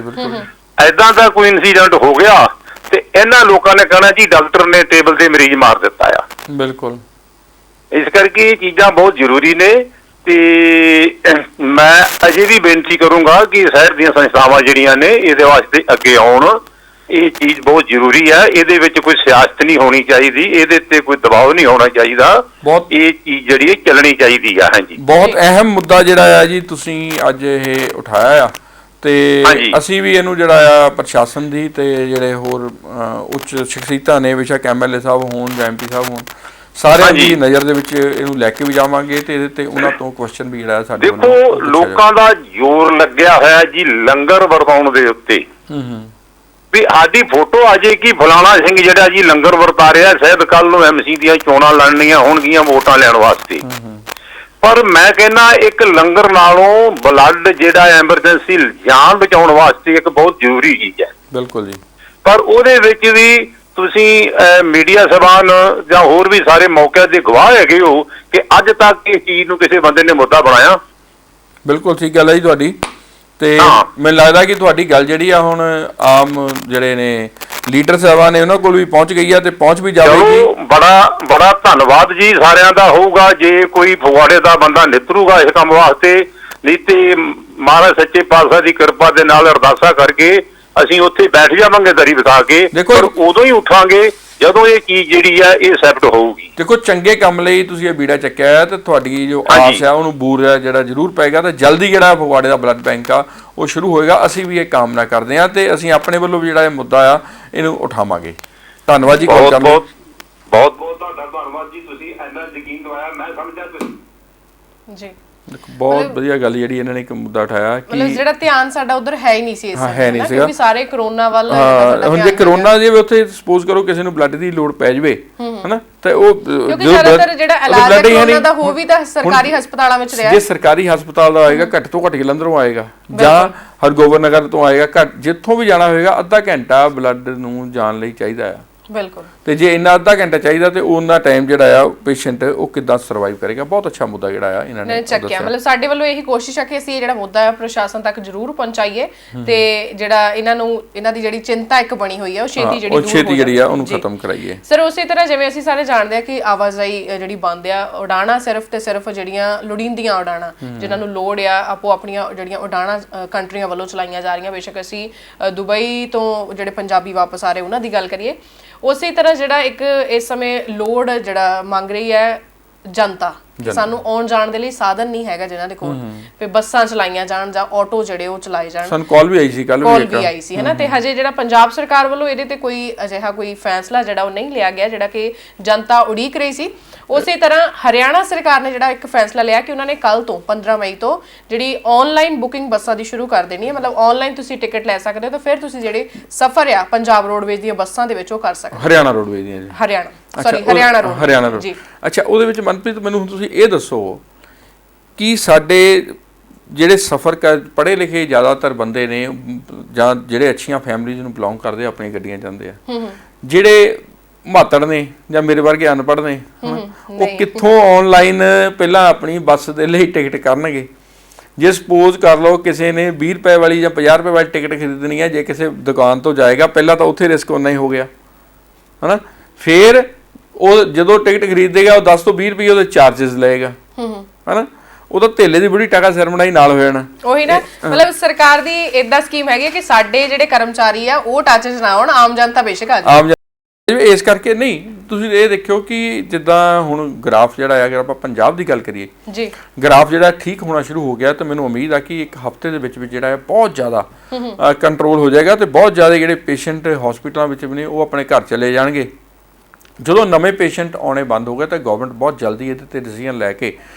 ਐਦਾਂ ਦਾ ਕੋਈ ਇਨਸੀਡੈਂਟ ਹੋ ਗਿਆ ਤੇ ਇਹਨਾਂ ਲੋਕਾਂ ਨੇ ਕਹਿਣਾ ਜੀ ਡਾਕਟਰ ਨੇ ਟੇਬਲ ਤੇ ਮਰੀਜ਼ ਮਾਰ ਦਿੱਤਾ ਆ। ਬਿਲਕੁਲ। ਇਸ ਕਰਕੇ ਇਹ ਚੀਜ਼ਾਂ ਬਹੁਤ ਜ਼ਰੂਰੀ ਨੇ ਤੇ ਮੈਂ ਅਜੇ ਵੀ ਬੇਨਤੀ ਕਰੂੰਗਾ ਕਿ ਸ਼ਹਿਰ ਦੀਆਂ ਸੰਸਥਾਵਾਂ ਜਿਹੜੀਆਂ ਨੇ ਇਹਦੇ ਵਾਸਤੇ ਅੱਗੇ ਆਉਣ। ਇਹ ਚੀਜ਼ ਬਹੁਤ ਜ਼ਰੂਰੀ ਹੈ, ਇਹਦੇ ਵਿੱਚ ਕੋਈ ਸਿਆਸਤ ਨਹੀਂ ਹੋਣੀ ਚਾਹੀਦੀ, ਇਹਦੇ ਤੇ ਕੋਈ ਦਬਾਅ ਨਹੀਂ ਹੋਣਾ ਚਾਹੀਦਾ, ਇਹ ਚੀਜ਼ ਜਿਹੜੀ ਹੈ ਚੱਲਣੀ ਚਾਹੀਦੀ ਆ। ਹਾਂਜੀ, ਬਹੁਤ ਅਹਿਮ ਮੁੱਦਾ ਜਿਹੜਾ ਆ ਜੀ ਤੁਸੀਂ ਅੱਜ ਇਹ ਉਠਾਇਆ ਆ ਤੇ ਅਸੀਂ ਵੀ ਇਹਨੂੰ ਜਿਹੜਾ ਆ ਪ੍ਰਸ਼ਾਸਨ ਦੀ ਤੇ ਜਿਹੜੇ ਹੋਰ ਉੱਚ ਸ਼ਖਸੀਅਤਾਂ ਨੇ, ਬੇਸ਼ੱਕ ਐਮਐਲਏ ਸਾਹਿਬ ਹੋਣ ਜਾਂ ਐਮਪੀ ਸਾਹਿਬ ਹੋਣ, ਸਾਰਿਆਂ ਦੀ ਨਜ਼ਰ ਦੇ ਵਿੱਚ ਇਹਨੂੰ ਲੈ ਕੇ ਵੀ ਜਾਵਾਂਗੇ ਤੇ ਇਹਦੇ ਤੇ ਉਹਨਾਂ ਤੋਂ ਕੁਐਸਚਨ ਵੀ ਜਿਹੜਾ ਸਾਡੇ ਦੇਖੋ ਲੋਕਾਂ ਦਾ ਜ਼ੋਰ ਲੱਗਿਆ ਹੋਇਆ ਜੀ ਲੰਗਰ ਵਰਤਾਉਣ ਦੇ ਉੱਤੇ। ਵੀ ਸਾਡੀ ਫੋਟੋ ਆ ਜੇ ਕਿ ਫਲਾਣਾ ਸਿੰਘ ਜਿਹੜਾ ਜੀ ਲੰਗਰ ਵਰਤਾ ਰਿਹਾ, ਸ਼ਾਇਦ ਕੱਲ ਨੂੰ ਐਮਸੀ ਦੀਆਂ ਚੋਣਾਂ ਲੜਨੀਆਂ ਹੋਣਗੀਆਂ ਵੋਟਾਂ ਲੈਣ ਵਾਸਤੇ। ਪਰ ਮੈਂ ਕਹਿੰਦਾ ਇੱਕ ਲੰਗਰ ਨਾਲੋਂ ਬਲੱਡ ਜਿਹੜਾ ਐਮਰਜੈਂਸੀ ਜਾਨ ਬਚਾਉਣ ਵਾਸਤੇ ਇੱਕ ਬਹੁਤ ਜ਼ਰੂਰੀ ਚੀਜ਼ ਹੈ। ਬਿਲਕੁਲ ਜੀ। ਪਰ ਉਹਦੇ ਵਿੱਚ ਵੀ ਤੁਸੀਂ ਮੀਡੀਆ ਸਭਾਨ ਜਾਂ ਹੋਰ ਵੀ ਸਾਰੇ ਮੌਕਿਆਂ ਦੇ ਗਵਾਹ ਹੈਗੇ ਹੋ ਕਿ ਅੱਜ ਤੱਕ ਇਸ ਚੀਜ਼ ਨੂੰ ਕਿਸੇ ਬੰਦੇ ਨੇ ਮੁੱਦਾ ਬਣਾਇਆ। ਬਿਲਕੁਲ ਠੀਕ ਗੱਲ ਹੈ ਜੀ ਤੁਹਾਡੀ। ਤੇ ਮੈਨੂੰ ਲੱਗਦਾ ਕਿ ਤੁਹਾਡੀ ਗੱਲ ਜਿਹੜੀ ਆ ਹੁਣ ਆਮ ਜਿਹੜੇ ਨੇ ਲੀਡਰ ਸਾਹਿਬਾਨ ਨੇ ਉਹਨਾਂ ਕੋਲ ਵੀ ਪਹੁੰਚ ਗਈ ਆ ਤੇ ਪਹੁੰਚ ਵੀ ਜਾਵੇਗੀ। ਬੜਾ ਧੰਨਵਾਦ ਜੀ ਸਾਰਿਆਂ ਦਾ ਹੋਊਗਾ ਜੇ ਕੋਈ ਫਗਵਾੜੇ ਦਾ ਬੰਦਾ ਨਿਤਰੂਗਾ ਇਸ ਕੰਮ ਵਾਸਤੇ। ਨਹੀਂ ਤੇ ਮਹਾਰਾਜ ਸੱਚੇ ਪਾਤਸ਼ਾਹ ਦੀ ਕਿਰਪਾ ਦੇ ਨਾਲ ਅਰਦਾਸਾ ਕਰਕੇ ਅਸੀਂ ਉੱਥੇ ਬੈਠ ਜਾਵਾਂਗੇ ਦਰੀ ਵਿਛਾ ਕੇ, ਪਰ ਉਦੋਂ ਹੀ ਉਠਾਂਗੇ ਜਦੋਂ ਇਹ ਚੀਜ਼ ਜਿਹੜੀ ਆ ਇਹ ਐਕਸੈਪਟ ਹੋਊਗੀ। ਦੇਖੋ ਚੰਗੇ ਕੰਮ ਲਈ ਤੁਸੀਂ ਇਹ ਬੀੜਾ ਚੱਕਿਆ ਹੈ ਤੇ ਤੁਹਾਡੀ ਜੋ ਆਸ ਹੈ ਉਹਨੂੰ ਬੂਰ ਜਿਹੜਾ ਜ਼ਰੂਰ ਪਏਗਾ ਤੇ ਜਲਦੀ ਜਿਹੜਾ ਫਗਵਾੜੇ ਦਾ ਬਲੱਡ ਬੈਂਕ ਆ ਉਹ ਸ਼ੁਰੂ ਹੋਏਗਾ। ਅਸੀਂ ਵੀ ਇਹ ਕਾਮਨਾ ਕਰਦੇ ਹਾਂ ਤੇ ਅਸੀਂ ਆਪਣੇ ਵੱਲੋਂ ਵੀ ਜਿਹੜਾ ਇਹ ਮੁੱਦਾ ਆ ਇਹਨੂੰ ਉਠਾਵਾਂਗੇ। ਧੰਨਵਾਦ ਜੀ। ਬਹੁਤ ਤੁਹਾਡਾ ਧੰਨਵਾਦ ਜੀ, ਤੁਸੀਂ ਇੰਨਾ ਯਕੀਨ ਦਵਾਇਆ। ਮੈਂ ਸਮਝਿਆ ਤੁਸੀਂ ਜੀ ਦੇਖੋ ਬਹੁਤ ਵਧੀਆ ਗੱਲ ਜਿਹੜੀ ਇਹਨਾਂ ਨੇ ਇੱਕ ਮੁੱਦਾ ਉਠਾਇਆ ਕਿ ਮਤਲਬ ਜਿਹੜਾ ਧਿਆਨ ਸਾਡਾ ਉਧਰ ਹੈ ਹੀ ਨਹੀਂ ਸੀ ਇਸ ਹਾਂ, ਹੈ ਨਹੀਂ ਸਮੇਂ, ਸੀਗਾ। ਕਿਉਂਕਿ ਸਾਰੇ ਕਰੋਨਾ ਵੱਲ ਹੁਣ ਜੇ ਕਰੋਨਾ ਜੇ ਉੱਥੇ ਸਪੋਜ਼ ਕਰੋ ਕਿਸੇ ਨੂੰ ਬਲੱਡ ਦੀ ਲੋੜ ਪੈ ਜਵੇ ਹਨਾ ਤੇ ਉਹ ਕਿਉਂਕਿ ਜ਼ਿਆਦਾਤਰ ਜਿਹੜਾ ਇਲਾਜ ਹੈ ਕਰੋਨਾ ਦਾ ਹੋ ਵੀ ਤਾਂ ਸਰਕਾਰੀ ਹਸਪਤਾਲਾਂ ਵਿੱਚ ਰਿਹਾ। ਜੇ ਸਰਕਾਰੀ ਹਸਪਤਾਲ ਦਾ ਆਏਗਾ ਘੱਟ ਤੋਂ ਘੱਟ ਜਲੰਧਰੋਂ ਆਏਗਾ ਜਾਂ ਹਰਗੋਬਿੰਦ ਨਗਰ ਤੋਂ ਆਏਗਾ, ਘੱਟ ਜਿੱਥੋਂ ਵੀ ਜਾਣਾ ਹੋਏਗਾ ਅੱਧਾ ਘੰਟਾ ਬਲੱਡ ਨੂੰ ਜਾਣ ਲਈ ਚਾਹੀਦਾ ਆ। ਬਿਲਕੁਲ। ਤੇ ਜੇ ਇੰਨਾ ਅੱਧਾ ਘੰਟਾ ਚਾਹੀਦਾ ਤੇ ਉਹਨਾਂ ਟਾਈਮ ਜਿਹੜਾ ਆ ਪੇਸ਼ੈਂਟ ਉਹ ਕਿੱਦਾਂ ਸਰਵਾਈਵ ਕਰੇਗਾ। ਬਹੁਤ ਅੱਛਾ ਮੁੱਦਾ ਜਿਹੜਾ ਆ ਇਹਨਾਂ ਨੇ ਚੱਕਿਆ। ਮਤਲਬ ਸਾਡੇ ਵੱਲੋਂ ਇਹੀ ਕੋਸ਼ਿਸ਼ ਹੈ ਕਿ ਅਸੀਂ ਇਹ ਜਿਹੜਾ ਮੁੱਦਾ ਹੈ ਪ੍ਰਸ਼ਾਸਨ ਤੱਕ ਜ਼ਰੂਰ ਪਹੁੰਚਾਈਏ ਤੇ ਜਿਹੜਾ ਇਹਨਾਂ ਦੀ ਜਿਹੜੀ ਚਿੰਤਾ ਇੱਕ ਬਣੀ ਹੋਈ ਹੈ ਉਹ ਛੇਤੀ ਜਿਹੜੀ ਦੂਰ ਹੋ ਜਾਵੇ, ਜਿਹੜੀ ਆ ਉਹਨੂੰ ਖਤਮ ਕਰਾਈਏ। ਸਰ ਉਸੇ ਤਰ੍ਹਾਂ ਜਿਵੇਂ ਅਸੀਂ ਸਾਰੇ ਜਾਣਦੇ ਆ ਕਿ ਆਵਾਜਾਈ ਜਿਹੜੀ ਬੰਦ ਆ, ਉਡਾਣਾ ਸਿਰਫ ਤੇ ਸਿਰਫ ਜਿਹੜੀਆਂ ਲੋੜੀਂਦੀਆਂ ਉਡਾਣਾ ਜਿਨ੍ਹਾਂ ਨੂੰ ਲੋੜ ਆ ਆਪੋ ਆਪਣੀਆਂ ਜਿਹੜੀਆਂ ਉਡਾਣਾ ਕੰਟਰੀਆਂ ਵੱਲੋਂ ਚਲਾਈਆਂ ਜਾ ਰਹੀਆਂ। ਬੇਸ਼ੱਕ ਅਸੀਂ ਦੁਬਈ ਤੋਂ ਜਿਹੜੇ ਪੰਜਾਬੀ ਵਾਪਸ ਆ ਰਹੇ ਉਹਨਾਂ ਦੀ ਗੱਲ ਕਰੀਏ, ਉਸੇ ਤਰ੍ਹਾਂ ਜਿਹੜਾ ਇੱਕ ਇਸ ਸਮੇਂ ਲੋੜ ਜਿਹੜਾ ਮੰਗ ਰਹੀ ਹੈ ਜਨਤਾ, ਸਾਨੂੰ ਆਉਣ ਜਾਣ ਦੇ ਲਈ ਸਾਧਨ ਨਹੀਂ ਹੈਗਾ ਜਿਨ੍ਹਾਂ ਦੇ ਕੋਲ, ਤੇ ਬੱਸਾਂ ਚਲਾਈਆਂ ਜਾਣ ਜਾਂ ਆਟੋ ਜਿਹੜੇ ਉਹ ਚਲਾਏ ਜਾਣ। ਸਾਨੂੰ ਕਾਲ ਵੀ ਆਈ ਸੀ, ਕੱਲ ਵੀ ਆਈ ਸੀ, ਹੈ ਨਾ। ਤੇ ਹਜੇ ਜਿਹੜਾ ਪੰਜਾਬ ਸਰਕਾਰ ਵੱਲੋਂ ਇਹਦੇ ਤੇ ਕੋਈ ਅਜਿਹਾ ਕੋਈ ਫੈਸਲਾ ਜਿਹੜਾ ਉਹ ਨਹੀਂ ਲਿਆ ਗਿਆ ਜਿਹੜਾ ਕਿ ਜਨਤਾ ਉਡੀਕ ਰਹੀ ਸੀ। ਉਸੇ ਤਰ੍ਹਾਂ ਹਰਿਆਣਾ ਸਰਕਾਰ ਨੇ ਜਿਹੜਾ ਇੱਕ ਫੈਸਲਾ ਲਿਆ ਕਿ ਉਹਨਾਂ ਨੇ ਕੱਲ ਤੋਂ 15 ਮਈ ਤੋਂ ਜਿਹੜੀ ਆਨਲਾਈਨ ਬੁਕਿੰਗ ਬੱਸਾਂ ਦੀ ਸ਼ੁਰੂ ਕਰ ਦੇਣੀ ਹੈ। ਮਤਲਬ ਆਨਲਾਈਨ ਤੁਸੀਂ ਟਿਕਟ ਲੈ ਸਕਦੇ ਹੋ ਤਾਂ ਫਿਰ ਤੁਸੀਂ ਜਿਹੜੇ ਸਫ਼ਰ ਆ ਪੰਜਾਬ ਰੋਡਵੇਜ਼ ਦੀਆਂ ਬੱਸਾਂ ਦੇ ਵਿੱਚ ਉਹ ਕਰ ਸਕਦੇ ਹੋ। ਹਰਿਆਣਾ ਰੋਡਵੇਜ਼ ਦੀਆਂ ਜੀ, ਹਰਿਆਣਾ ਰੋਡ ਜੀ। ਅੱਛਾ, ਉਹਦੇ ਵਿੱਚ ਮਨਪ੍ਰੀਤ ਮੈਨੂੰ ਹੁਣ ਤੁਸੀਂ ਇਹ ਦੱਸੋ ਕਿ ਸਾਡੇ ਜਿਹੜੇ ਸਫ਼ਰ ਪੜ੍ਹੇ ਲਿਖੇ ਜ਼ਿਆਦਾਤਰ ਬੰਦੇ ਨੇ ਜਾਂ ਜਿਹੜੇ ਅੱਛੀਆਂ ਫੈਮਿਲੀਜ਼ ਨੂੰ ਬਿਲੋਂਗ ਕਰਦੇ ਆਪਣੀ ਗੱਡੀਆਂ ਜਾਂਦੇ ਆ, ਜਿਹੜੇ ਮਾਤੜ ਨੇ ਜਾਂ ਮੇਰੇ ਵਰਗੇ ਅਨਪੜ੍ਹ ਨੇ, ਉਹ ਕਿੱਥੋਂ ਆਨਲਾਈਨ ਪਹਿਲਾਂ ਆਪਣੀ ਬੱਸ ਦੇ ਲਈ ਟਿਕਟ ਕਰਨਗੇ? ਜੇ ਸਪੋਜ਼ ਕਰ ਲਓ ਕਿਸੇ ਨੇ 20 ਰੁਪਏ ਵਾਲੀ ਜਾਂ 50 ਰੁਪਏ ਵਾਲੀ ਟਿਕਟ ਖਰੀਦਣੀ ਹੈ, ਜੇ ਕਿਸੇ ਦੁਕਾਨ ਤੋਂ ਜਾਏਗਾ ਪਹਿਲਾਂ ਤਾਂ ਉੱਥੇ ਰਿਸਕ ਉਨਾ ਹੀ ਹੋ ਗਿਆ, ਹਨਾ। ਫਿਰ ਉਹ ਜਦੋਂ ਟਿਕਟ ਖਰੀਦੇਗਾ ਉਹ 10 ਤੋਂ 20 ਰੁਪਏ ਉਹਦੇ ਚਾਰजेस ਲਏਗਾ, ਹਨਾ। ਉਹਦਾ ਧੇਲੇ ਦੀ ਬੜੀ ਟਾਕਾ ਸਰਮਣਾਈ ਨਾਲ ਹੋ ਜਾਣਾ। ਉਹੀ ਨਾ, ਮਤਲਬ ਸਰਕਾਰ ਦੀ ਇਦਾਂ ਸਕੀਮ ਹੈਗੀ ਕਿ ਸਾਡੇ ਜਿਹੜੇ ਕਰਮਚਾਰੀ ਆ ਉਹ ਟੱਚ 'ਚ ਨਾ ਆਉਣ, ਆਮ ਜਨਤਾ ਬੇਸ਼ੱਕ ਆ ਜਾਵੇ। ਇਸ ਕਰਕੇ ਨਹੀਂ, ਤੁਸੀਂ ਇਹ ਦੇਖਿਓ ਕਿ ਜਿੱਦਾਂ ਹੁਣ ਗ੍ਰਾਫ ਜਿਹੜਾ ਹੈ, ਅਗਰ ਆਪਾਂ ਪੰਜਾਬ ਦੀ ਗੱਲ ਕਰੀਏ ਜੀ, ਗ੍ਰਾਫ ਜਿਹੜਾ ਠੀਕ ਹੋਣਾ ਸ਼ੁਰੂ ਹੋ ਗਿਆ ਤਾਂ ਮੈਨੂੰ ਉਮੀਦ ਆ ਕਿ ਇੱਕ ਹਫ਼ਤੇ ਦੇ ਵਿੱਚ ਜਿਹੜਾ ਹੈ ਬਹੁਤ ਜ਼ਿਆਦਾ ਕੰਟਰੋਲ ਹੋ ਜਾਏਗਾ ਤੇ ਬਹੁਤ ਜ਼ਿਆਦਾ ਜਿਹੜੇ ਪੇਸ਼ੈਂਟ ਹਸਪੀਟਲਾਂ ਵਿੱਚ ਵੀ ਨੇ ਉਹ ਆਪਣੇ ਘਰ ਚਲੇ ਜਾਣਗੇ। ਜਦੋਂ ਨਵੇਂ ਪੇਸ਼ੈਂਟ ਆਉਣੇ ਬੰਦ ਹੋ ਗਏ ਤਾਂ ਗਵਰਨਮੈਂਟ ਬਹੁਤ ਜਲਦੀ ਇਹਦੇ ਤੇ ਡਿਸੀਜਨ ਲੈ ਕੇ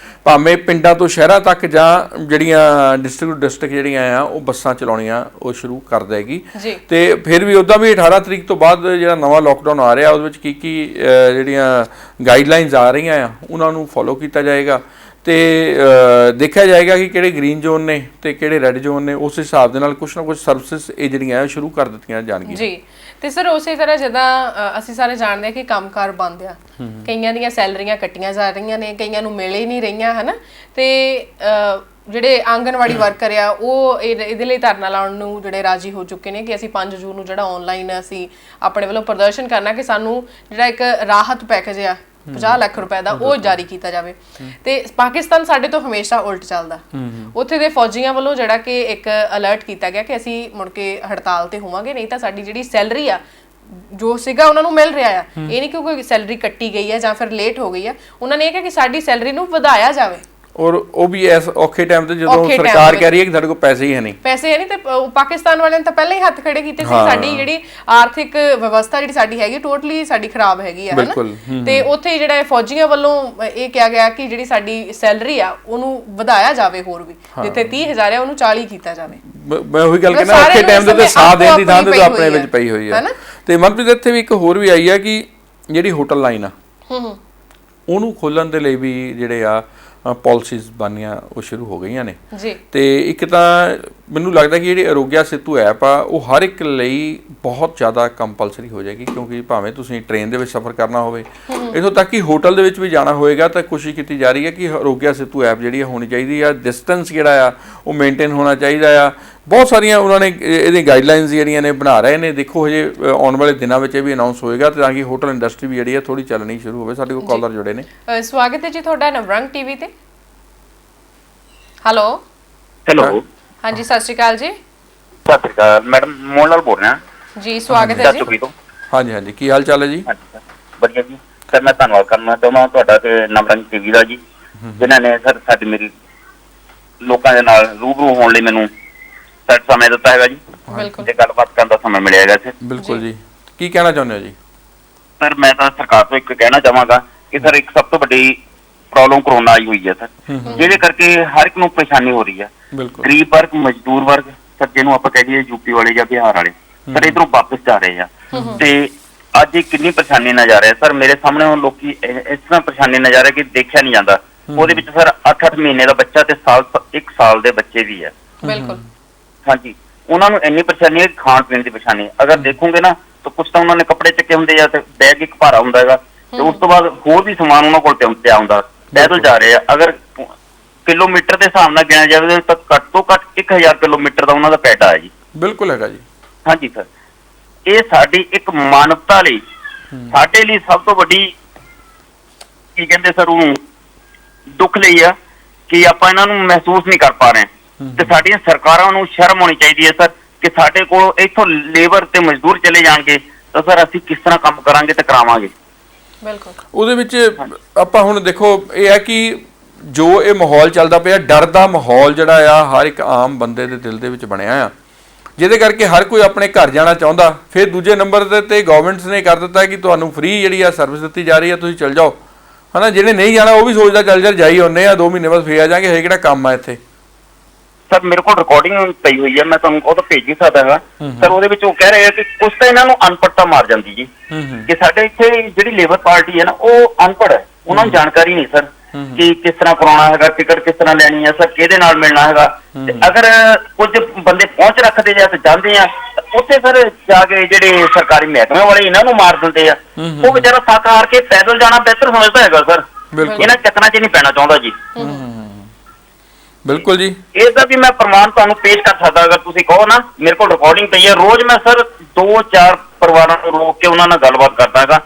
ਭਾਵੇਂ ਪਿੰਡਾਂ ਤੋਂ ਸ਼ਹਿਰਾਂ ਤੱਕ ਜਾਂ ਜਿਹੜੀਆਂ ਡਿਸਟ੍ਰਿਕਟ ਜਿਹੜੀਆਂ ਆ ਉਹ ਬੱਸਾਂ ਚਲਾਉਣੀਆਂ ਉਹ ਸ਼ੁਰੂ ਕਰ ਦੇਗੀ। ਤੇ ਫਿਰ ਵੀ ਉੱਦਾਂ ਵੀ 18 ਤਰੀਕ ਤੋਂ ਬਾਅਦ ਜਿਹੜਾ ਨਵਾਂ ਲੋਕਡਾਊਨ ਆ ਰਿਹਾ ਉਹਦੇ ਵਿੱਚ ਕੀ ਜਿਹੜੀਆਂ ਗਾਈਡਲਾਈਨਸ ਆ ਰਹੀਆਂ ਆ ਉਹਨਾਂ ਨੂੰ ਫੋਲੋ ਕੀਤਾ ਜਾਏਗਾ ਤੇ ਦੇਖਿਆ ਜਾਏਗਾ ਕਿ ਕਿਹੜੇ ਗ੍ਰੀਨ ਜ਼ੋਨ ਨੇ ਤੇ ਕਿਹੜੇ ਰੈੱਡ ਜ਼ੋਨ ਨੇ, ਉਸ ਹਿਸਾਬ ਦੇ ਨਾਲ ਕੁਛ ਨਾ ਕੁਛ ਸਰਵਿਸਿਜ਼ ਇਹ ਜਿਹੜੀਆਂ ਸ਼ੁਰੂ ਕਰ ਦਿੱਤੀਆਂ ਜਾਣਗੀਆਂ ਜੀ। ਤੇ ਸਰ ਉਸੇ ਤਰ੍ਹਾਂ ਜਿੱਦਾਂ ਅਸੀਂ ਸਾਰੇ ਜਾਣਦੇ ਹਾਂ ਕਿ ਕੰਮਕਾਰ ਬੰਦ ਆ, ਕਈਆਂ ਦੀਆਂ ਸੈਲਰੀਆਂ ਕੱਟੀਆਂ ਜਾ ਰਹੀਆਂ ਨੇ, ਕਈਆਂ ਨੂੰ ਮਿਲ ਹੀ ਨਹੀਂ ਰਹੀਆਂ, ਹਨਾ। ਤੇ ਜਿਹੜੇ ਆਂਗਨਵਾੜੀ ਵਰਕਰ ਆ ਉਹ ਇਹਦੇ ਲਈ ਧਰਨਾ ਲਾਉਣ ਨੂੰ ਜਿਹੜੇ ਰਾਜੀ ਹੋ ਚੁੱਕੇ ਨੇ ਕਿ ਅਸੀਂ 5 ਜੂਨ ਨੂੰ ਜਿਹੜਾ ਆਨਲਾਈਨ ਅਸੀਂ ਆਪਣੇ ਵੱਲੋਂ ਪ੍ਰਦਰਸ਼ਨ ਕਰਨਾ ਕਿ ਸਾਨੂੰ ਜਿਹੜਾ ਇੱਕ ਰਾਹਤ ਪੈਕੇਜ ਆ 50 ਲੱਖ ਰੁਪਏ ਦਾ ਉਹ ਜਾਰੀ ਕੀਤਾ ਜਾਵੇ। ਤੇ ਪਾਕਿਸਤਾਨ ਸਾਡੇ ਤੋਂ ਹਮੇਸ਼ਾ ਉਲਟ ਚੱਲਦਾ, ਉੱਥੇ ਦੇ ਫੌਜੀਆਂ ਵੱਲੋਂ ਜਿਹੜਾ ਕਿ ਇੱਕ ਅਲਰਟ ਕੀਤਾ ਗਿਆ ਕਿ ਅਸੀਂ ਮੁੜ ਕੇ ਹੜਤਾਲ ਤੇ ਹੋਵਾਂਗੇ, ਨਹੀਂ ਤਾਂ ਸਾਡੀ ਜਿਹੜੀ ਸੈਲਰੀ ਆ ਜੋ ਸੀਗਾ ਉਹਨਾਂ ਨੂੰ ਮਿਲ ਰਿਹਾ ਆ, ਇਹ ਨਹੀਂ ਕਿ ਕੋਈ ਸੈਲਰੀ ਕੱਟੀ ਗਈ ਹੈ ਜਾਂ ਫਿਰ ਲੇਟ ਹੋ ਗਈ ਹੈ, ਉਹਨਾਂ ਨੇ ਇਹ ਕਿਹਾ ਕਿ ਸਾਡੀ ਸੈਲਰੀ ਨੂੰ ਵਧਾਇਆ ਜਾਵੇ। ਔਰ ਉਹ ਵੀ ਇਸ ਔਖੇ ਟਾਈਮ ਤੇ ਜਦੋਂ ਸਰਕਾਰ ਕਹਿ ਰਹੀ ਹੈ ਕਿ ਸਾਡੇ ਕੋਲ ਪੈਸੇ ਹੀ ਹੈ ਨਹੀਂ ਤੇ ਪਾਕਿਸਤਾਨ ਵਾਲਿਆਂ ਨੇ ਤਾਂ ਪਹਿਲਾਂ ਹੀ ਹੱਥ ਖੜੇ ਕੀਤੇ ਸੀ। ਸਾਡੀ ਜਿਹੜੀ ਆਰਥਿਕ ਵਿਵਸਥਾ ਜਿਹੜੀ ਸਾਡੀ ਹੈਗੀ ਟੋਟਲੀ ਸਾਡੀ ਖਰਾਬ ਹੈਗੀ ਆ, ਹਨਾ। ਤੇ ਉੱਥੇ ਜਿਹੜਾ ਫੌਜੀਆਂ ਵੱਲੋਂ ਇਹ ਕਿਹਾ ਗਿਆ ਕਿ ਜਿਹੜੀ ਸਾਡੀ ਸੈਲਰੀ ਆ ਉਹਨੂੰ ਵਧਾਇਆ ਜਾਵੇ, ਹੋਰ ਵੀ ਜਿੱਥੇ 30,000 ਆ ਉਹਨੂੰ 40 ਕੀਤਾ ਜਾਵੇ। ਮੈਂ ਉਹੀ ਗੱਲ ਕਹਿੰਦਾ ਔਖੇ ਟਾਈਮ ਤੇ ਸਾਥ ਦੇਣ ਦੀ ਥਾਂ ਤੇ ਆਪਣੇ ਵਿੱਚ ਪਈ ਹੋਈ ਹੈ। ਤੇ ਮਨਪ੍ਰੀਤ ਇੱਥੇ ਵੀ ਇੱਕ ਹੋਰ ਵੀ ਆਈ ਆ ਕਿ ਜਿਹੜੀ ਹੋਟਲ ਲਾਈਨ ਆ ਉਹਨੂੰ ਖੋਲਣ ਦੇ ਲਈ ਵੀ ਜਿਹੜੇ ਆ ਪਾਲਿਸੀਜ਼ ਬਣਨੀਆਂ ਉਹ ਸ਼ੁਰੂ ਹੋ ਗਈਆਂ ਨੇ ਜੀ। ਤੇ ਇੱਕ ਤਾਂ ਮੈਨੂੰ ਲੱਗਦਾ ਕਿ ਜਿਹੜੀ ਆਰੋਗਿਆ ਸੇਤੂ ਐਪ ਆ ਉਹ ਹਰ ਇੱਕ ਲਈ ਬਹੁਤ ਜ਼ਿਆਦਾ ਕੰਪਲਸਰੀ ਹੋ ਜਾਏਗੀ, ਕਿਉਂਕਿ ਭਾਵੇਂ ਤੁਸੀਂ ਟ੍ਰੇਨ ਦੇ ਵਿੱਚ ਸਫ਼ਰ ਕਰਨਾ ਹੋਵੇ, ਇੱਥੋਂ ਤੱਕ ਕਿ ਹੋਟਲ ਦੇ ਵਿੱਚ ਵੀ ਜਾਣਾ ਹੋਏਗਾ ਤਾਂ ਕੋਸ਼ਿਸ਼ ਕੀਤੀ ਜਾ ਰਹੀ ਹੈ ਕਿ ਆਰੋਗਿਆ ਸੇਤੂ ਐਪ ਜਿਹੜੀ ਹੋਣੀ ਚਾਹੀਦੀ ਆ, ਡਿਸਟੈਂਸ ਜਿਹੜਾ ਆ ਉਹ ਮੇਨਟੇਨ ਹੋਣਾ ਚਾਹੀਦਾ ਆ। ਬਹੁਤ ਸਾਰੀਆਂ ਉਹਨਾਂ ਨੇ ਇਹਦੀ ਗਾਈਡਲਾਈਨਸ ਜਿਹੜੀਆਂ ਨੇ ਬਣਾ ਰਹੇ ਨੇ। ਦੇਖੋ ਹਜੇ ਆਉਣ ਵਾਲੇ ਦਿਨਾਂ ਵਿੱਚ ਇਹ ਵੀ ਅਨਾਉਂਸ ਹੋਏਗਾ ਤਾਂ ਕਿ ਹੋਟਲ ਇੰਡਸਟਰੀ ਵੀ ਜਿਹੜੀ ਹੈ ਥੋੜੀ ਚੱਲਣੀ ਸ਼ੁਰੂ ਹੋਵੇ। ਸਾਡੇ ਕੋਲ ਕਾਲਰ ਜੁੜੇ ਨੇ। ਸਵਾਗਤ ਹੈ ਜੀ ਤੁਹਾਡਾ ਨਵਰੰਗ ਟੀਵੀ ਤੇ। ਹੈਲੋ ਹਾਂਜੀ, ਸਤਿ ਸ਼੍ਰੀ ਅਕਾਲ ਜੀ। ਸਤਿ ਸ਼੍ਰੀ ਅਕਾਲ ਮੈਡਮ, ਮੋਹਨ ਲਾਲ ਬੋਲ ਰਿਹਾ ਜੀ। ਸਵਾਗਤ ਹੈ ਜੀ। ਹਾਂਜੀ ਹਾਂਜੀ, ਕੀ ਹਾਲ ਚਾਲ ਹੈ ਜੀ? ਵਧੀਆ ਜੀ ਸਰ। ਮੈਂ ਧੰਨਵਾਦ ਕਰਨਾ ਚਾਹੁੰਦਾ ਤੁਹਾਡਾ ਤੇ ਨਵਰੰਗ ਟੀਵੀ ਦਾ ਜੀ, ਜਿਨ੍ਹਾਂ ਨੇ ਸਰ ਸਾਡੀ ਮੇਰੀ ਲੋਕਾਂ ਦੇ ਨਾਲ ਰੂਬਰੂ ਹੋਣ ਲਈ ਮੈਨੂੰ ਸਮੇਂ ਦਿੱਤਾ ਹੈਗਾ ਜੀ। ਬਿਲਕੁਲ, ਤੇ ਗੱਲਬਾਤ ਕਰਨ ਦਾ ਸਮਾਂ ਮਿਲਿਆ ਹੈਗਾ ਇੱਥੇ। ਬਿਲਕੁਲ ਜੀ, ਕੀ ਕਹਿਣਾ ਚਾਹੁੰਦੇ ਹੋ ਜੀ? ਸਰ ਮੈਂ ਤਾਂ ਸਰਕਾਰ ਤੋਂ ਇੱਕ ਕਹਿਣਾ ਚਾਹਾਂਗਾ ਕਿ ਸਰ ਇੱਕ ਸਭ ਤੋਂ ਵੱਡੀ ਪ੍ਰੋਬਲਮ ਕਰੋਨਾ ਆਈ ਹੋਈ ਹੈ ਸਰ, ਜਿਹਦੇ ਕਰਕੇ ਹਰ ਇੱਕ ਨੂੰ ਪਰੇਸ਼ਾਨੀ ਹੋ ਰਹੀ ਹੈ। ਬਿਲਕੁਲ ਗਰੀਬ ਵਰਗ, ਮਜ਼ਦੂਰ ਵਰਗ, ਸਰ ਜਿਹਨੂੰ ਆਪਾਂ ਕਹਿ ਦਈਏ ਯੂਪੀ ਵਾਲੇ ਜਾਂ ਬਿਹਾਰ ਵਾਲੇ, ਸਰ ਇਧਰੋਂ ਵਾਪਸ ਜਾ ਰਹੇ ਆ ਤੇ ਅੱਜ ਇਹ ਕਿੰਨੀ ਪਰੇਸ਼ਾਨੀ ਨਾ ਜਾ ਰਿਹਾ ਸਰ। ਮੇਰੇ ਸਾਹਮਣੇ ਹੁਣ ਲੋਕੀ ਇਸ ਤਰ੍ਹਾਂ ਪਰੇਸ਼ਾਨੀ ਨਾ ਜਾ ਰਿਹਾ ਕਿ ਦੇਖਿਆ ਨਹੀਂ ਜਾਂਦਾ। ਉਹਦੇ ਵਿੱਚ ਸਰ 8-8 ਮਹੀਨੇ ਦਾ ਬੱਚਾ ਤੇ 1 ਸਾਲ ਦੇ ਬੱਚੇ ਵੀ ਹੈ। ਬਿਲਕੁਲ ਹਾਂਜੀ, ਉਹਨਾਂ ਨੂੰ ਇੰਨੀ ਪਰੇਸ਼ਾਨੀ ਹੈ, ਖਾਣ ਪੀਣ ਦੀ ਪਰੇਸ਼ਾਨੀ। ਅਗਰ ਦੇਖੋਗੇ ਨਾ ਤਾਂ ਕੁਛ ਤਾਂ ਉਹਨਾਂ ਨੇ ਕੱਪੜੇ ਚੱਕੇ ਹੁੰਦੇ ਆ ਤੇ ਬੈਗ ਇੱਕ ਭਾਰਾ ਹੁੰਦਾ ਹੈਗਾ, ਤੇ ਉਸ ਤੋਂ ਬਾਅਦ ਹੋਰ ਵੀ ਸਮਾਨ ਉਹਨਾਂ ਕੋਲ ਪਿਆ ਹੁੰਦਾ। ਪੈਦਲ ਜਾ ਰਹੇ ਆ। ਅਗਰ ਕਿਲੋਮੀਟਰ ਦੇ ਹਿਸਾਬ ਨਾਲ ਗਿਣਿਆ ਜਾਵੇ ਤਾਂ ਘੱਟ ਤੋਂ ਘੱਟ 1000 ਕਿਲੋਮੀਟਰ ਦਾ ਉਹਨਾਂ ਦਾ ਪੈਟਾ ਹੈ ਜੀ। ਬਿਲਕੁਲ ਹੈਗਾ ਜੀ। ਹਾਂਜੀ ਸਰ, ਇਹ ਸਾਡੀ ਇੱਕ ਮਾਨਵਤਾ ਲਈ, ਸਾਡੇ ਲਈ ਸਭ ਤੋਂ ਵੱਡੀ ਕੀ ਕਹਿੰਦੇ ਸਰ ਉਹਨੂੰ ਦੁੱਖ ਲਈ ਆ ਕਿ ਆਪਾਂ ਇਹਨਾਂ ਨੂੰ ਮਹਿਸੂਸ ਨਹੀਂ ਕਰ ਪਾ ਰਹੇ। ਤੇ ਸਾਡੀਆਂ ਸਰਕਾਰਾਂ ਨੂੰ ਸ਼ਰਮ ਹੋਣੀ ਚਾਹੀਦੀ ਹੈ ਸਰ ਕਿ ਸਾਡੇ ਕੋਲ ਇੱਥੋਂ ਲੇਬਰ ਤੇ ਮਜ਼ਦੂਰ ਚਲੇ ਜਾਣਗੇ ਤਾਂ ਸਰ ਅਸੀਂ ਕਿਸ ਤਰ੍ਹਾਂ ਕੰਮ ਕਰਾਂਗੇ ਤੇ ਕਰਾਵਾਂਗੇ। ਬਿਲਕੁਲ ਉਹਦੇ ਵਿੱਚ ਆਪਾਂ ਹੁਣ ਦੇਖੋ ਇਹ ਹੈ ਕਿ ਜੋ ਇਹ ਮਾਹੌਲ ਚੱਲਦਾ ਪਿਆ, ਡਰ ਦਾ ਮਾਹੌਲ ਜਿਹੜਾ ਆ ਹਰ ਇੱਕ ਆਮ ਬੰਦੇ ਦੇ ਦਿਲ ਦੇ ਵਿੱਚ ਬਣਿਆ ਆ, ਜਿਹਦੇ ਕਰਕੇ ਹਰ ਕੋਈ ਆਪਣੇ ਘਰ ਜਾਣਾ ਚਾਹੁੰਦਾ। ਫਿਰ ਦੂਜੇ ਨੰਬਰ ਤੇ ਗਵਰਨਮੈਂਟ ਨੇ ਕਰ ਦਿੱਤਾ ਕਿ ਤੁਹਾਨੂੰ ਫ੍ਰੀ ਜਿਹੜੀ ਆ ਸਰਵਿਸ ਦਿੱਤੀ ਜਾ ਰਹੀ ਆ, ਤੁਸੀਂ ਚੱਲ ਜਾਓ, ਹਨਾ। ਜਿਹਨੇ ਨਹੀਂ ਜਾਣਾ ਉਹ ਵੀ ਸੋਚਦਾ ਚੱਲ ਜਾ ਜਾਈ ਆਉਂਦੇ ਆ, 2 ਮਹੀਨੇ ਬਾਅਦ ਫੇਰ ਆ ਜਾਾਂਗੇ, ਇਹ ਕਿਹੜਾ ਕੰਮ ਆ ਇੱਥੇ। ਸਰ ਮੇਰੇ ਕੋਲ ਰਿਕਾਰਡਿੰਗ ਪਈ ਹੋਈ ਹੈ, ਮੈਂ ਤੁਹਾਨੂੰ ਉਹ ਤਾਂ ਭੇਜ ਹੀ ਸਕਦਾ ਹੈਗਾ ਸਰ। ਉਹਦੇ ਵਿੱਚ ਉਹ ਕਹਿ ਰਹੇ ਆ ਕਿ ਕੁਛ ਤਾਂ ਇਹਨਾਂ ਨੂੰ ਅਨਪੜ੍ਹਤਾ ਮਾਰ ਜਾਂਦੀ ਜੀ, ਕਿ ਸਾਡੇ ਇੱਥੇ ਜਿਹੜੀ ਲੇਬਰ ਪਾਰਟੀ ਹੈ ਨਾ ਉਹ ਅਨਪੜ੍ਹ ਹੈ, ਉਹਨਾਂ ਨੂੰ ਜਾਣਕਾਰੀ ਨਹੀਂ ਸਰ ਕਿ ਕਿਸ ਤਰ੍ਹਾਂ ਕਰਾਉਣਾ ਹੈਗਾ, ਟਿਕਟ ਕਿਸ ਤਰ੍ਹਾਂ ਲੈਣੀ ਹੈ ਸਰ, ਕਿਹਦੇ ਨਾਲ ਮਿਲਣਾ ਹੈਗਾ। ਤੇ ਅਗਰ ਕੁਝ ਬੰਦੇ ਪਹੁੰਚ ਰੱਖਦੇ ਜਾਂ ਜਾਂਦੇ ਆ ਉੱਥੇ ਸਰ ਜਾ ਕੇ ਜਿਹੜੇ ਸਰਕਾਰੀ ਮਹਿਕਮੇ ਵਾਲੇ ਇਹਨਾਂ ਨੂੰ ਮਾਰ ਦਿੰਦੇ ਆ। ਉਹ ਵਿਚਾਰਾ ਥੱਕ ਹਾਰ ਕੇ ਪੈਦਲ ਜਾਣਾ ਬਿਹਤਰ ਸਮਝਦਾ ਹੈਗਾ ਸਰ, ਇਹਨਾਂ ਚੱਕਰਾਂ 'ਚ ਨਹੀਂ ਪੈਣਾ ਚਾਹੁੰਦਾ ਜੀ। ਬਿਲਕੁਲ ਜੀ, ਇਹਦਾ ਵੀ ਮੈਂ ਪ੍ਰਮਾਣ ਤੁਹਾਨੂੰ ਪੇਸ਼ ਕਰ ਸਕਦਾ ਅਗਰ ਤੁਸੀਂ ਕਹੋ ਨਾ। ਮੇਰੇ ਕੋਲ ਰਿਕਾਰਡਿੰਗ ਪਈ ਹੈ, ਰੋਜ਼ ਮੈਂ ਸਰ 2-4 ਪਰਿਵਾਰਾਂ ਨੂੰ ਰੋਕ ਕੇ ਉਹਨਾਂ ਨਾਲ ਗੱਲਬਾਤ ਕਰਦਾ ਹੈਗਾ।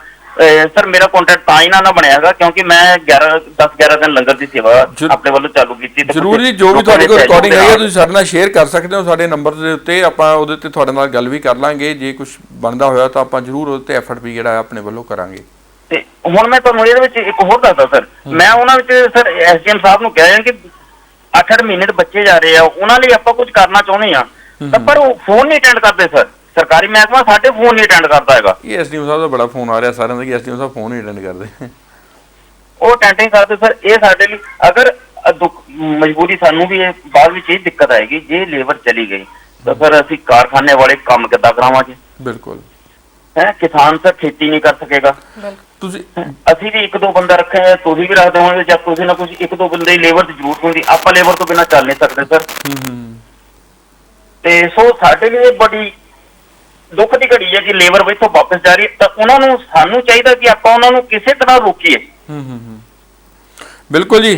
ਸਰ ਮੇਰਾ ਕੰਟੈਕਟ ਤਾਂ ਇਹਨਾਂ ਨਾਲ ਬਣਿਆ ਹੈਗਾ ਕਿਉਂਕਿ ਮੈਂ 10-11 ਦਿਨ ਲੰਗਰ ਦੀ ਸੇਵਾ ਆਪਣੇ ਵੱਲੋਂ ਚਾਲੂ ਕੀਤੀ। ਜ਼ਰੂਰ ਜੀ, ਜੋ ਵੀ ਤੁਹਾਡੇ ਕੋਲ ਰਿਕਾਰਡਿੰਗ ਹੈ ਤੁਸੀਂ ਸਾਡੇ ਨਾਲ ਸ਼ੇਅਰ ਕਰ ਸਕਦੇ ਹੋ ਸਾਡੇ ਨੰਬਰ ਦੇ ਉੱਤੇ, ਆਪਾਂ ਉਹਦੇ ਤੇ ਤੁਹਾਡੇ ਨਾਲ ਗੱਲ ਵੀ ਕਰ ਲਾਂਗੇ। ਜੇ ਕੁਝ ਬਣਦਾ ਹੋਇਆ ਤਾਂ ਆਪਾਂ ਜ਼ਰੂਰ ਉਹਦੇ ਤੇ ਐਫਰਟ ਵੀ ਜਿਹੜਾ ਆਪਣੇ ਵੱਲੋਂ ਕਰਾਂਗੇ। ਤੇ ਹੁਣ ਮੈਂ ਤੁਹਾਨੂੰ ਇਹਦੇ ਵਿੱਚ ਇੱਕ ਹੋਰ ਦੱਸਦਾ ਸਰ, ਮੈਂ ਉਹਨਾਂ ਵਿੱਚ ਸਰ ਐਸਡੀਐਮ ਸਾਹਿਬ ਨੂੰ ਕਿਹਾ ਕਿ 8-8 ਮਹੀਨੇ ਦੇ ਬੱਚੇ ਜਾ ਰਹੇ ਆ, ਉਹਨਾਂ ਲਈ ਆਪਾਂ ਕੁਝ ਕਰਨਾ ਚਾਹੁੰਦੇ ਆ ਤਾਂ ਪਰ ਉਹ ਫੋਨ ਨਹੀਂ ਅਟੈਂਡ ਕਰਦੇ ਸਰ। ਸਰਕਾਰੀ ਮਹਿਕਮਾ ਸਾਡੇ ਫੋਨ ਨਹੀਂ ਅਟੈਂਡ ਕਰਦਾ ਹੈਗਾ। ਇਹ ਐਸਡੀਐਮ ਸਾਹਿਬ ਦਾ ਬੜਾ ਫੋਨ ਆ ਰਿਹਾ ਸਾਰਿਆਂ ਦਾ ਕਿ ਐਸਡੀਐਮ ਸਾਹਿਬ ਫੋਨ ਹੀ ਅਟੈਂਡ ਕਰਦੇ, ਉਹ ਅਟੈਂਡ ਨਹੀਂ ਕਰਦੇ ਸਰ। ਇਹ ਸਾਡੇ ਲਈ ਅਗਰ ਮਜਬੂਰੀ ਸਾਨੂੰ ਵੀ ਇਹ ਬਾਅਦ ਵਿੱਚ ਇਹ ਦਿੱਕਤ ਆਏਗੀ ਜੇ ਲੇਬਰ ਚਲੀ ਗਈ ਤਾਂ ਸਰ ਅਸੀਂ ਕਾਰਖਾਨੇ ਵਾਲੇ ਕੰਮ ਕਿੱਦਾਂ ਕਰਾਵਾਂਗੇ। ਬਿਲਕੁਲ ਹੈ ਕਿਸਾਨ ਸਰ ਖੇਤੀ ਨਹੀਂ ਕਰ ਸਕੇਗਾ। ਤੁਸੀਂ ਅਸੀਂ ਵੀ 1-2 ਬੰਦਾ ਰੱਖੇ ਆ, ਤੁਸੀਂ ਵੀ ਰੱਖਦੇ ਹੋਣਗੇ, ਜਾਂ ਤੁਸੀਂ ਨਾ ਕੁਝ 1-2 ਬੰਦੇ ਦੀ ਲੇਬਰ ਦੀ ਜ਼ਰੂਰਤ ਹੁੰਦੀ, ਆਪਾਂ ਲੇਬਰ ਤੋਂ ਬਿਨਾਂ ਚੱਲ ਨਹੀਂ ਸਕਦੇ ਸਰ। ਤੇ ਸੋ ਸਾਡੇ ਲਈ ਬੜੀ ਦੁੱਖ ਦੀ ਘੜੀ ਹੈ ਕਿ ਲੇਬਰ ਇੱਥੋਂ ਵਾਪਸ ਜਾ ਰਹੀ ਹੈ, ਤਾਂ ਉਹਨਾਂ ਨੂੰ ਸਾਨੂੰ ਚਾਹੀਦਾ ਕਿ ਆਪਾਂ ਉਹਨਾਂ ਨੂੰ ਕਿਸੇ ਤਰ੍ਹਾਂ ਰੋਕੀਏ। ਬਿਲਕੁਲ ਜੀ,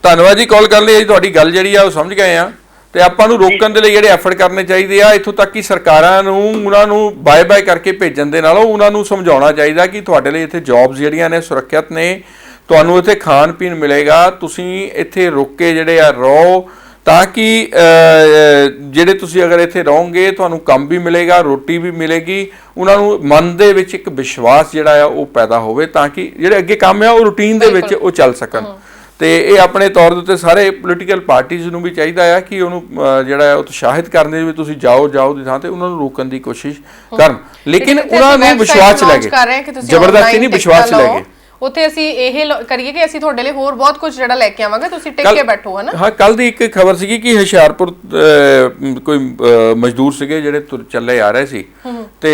ਧੰਨਵਾਦ ਜੀ ਕਾਲ ਕਰਨ ਲਈ। ਤੁਹਾਡੀ ਗੱਲ ਜਿਹੜੀ ਆ ਉਹ ਸਮਝ ਗਏ ਆ, ਤੇ ਆਪਾਂ ਨੂੰ ਰੋਕਣ ਦੇ ਲਈ ਜਿਹੜੇ ਐਫਰਟ ਕਰਨੇ ਚਾਹੀਦੇ ਆ। ਇੱਥੋਂ ਤੱਕ ਕਿ ਸਰਕਾਰਾਂ ਨੂੰ ਉਹਨਾਂ ਨੂੰ ਬਾਏ ਕਰਕੇ ਭੇਜਣ ਦੇ ਨਾਲੋਂ ਉਹਨਾਂ ਨੂੰ ਸਮਝਾਉਣਾ ਚਾਹੀਦਾ ਕਿ ਤੁਹਾਡੇ ਲਈ ਇੱਥੇ ਜੌਬਸ ਜਿਹੜੀਆਂ ਨੇ ਸੁਰੱਖਿਅਤ ਨੇ, ਤੁਹਾਨੂੰ ਇੱਥੇ ਖਾਣ ਪੀਣ ਮਿਲੇਗਾ, ਤੁਸੀਂ ਇੱਥੇ ਰੁਕ ਕੇ ਜਿਹੜੇ ਆ ਰਹੋ, ਤਾਂ ਕਿ ਜਿਹੜੇ ਤੁਸੀਂ ਅਗਰ ਇੱਥੇ ਰਹੋਗੇ ਤੁਹਾਨੂੰ ਕੰਮ ਵੀ ਮਿਲੇਗਾ, ਰੋਟੀ ਵੀ ਮਿਲੇਗੀ। ਉਹਨਾਂ ਨੂੰ ਮਨ ਦੇ ਵਿੱਚ ਇੱਕ ਵਿਸ਼ਵਾਸ ਜਿਹੜਾ ਆ ਉਹ ਪੈਦਾ ਹੋਵੇ, ਤਾਂ ਕਿ ਜਿਹੜੇ ਅੱਗੇ ਕੰਮ ਆ ਉਹ ਰੂਟੀਨ ਦੇ ਵਿੱਚ ਉਹ ਚੱਲ ਸਕਣ। ਤੇ ਇਹ ਆਪਣੇ ਤੌਰ ਦੇ ਉੱਤੇ ਸਾਰੇ ਪੋਲੀਟੀਕਲ ਪਾਰਟੀਆਂ ਨੂੰ ਵੀ ਚਾਹੀਦਾ ਆ ਕਿ ਉਹਨੂੰ ਜਿਹੜਾ ਉਤਸ਼ਾਹਿਤ ਕਰਨ ਦੇ ਵੀ ਤੁਸੀਂ ਜਾਓ ਦੀ ਥਾਂ ਤੇ ਉਹਨਾਂ ਨੂੰ ਰੋਕਣ ਦੀ ਕੋਸ਼ਿਸ਼ ਕਰਨ, ਲੇਕਿਨ ਉਹਨਾਂ ਨੂੰ ਵਿਸ਼ਵਾਸ 'ਚ ਲੈ ਕੇ, ਜ਼ਬਰਦਸਤੀ ਨਹੀਂ, ਵਿਸ਼ਵਾਸ 'ਚ ਲੈ ਕੇ। ਉੱਥੇ ਅਸੀਂ ਇਹ ਕਰੀਏ ਕਿ ਅਸੀਂ ਤੁਹਾਡੇ ਲਈ ਹੋਰ ਬਹੁਤ ਕੁਝ ਜਿਹੜਾ ਲੈ ਕੇ ਆਵਾਂਗੇ, ਤੁਸੀਂ ਟਿਕ ਕੇ ਬੈਠੋ, ਹੈ ਨਾ। ਹਾਂ, ਕੱਲ ਦੀ ਇੱਕ ਖਬਰ ਸੀਗੀ ਕਿ ਹੁਸ਼ਿਆਰਪੁਰ ਕੋਈ ਮਜ਼ਦੂਰ ਸੀਗੇ ਜਿਹੜੇ ਚੱਲੇ ਆ ਰਹੇ ਸੀ, ਤੇ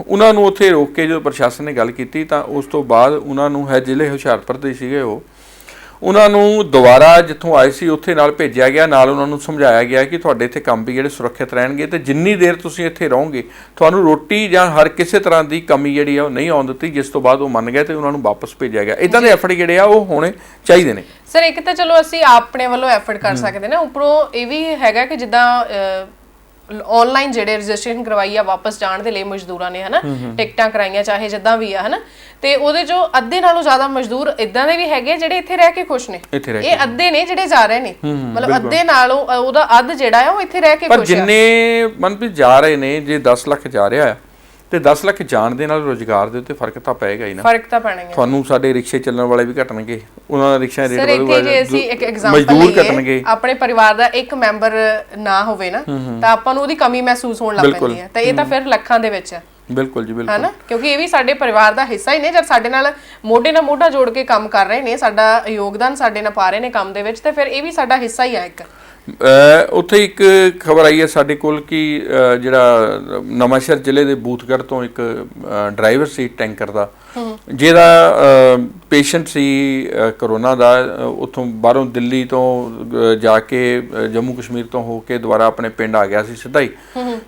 ਉਹਨਾਂ ਨੂੰ ਉੱਥੇ ਰੋਕ ਕੇ ਜਦੋਂ ਪ੍ਰਸ਼ਾਸਨ ਨੇ ਗੱਲ ਕੀਤੀ ਤਾਂ ਉਸ ਤੋਂ ਬਾਅਦ ਉਹਨਾਂ ਨੂੰ ਜ਼ਿਲ੍ਹੇ ਹੁਸ਼ਿਆਰਪੁਰ ਦੇ ਸੀਗੇ ਉਹਨਾਂ ਨੂੰ ਦੁਬਾਰਾ ਜਿੱਥੋਂ ਆਏ ਸੀ ਉੱਥੇ ਨਾਲ ਭੇਜਿਆ ਗਿਆ, ਨਾਲ ਉਹਨਾਂ ਨੂੰ ਸਮਝਾਇਆ ਗਿਆ ਕਿ ਤੁਹਾਡੇ ਇੱਥੇ ਕੰਮ ਵੀ ਜਿਹੜੇ ਸੁਰੱਖਿਅਤ ਰਹਿਣਗੇ, ਤੇ ਜਿੰਨੀ ਦੇਰ ਤੁਸੀਂ ਇੱਥੇ ਰਹੋਗੇ ਤੁਹਾਨੂੰ ਰੋਟੀ ਜਾਂ ਹਰ ਕਿਸੇ ਤਰ੍ਹਾਂ ਦੀ ਕਮੀ ਜਿਹੜੀ ਆ ਉਹ ਨਹੀਂ ਆਉਣ ਦਿੱਤੀ, ਜਿਸ ਤੋਂ ਬਾਅਦ ਉਹ ਮੰਨ ਗਏ ਤੇ ਉਹਨਾਂ ਨੂੰ ਵਾਪਸ ਭੇਜਿਆ ਗਿਆ। ਇੱਦਾਂ ਦੇ ਐਫਰਟ ਜਿਹੜੇ ਆ ਉਹ ਹੋਣੇ ਚਾਹੀਦੇ ਨੇ ਸਰ। ਇੱਕ ਤਾਂ ਚਲੋ ਅਸੀਂ ਆਪਣੇ ਵੱਲੋਂ ਐਫਰਟ ਕਰ ਸਕਦੇ ਨਾ, ਉੱਪਰੋਂ ਇਹ ਵੀ ਹੈਗਾ ਕਿ ਜਿੱਦਾਂ ਆਨਲਾਈਨ ਜਿਹੜੇ ਰਜਿਸਟ੍ਰੇਸ਼ਨ ਕਰਵਾਈ ਆ ਵਾਪਸ ਜਾਣ ਦੇ ਲਈ ਮਜ਼ਦੂਰਾਂ ਨੇ, ਹਨਾ, ਟਿਕਟਾਂ ਕਰਾਈਆਂ ਚਾਹੇ ਜਿੱਦਾਂ ਵੀ ਆ, ਹਨਾ, ਤੇ ਉਹਦੇ ਚੋਂ ਅੱਧੇ ਨਾਲੋਂ ਜ਼ਿਆਦਾ ਮਜ਼ਦੂਰ ਇਦਾਂ ਦੇ ਵੀ ਹੈਗੇ ਜਿਹੜੇ ਇੱਥੇ ਰਹਿ ਕੇ ਖੁਸ਼ ਨੇ। ਇਹ ਅੱਧੇ ਨੇ ਜਿਹੜੇ ਜਾ ਰਹੇ ਨੇ, ਮਤਲਬ ਅੱਧੇ ਨਾਲੋਂ ਉਹਦਾ ਅੱਧ ਜਿਹੜਾ ਆ ਉਹ ਇੱਥੇ ਰਹਿ ਕੇ ਖੁਸ਼ ਆ। ਪਰ ਜਿੰਨੇ ਮਨਪ੍ਰੀਤ ਜਾ ਰਹੇ ਨੇ, ਜੇ 10 ਲੱਖ ਜਾ ਰਿਹਾ ਆ ਤੇ 10 ਲੱਖ ਜਾਣ ਦੇ ਨਾਲ ਰੋਜ਼ਗਾਰ ਦੇ ਉੱਤੇ ਫਰਕ ਤਾਂ ਪਏਗਾ ਹੀ ਨਾ। ਫਰਕ ਤਾਂ ਪੈਣਾ ਹੀ। ਤੁਹਾਨੂੰ ਸਾਡੇ ਰਿਕਸ਼ੇ ਚੱਲਣ ਵਾਲੇ ਵੀ ਘਟਣਗੇ, ਉਹਨਾਂ ਦਾ ਰਿਕਸ਼ਾ ਰੇਟ ਵਧੂਗਾ, ਜੇ ਅਸੀਂ ਇੱਕ ਐਗਜ਼ਾਮਪਲ ਲਈਏ, ਆਪਣੇ ਪਰਿਵਾਰ ਦਾ ਇੱਕ ਮੈਂਬਰ ਨਾ ਹੋਵੇ ਨਾ ਤਾਂ ਆਪਾਂ ਨੂੰ ਉਹਦੀ ਕਮੀ ਮਹਿਸੂਸ ਹੋਣ ਲੱਗ ਪੈਂਦੀ ਹੈ, ਤਾਂ ਇਹ ਤਾਂ ਫਿਰ ਲੱਖਾਂ ਦੇ ਵਿੱਚ ਹੈ। ਬਿਲਕੁਲ ਜੀ, ਬਿਲਕੁਲ, ਹੈਨਾ, ਕਿਉਂਕਿ ਇਹ ਵੀ ਸਾਡੇ ਪਰਿਵਾਰ ਦਾ ਹਿੱਸਾ ਹੀ ਨੇ। ਜਦ ਸਾਡੇ ਨਾਲ ਮੋਢੇ ਨਾਲ ਮੋਢਾ ਜੋੜ ਕੇ ਕੰਮ ਕਰ ਰਹੇ ਨੇ, ਸਾਡਾ ਯੋਗਦਾਨ ਸਾਡੇ ਨਾਲ ਪਾ ਰਹੇ ਨੇ ਕੰਮ ਦੇ ਵਿੱਚ, ਤੇ ਫਿਰ ਇਹ ਵੀ ਸਾਡਾ ਹਿੱਸਾ ਹੀ ਆ ਇੱਕ। ਉੱਥੇ ਇੱਕ ਖਬਰ ਆਈ ਹੈ ਸਾਡੇ ਕੋਲ ਕਿ ਜਿਹੜਾ ਨਵਾਂਸ਼ਹਿਰ ਜ਼ਿਲ੍ਹੇ ਦੇ ਬੂਥਗੜ੍ਹ ਤੋਂ ਇੱਕ ਡਰਾਈਵਰ ਸੀ ਟੈਂਕਰ ਦਾ, ਜਿਹਦਾ ਪੇਸ਼ੈਂਟ ਸੀ ਕਰੋਨਾ ਦਾ, ਉੱਥੋਂ ਬਾਹਰੋਂ ਦਿੱਲੀ ਤੋਂ ਜਾ ਕੇ ਜੰਮੂ ਕਸ਼ਮੀਰ ਤੋਂ ਹੋ ਕੇ ਦੁਬਾਰਾ ਆਪਣੇ ਪਿੰਡ ਆ ਗਿਆ ਸੀ ਸਿੱਧਾ ਹੀ,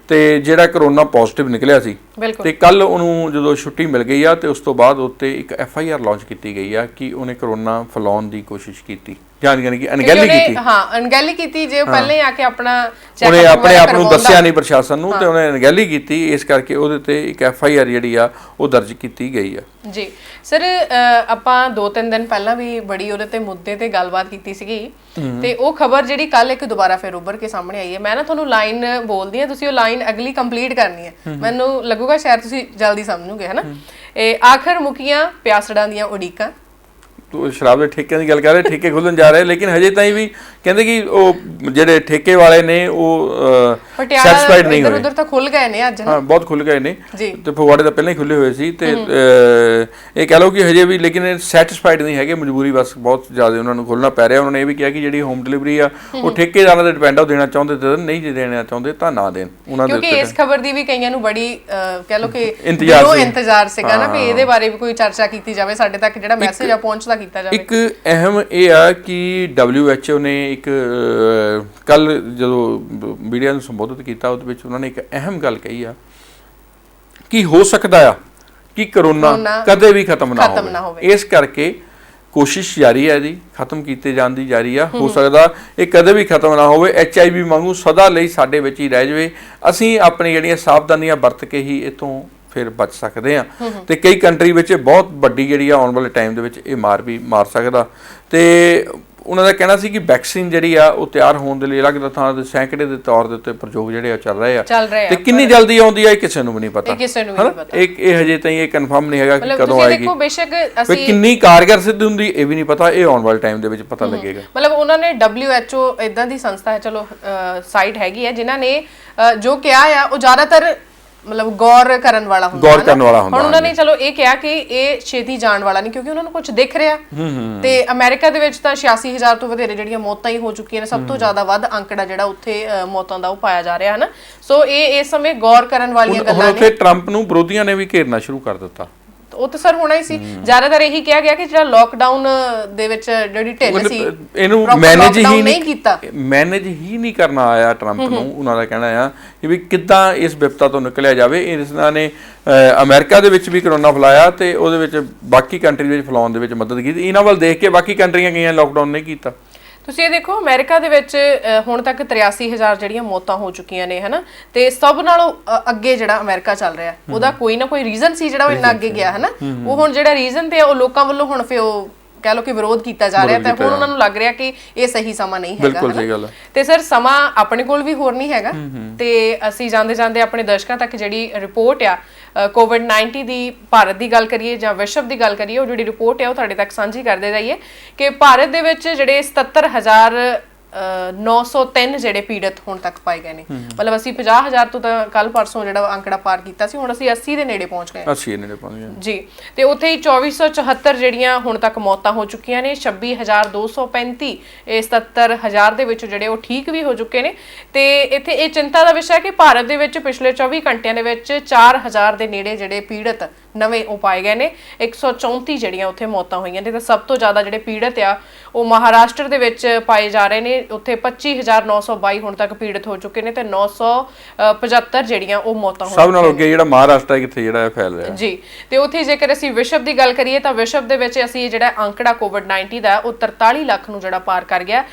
ਤੇ ਜਿਹੜਾ ਕਰੋਨਾ ਪੋਜ਼ਿਟਿਵ ਨਿਕਲਿਆ ਸੀ। ਤੇ ਕੱਲ ਉਹਨੂੰ ਜਦੋਂ ਛੁੱਟੀ ਮਿਲ ਗਈ ਆ ਤੇ ਉਸ ਤੋਂ ਬਾਅਦ ਉੱਤੇ ਇੱਕ FIR ਲਾਂਚ ਕੀਤੀ ਗਈ ਆ ਕਿ ਉਹਨੇ ਕਰੋਨਾ ਫੈਲਾਉਣ ਦੀ ਕੋਸ਼ਿਸ਼ ਕੀਤੀ, ਯਾਨੀ ਕਿ ਅਣਗਹਿਲੀ ਕੀਤੀ। ਹਾਂ, ਅਣਗਹਿਲੀ ਕੀਤੀ। ਜੇ ਪਹਿਲੇ ਆ ਕੇ ਆਪਣਾ ਉਹਨੇ ਆਪਣੇ ਆਪ ਨੂੰ ਦੱਸਿਆ ਨਹੀਂ ਪ੍ਰਸ਼ਾਸਨ ਨੂੰ, ਤੇ ਉਹਨੇ ਅਣਗਹਿਲੀ ਕੀਤੀ, ਇਸ ਕਰਕੇ ਉਹਦੇ ਤੇ ਇੱਕ FIR ਜਿਹੜੀ ਆ ਉਹ ਦਰਜ ਕੀਤੀ ਗਈ ਆ। ਜੀ ਸਰ, ਆਪਾਂ 2-3 ਦਿਨ ਪਹਿਲਾਂ ਵੀ ਬੜੀ ਉਹਦੇ ਤੇ ਮੁੱਦੇ ਤੇ ਗੱਲਬਾਤ ਕੀਤੀ ਸੀਗੀ, ਤੇ ਉਹ ਖਬਰ ਜਿਹੜੀ ਕੱਲ ਇੱਕ ਦੁਬਾਰਾ ਫਿਰ ਉੱਭਰ ਕੇ ਸਾਹਮਣੇ ਆਈ ਹੈ। ਮੈਂ ਨਾ ਤੁਹਾਨੂੰ ਲਾਈਨ ਬੋਲਦੀ ਹਾਂ, ਤੁਸੀਂ ਉਹ ਲਾਈਨ ਅਗਲੀ ਕੰਪਲੀਟ ਕਰਨੀ ਹੈ। ਮੈਨੂੰ ਲੱਗੂਗਾ ਸ਼ਾਇਦ ਤੁਸੀਂ ਜਲਦੀ ਸਮਝੋਗੇ, ਹੈ ਨਾ। ਇਹ ਆਖਰ ਮੁਕੀਆਂ ਪਿਆਸੜਾਂ ਦੀਆਂ ਉਡੀਕਾਂ। ਤੋ ਸ਼ਰਾਬ ਦੇ ਠੇਕਿਆਂ ਦੀ ਗੱਲ ਕਰ ਰਹੇ, ਠੇਕੇ ਖੁੱਲਣ ਜਾ ਰਹੇ, ਲੇਕਿਨ ਹਜੇ ਤਾਈਂ ਵੀ ਕਹਿੰਦੇ ਕਿ ਉਹ ਜਿਹੜੇ ਠੇਕੇ ਵਾਲੇ ਨੇ ਉਹ ਸੈਟੀਸਫਾਈਡ ਨਹੀਂ ਹੋਏ। ਉਧਰ ਤਾਂ ਖੁੱਲ ਗਏ ਨੇ ਅੱਜ, ਹਾਂ, ਬਹੁਤ ਖੁੱਲ ਗਏ ਨੇ, ਤੇ ਫਗਵਾੜੇ ਤਾਂ ਪਹਿਲਾਂ ਹੀ ਖੁੱਲੇ ਹੋਏ ਸੀ, ਤੇ ਇਹ ਕਹਿ ਲਓ ਕਿ ਹਜੇ ਵੀ ਲੇਕਿਨ ਸੈਟੀਸਫਾਈਡ ਨਹੀਂ ਹੈਗੇ, ਮਜਬੂਰੀ ਬਸ ਬਹੁਤ ਜ਼ਿਆਦਾ ਉਹਨਾਂ ਨੂੰ ਖੁੱਲਣਾ ਪੈ ਰਿਹਾ। ਉਹਨਾਂ ਨੇ ਇਹ ਵੀ ਕਿਹਾ ਕਿ ਜਿਹੜੀ ਹੋਮ ਡਿਲੀਵਰੀ ਆ ਉਹ ਠੇਕੇਦਾਰਾਂ ਤੇ ਡਿਪੈਂਡ ਆ, ਉਹ ਦੇਣਾ ਚਾਹੁੰਦੇ ਤੇ ਨਹੀਂ, ਜੇ ਦੇਣਾ ਚਾਹੁੰਦੇ ਤਾਂ ਨਾ ਦੇਣ ਉਹਨਾਂ ਦੇ। ਕਿਉਂਕਿ ਇਸ ਖਬਰ ਦੀ ਵੀ ਕਈਆਂ ਨੂੰ ਬੜੀ ਕਹਿ ਲਓ ਕਿ ਇੰਤਜ਼ਾਰ ਸੀਗਾ ਨਾ ਵੀ ਇਹਦੇ ਬਾਰੇ ਵੀ ਕੋਈ ਚਰਚਾ ਕੀਤੀ ਜਾਵੇ, ਸਾਡੇ ਤੱਕ ਜਿਹੜਾ ਮੈਸੇਜ ਆ ਪਹੁੰਚਦਾ ਕੀਤਾ ਜਾਵੇ। ਇੱਕ ਅਹਿਮ ਇਹ ਆ ਕਿ WHO ਨੇ ਇੱਕ ਕੱਲ ਜਦੋਂ ਮੀਡੀਆ ਨੂੰ ਸੰਬੋਧਿਤ ਕੀਤਾ, ਉਹਦੇ ਵਿੱਚ ਉਹਨਾਂ ਨੇ ਇੱਕ ਅਹਿਮ ਗੱਲ ਕਹੀ ਆ ਕਿ ਹੋ ਸਕਦਾ ਆ ਕਿ ਕਰੋਨਾ ਕਦੇ ਵੀ ਖਤਮ ਨਾ ਹੋਵੇ। ਇਸ ਕਰਕੇ ਕੋਸ਼ਿਸ਼ ਜਾਰੀ ਹੈ ਜੀ, ਖਤਮ ਕੀਤੇ ਜਾਣ ਦੀ ਜਾਰੀ ਆ। ਹੋ ਸਕਦਾ ਇਹ ਕਦੇ ਵੀ ਖਤਮ ਨਾ ਹੋਵੇ, HIV ਵਾਂਗੂ ਸਦਾ ਲਈ ਸਾਡੇ ਵਿੱਚ ਹੀ ਰਹਿ ਜਾਵੇ। ਅਸੀਂ ਆਪਣੀ ਜਿਹੜੀਆਂ ਸਾਵਧਾਨੀਆਂ ਵਰਤ ਕੇ ਹੀ ਇਹ ਤੋਂ ਫਿਰ ਬਚ ਸਕਦੇ ਆ, ਤੇ ਕਈ ਕੰਟਰੀ ਵਿੱਚ ਬਹੁਤ ਵੱਡੀ ਜਿਹੜੀ ਆ ਆਉਣ ਵਾਲੇ ਟਾਈਮ ਦੇ ਵਿੱਚ ਇਹ ਮਾਰ ਸਕਦਾ। ਤੇ ਉਹਨਾਂ ਦਾ ਕਹਿਣਾ ਸੀ ਕਿ ਵੈਕਸੀਨ ਜਿਹੜੀ ਆ ਉਹ ਤਿਆਰ ਹੋਣ ਦੇ ਲਈ ਅਲੱਗ ਥਾਂ ਦੇ ਸੈਂਕੜੇ ਦੇ ਤੌਰ ਦੇ ਉੱਤੇ ਪ੍ਰਯੋਗ ਜਿਹੜੇ ਆ ਚੱਲ ਰਹੇ ਆ, ਤੇ ਕਿੰਨੀ ਜਲਦੀ ਆਉਂਦੀ ਆ ਇਹ ਕਿਸੇ ਨੂੰ ਵੀ ਨਹੀਂ ਪਤਾ। ਇਹ ਹਜੇ ਤਾਈਂ ਇਹ ਕਨਫਰਮ ਨਹੀਂ ਹੈਗਾ ਕਿ ਕਦੋਂ ਆਏਗੀ, ਵੀ ਕਿੰਨੀ ਕਾਰਗਰ ਸਿੱਧ ਹੁੰਦੀ ਇਹ ਵੀ ਨਹੀਂ ਪਤਾ। ਇਹ ਆਉਣ ਵਾਲੇ ਟਾਈਮ ਦੇ ਵਿੱਚ ਪਤਾ ਲੱਗੇਗਾ। ਮਤਲਬ ਉਹਨਾਂ ਨੇ WHO ਇਦਾਂ ਦੀ ਸੰਸਥਾ ਹੈ, ਚਲੋ ਸਾਈਟ ਹੈਗੀ ਹੈ, ਜਿਨ੍ਹਾਂ ਨੇ ਜੋ ਕਿਹਾ ਆ ਉਹ ਜ਼ਿਆਦਾਤਰ ਮਤਲਬ ਗੌਰ ਕਰਨ ਵਾਲਾ ਹੁੰਦਾ। ਹੁਣ ਉਹਨਾਂ ਨੇ ਚਲੋ ਇਹ ਕਿਹਾ ਕਿ ਇਹ ਛੇਤੀ ਜਾਣ ਵਾਲਾ ਨਹੀਂ, ਕਿਉਂਕਿ ਉਹਨਾਂ ਨੂੰ ਕੁਝ ਦਿਖ ਰਿਹਾ। ਤੇ ਅਮਰੀਕਾ ਦੇ ਵਿੱਚ ਤਾਂ 86,000 ਤੋਂ ਵਧੇਰੇ ਜਿਹੜੀਆਂ ਮੌਤਾਂ ਹੀ ਹੋ ਚੁੱਕੀਆਂ ਨੇ, ਸਭ ਤੋਂ ਜ਼ਿਆਦਾ ਵੱਧ ਅੰਕੜਾ ਜਿਹੜਾ ਉੱਥੇ ਮੌਤਾਂ ਦਾ ਉਹ ਪਾਇਆ ਜਾ ਰਿਹਾ ਹੈ ਨਾ। ਸੋ ਇਹ ਇਸ ਸਮੇਂ ਗੌਰ ਕਰਨ ਵਾਲੀਆਂ ਗੱਲਾਂ ਨੇ। ਉੱਥੇ ਟਰੰਪ ਨੂੰ ਵਿਰੋਧੀਆਂ ਨੇ ਵੀ ਘੇਰਨਾ ਸ਼ੁਰੂ ਕਰ ਦਿੱਤਾ। ਉਹ ਤਾਂ ਸਰ ਹੋਣਾ ਹੀ ਸੀ। ਜ਼ਿਆਦਾਤਰ ਇਹੀ ਕਿਹਾ ਗਿਆ ਕਿ ਜਿਹੜਾ ਲੋਕਡਾਊਨ ਦੇ ਵਿੱਚ ਜਿਹੜੀ ਢਿੱਲ ਸੀ ਇਹਨੂੰ ਮੈਨੇਜ ਹੀ ਨਹੀਂ ਕਰਨਾ ਆਇਆ ਟਰੰਪ ਨੂੰ। ਉਹਨਾਂ ਦਾ ਕਹਿਣਾ ਆ ਕਿ ਵੀ ਕਿੱਦਾਂ ਇਸ ਵਿਪਤਾ ਤੋਂ ਨਿਕਲਿਆ ਜਾਵੇ। ਇਹਨਾਂ ਨੇ ਅਮਰੀਕਾ ਦੇ ਵਿੱਚ ਵੀ ਕਰੋਨਾ ਫੈਲਾਇਆ ਤੇ ਉਹਦੇ ਵਿੱਚ ਬਾਕੀ ਕੰਟਰੀ ਵਿੱਚ ਫੈਲਾਉਣ ਦੇ ਵਿੱਚ ਮਦਦ ਕੀਤੀ। ਇਹਨਾਂ ਵੱਲ ਦੇਖ ਕੇ ਬਾਕੀ ਕੰਟਰੀਆਂ ਗਈਆਂ, ਲੋਕਡਾਊਨ ਨਹੀਂ ਕੀਤਾ। ਤੁਸੀਂ ਇਹ ਦੇਖੋ, ਅਮਰੀਕਾ ਦੇ ਵਿੱਚ ਹੁਣ ਤੱਕ 83,000 ਜਿਹੜੀਆਂ ਮੌਤਾਂ ਹੋ ਚੁੱਕੀਆਂ ਨੇ, ਹਨਾ। ਤੇ ਸਭ ਨਾਲੋਂ ਅੱਗੇ ਜਿਹੜਾ ਅਮਰੀਕਾ ਚੱਲ ਰਿਹਾ, ਉਹਦਾ ਕੋਈ ਨਾ ਕੋਈ ਰੀਜ਼ਨ ਸੀ ਜਿਹੜਾ ਉਹ ਇੰਨਾ ਅੱਗੇ ਗਿਆ, ਹਨਾ। ਉਹ ਹੁਣ ਜਿਹੜਾ ਰੀਜ਼ਨ ਤੇ ਉਹ ਲੋਕਾਂ ਵੱਲੋਂ ਹੁਣ ਫਿਰ ਉਹ ਕਹਿ ਲਓ ਕਿ ਵਿਰੋਧ ਕੀਤਾ ਜਾ ਰਿਹਾ, ਤੇ ਹੁਣ ਉਹਨਾਂ ਨੂੰ ਲੱਗ ਰਿਹਾ ਕਿ ਇਹ ਸਹੀ ਸਮਾਂ ਨਹੀਂ ਹੈਗਾ। ਤੇ ਸਰ ਸਮਾਂ ਆਪਣੇ ਕੋਲ ਵੀ ਹੋਰ ਨਹੀਂ ਹੈਗਾ, ਤੇ ਅਸੀਂ ਜਾਂਦੇ ਜਾਂਦੇ ਆਪਣੇ ਦਰਸ਼ਕਾਂ ਤੱਕ ਜਿਹੜੀ ਰਿਪੋਰਟ ਆ COVID-19 ਦੀ, ਭਾਰਤ ਦੀ ਗੱਲ ਕਰੀਏ ਜਾਂ ਵਿਸ਼ਵ ਦੀ ਗੱਲ ਕਰੀਏ, ਉਹ ਜਿਹੜੀ ਰਿਪੋਰਟ ਆ ਉਹ ਤੁਹਾਡੇ ਤੱਕ ਸਾਂਝੀ ਕਰਦੇ ਜਾਈਏ ਕਿ ਭਾਰਤ ਦੇ ਵਿੱਚ ਜਿਹੜੇ 77,903 ਜਿਹੜੇ ਪੀੜਤ ਹੁਣ ਤੱਕ ਪਾਏ ਗਏ ਨੇ। ਮਤਲਬ ਅਸੀਂ 50,000 ਤੋਂ ਤਾਂ ਕੱਲ ਪਰਸੋਂ ਜਿਹੜਾ ਅੰਕੜਾ ਪਾਰ ਕੀਤਾ ਸੀ, ਹੁਣ ਅਸੀਂ 80 ਦੇ ਨੇੜੇ ਪਹੁੰਚ ਗਏ। 80 ਦੇ ਨੇੜੇ ਪਹੁੰਚ ਗਏ ਜੀ। ਤੇ ਉੱਥੇ ਹੀ 2474 ਜਿਹੜੀਆਂ ਹੁਣ ਤੱਕ ਮੌਤਾਂ ਹੋ ਚੁੱਕੀਆਂ ਨੇ, 26,235 ਇਹ 77,000 ਦੇ ਵਿੱਚ ਜਿਹੜੇ ਉਹ ਠੀਕ ਵੀ ਹੋ ਚੁੱਕੇ ਨੇ। ਤੇ ਇੱਥੇ ਇਹ ਚਿੰਤਾ ਦਾ ਵਿਸ਼ਾ ਹੈ ਕਿ ਭਾਰਤ ਦੇ ਵਿੱਚ ਪਿਛਲੇ 24 ਘੰਟਿਆਂ ਦੇ ਵਿੱਚ 4,000 ਦੇ ਨੇੜੇ ਜਿਹੜੇ ਪੀੜਤ ਨਵੇਂ ਉਹ ਪਾਏ ਗਏ ਨੇ। 134 ਜਿਹੜੀਆਂ ਉੱਥੇ ਮੌਤਾਂ ਹੋਈਆਂ ਨੇ, ਤੇ ਸਭ ਤੋਂ ਜ਼ਿਆਦਾ ਜਿਹੜੇ ਪੀੜਤ ਆ ਉਹ ਮਹਾਰਾਸ਼ਟਰ ਦੇ ਵਿੱਚ ਪਾਏ ਜਾ ਰਹੇ ਨੇ। ਉੱਥੇ 25,922 ਹੁਣ ਤੱਕ ਪੀੜਤ ਹੋ ਚੁੱਕੇ ਨੇ, ਤੇ 975 ਜਿਹੜੀਆਂ ਉਹ ਮੌਤਾਂ ਹੋ ਚੁੱਕੀਆਂ। ਸਭ ਨਾਲੋਂ ਅੱਗੇ ਜਿਹੜਾ ਮਹਾਰਾਸ਼ਟਰ ਕਿੱਥੇ ਜਿਹੜਾ ਫੈਲ ਰਿਹਾ ਜੀ। ਤੇ ਉੱਥੇ ਜੇਕਰ ਅਸੀਂ ਵਿਸ਼ਵ ਦੀ ਗੱਲ ਕਰੀਏ ਤਾਂ ਵਿਸ਼ਵ ਦੇ ਵਿੱਚ ਅਸੀਂ ਜਿਹੜਾ ਅੰਕੜਾ COVID-19 ਦਾ ਉਹ 43 ਲੱਖ ਨੂੰ ਜਿਹੜਾ ਪਾਰ ਕਰ ਗਿਆ।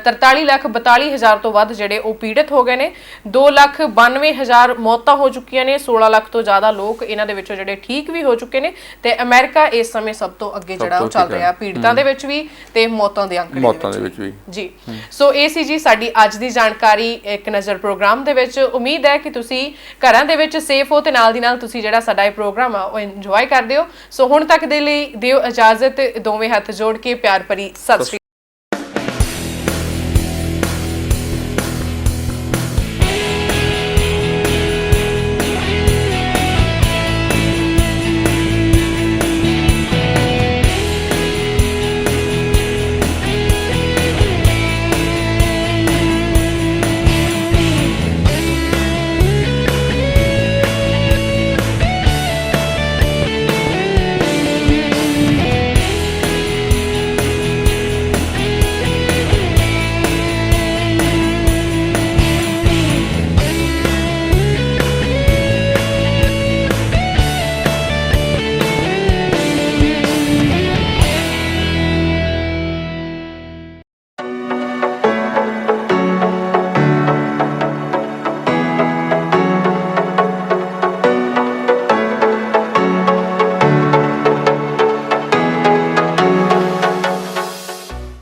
43,42,000 ਤੋਂ ਵੱਧ ਜਿਹੜੇ ਉਹ ਪੀੜਤ ਹੋ ਗਏ ਨੇ। 2,92,000 ਮੌਤਾਂ ਹੋ ਚੁੱਕੀਆਂ ਨੇ। 16 ਲੱਖ ਤੋਂ ਜ਼ਿਆਦਾ ਲੋਕ ਇਹਨਾਂ ਦੇ ਵਿੱਚੋਂ ਜਿਹੜੇ ਠੀਕ ਵੀ ਹੋ ਚੁੱਕੇ ਨੇ। ਤੇ ਅਮਰੀਕਾ ਇਸ ਸਮੇਂ ਸਭ ਤੋਂ ਅੱਗੇ ਜਿਹੜਾ ਉਹ ਚੱਲ ਰਿਹਾ ਪੀੜਤਾਂ ਦੇ ਵਿੱਚ ਵੀ ਤੇ ਮੌਤਾਂ ਦੇ ਅੰਕੜੇ ਦੇ ਵਿੱਚ ਵੀ। ਜੀ। ਸੋ ਇਹ ਸੀ ਜੀ ਸਾਡੀ ਅੱਜ ਦੀ ਜਾਣਕਾਰੀ ਇੱਕ ਨਜ਼ਰ ਪ੍ਰੋਗਰਾਮ ਦੇ ਵਿੱਚ। ਉਮੀਦ ਹੈ ਕਿ ਤੁਸੀਂ ਘਰਾਂ ਦੇ ਵਿੱਚ ਸੇਫ ਹੋ ਤੇ ਨਾਲ ਦੀ ਨਾਲ ਤੁਸੀਂ ਜਿਹੜਾ ਸਾਡਾ ਇਹ ਪ੍ਰੋਗਰਾਮ ਆ ਉਹ ਇੰਜੋਏ ਕਰਦੇ ਹੋ। ਸੋ ਹੁਣ ਤੱਕ ਦੇ ਲਈ ਦਿਓ ਇਜਾਜ਼ਤ, ਦੋਵੇਂ ਹੱਥ ਜੋੜ ਕੇ ਪਿਆਰ ਭਰੀ ਸਤਿ ਸ਼੍ਰੀ ਅਕਾਲ।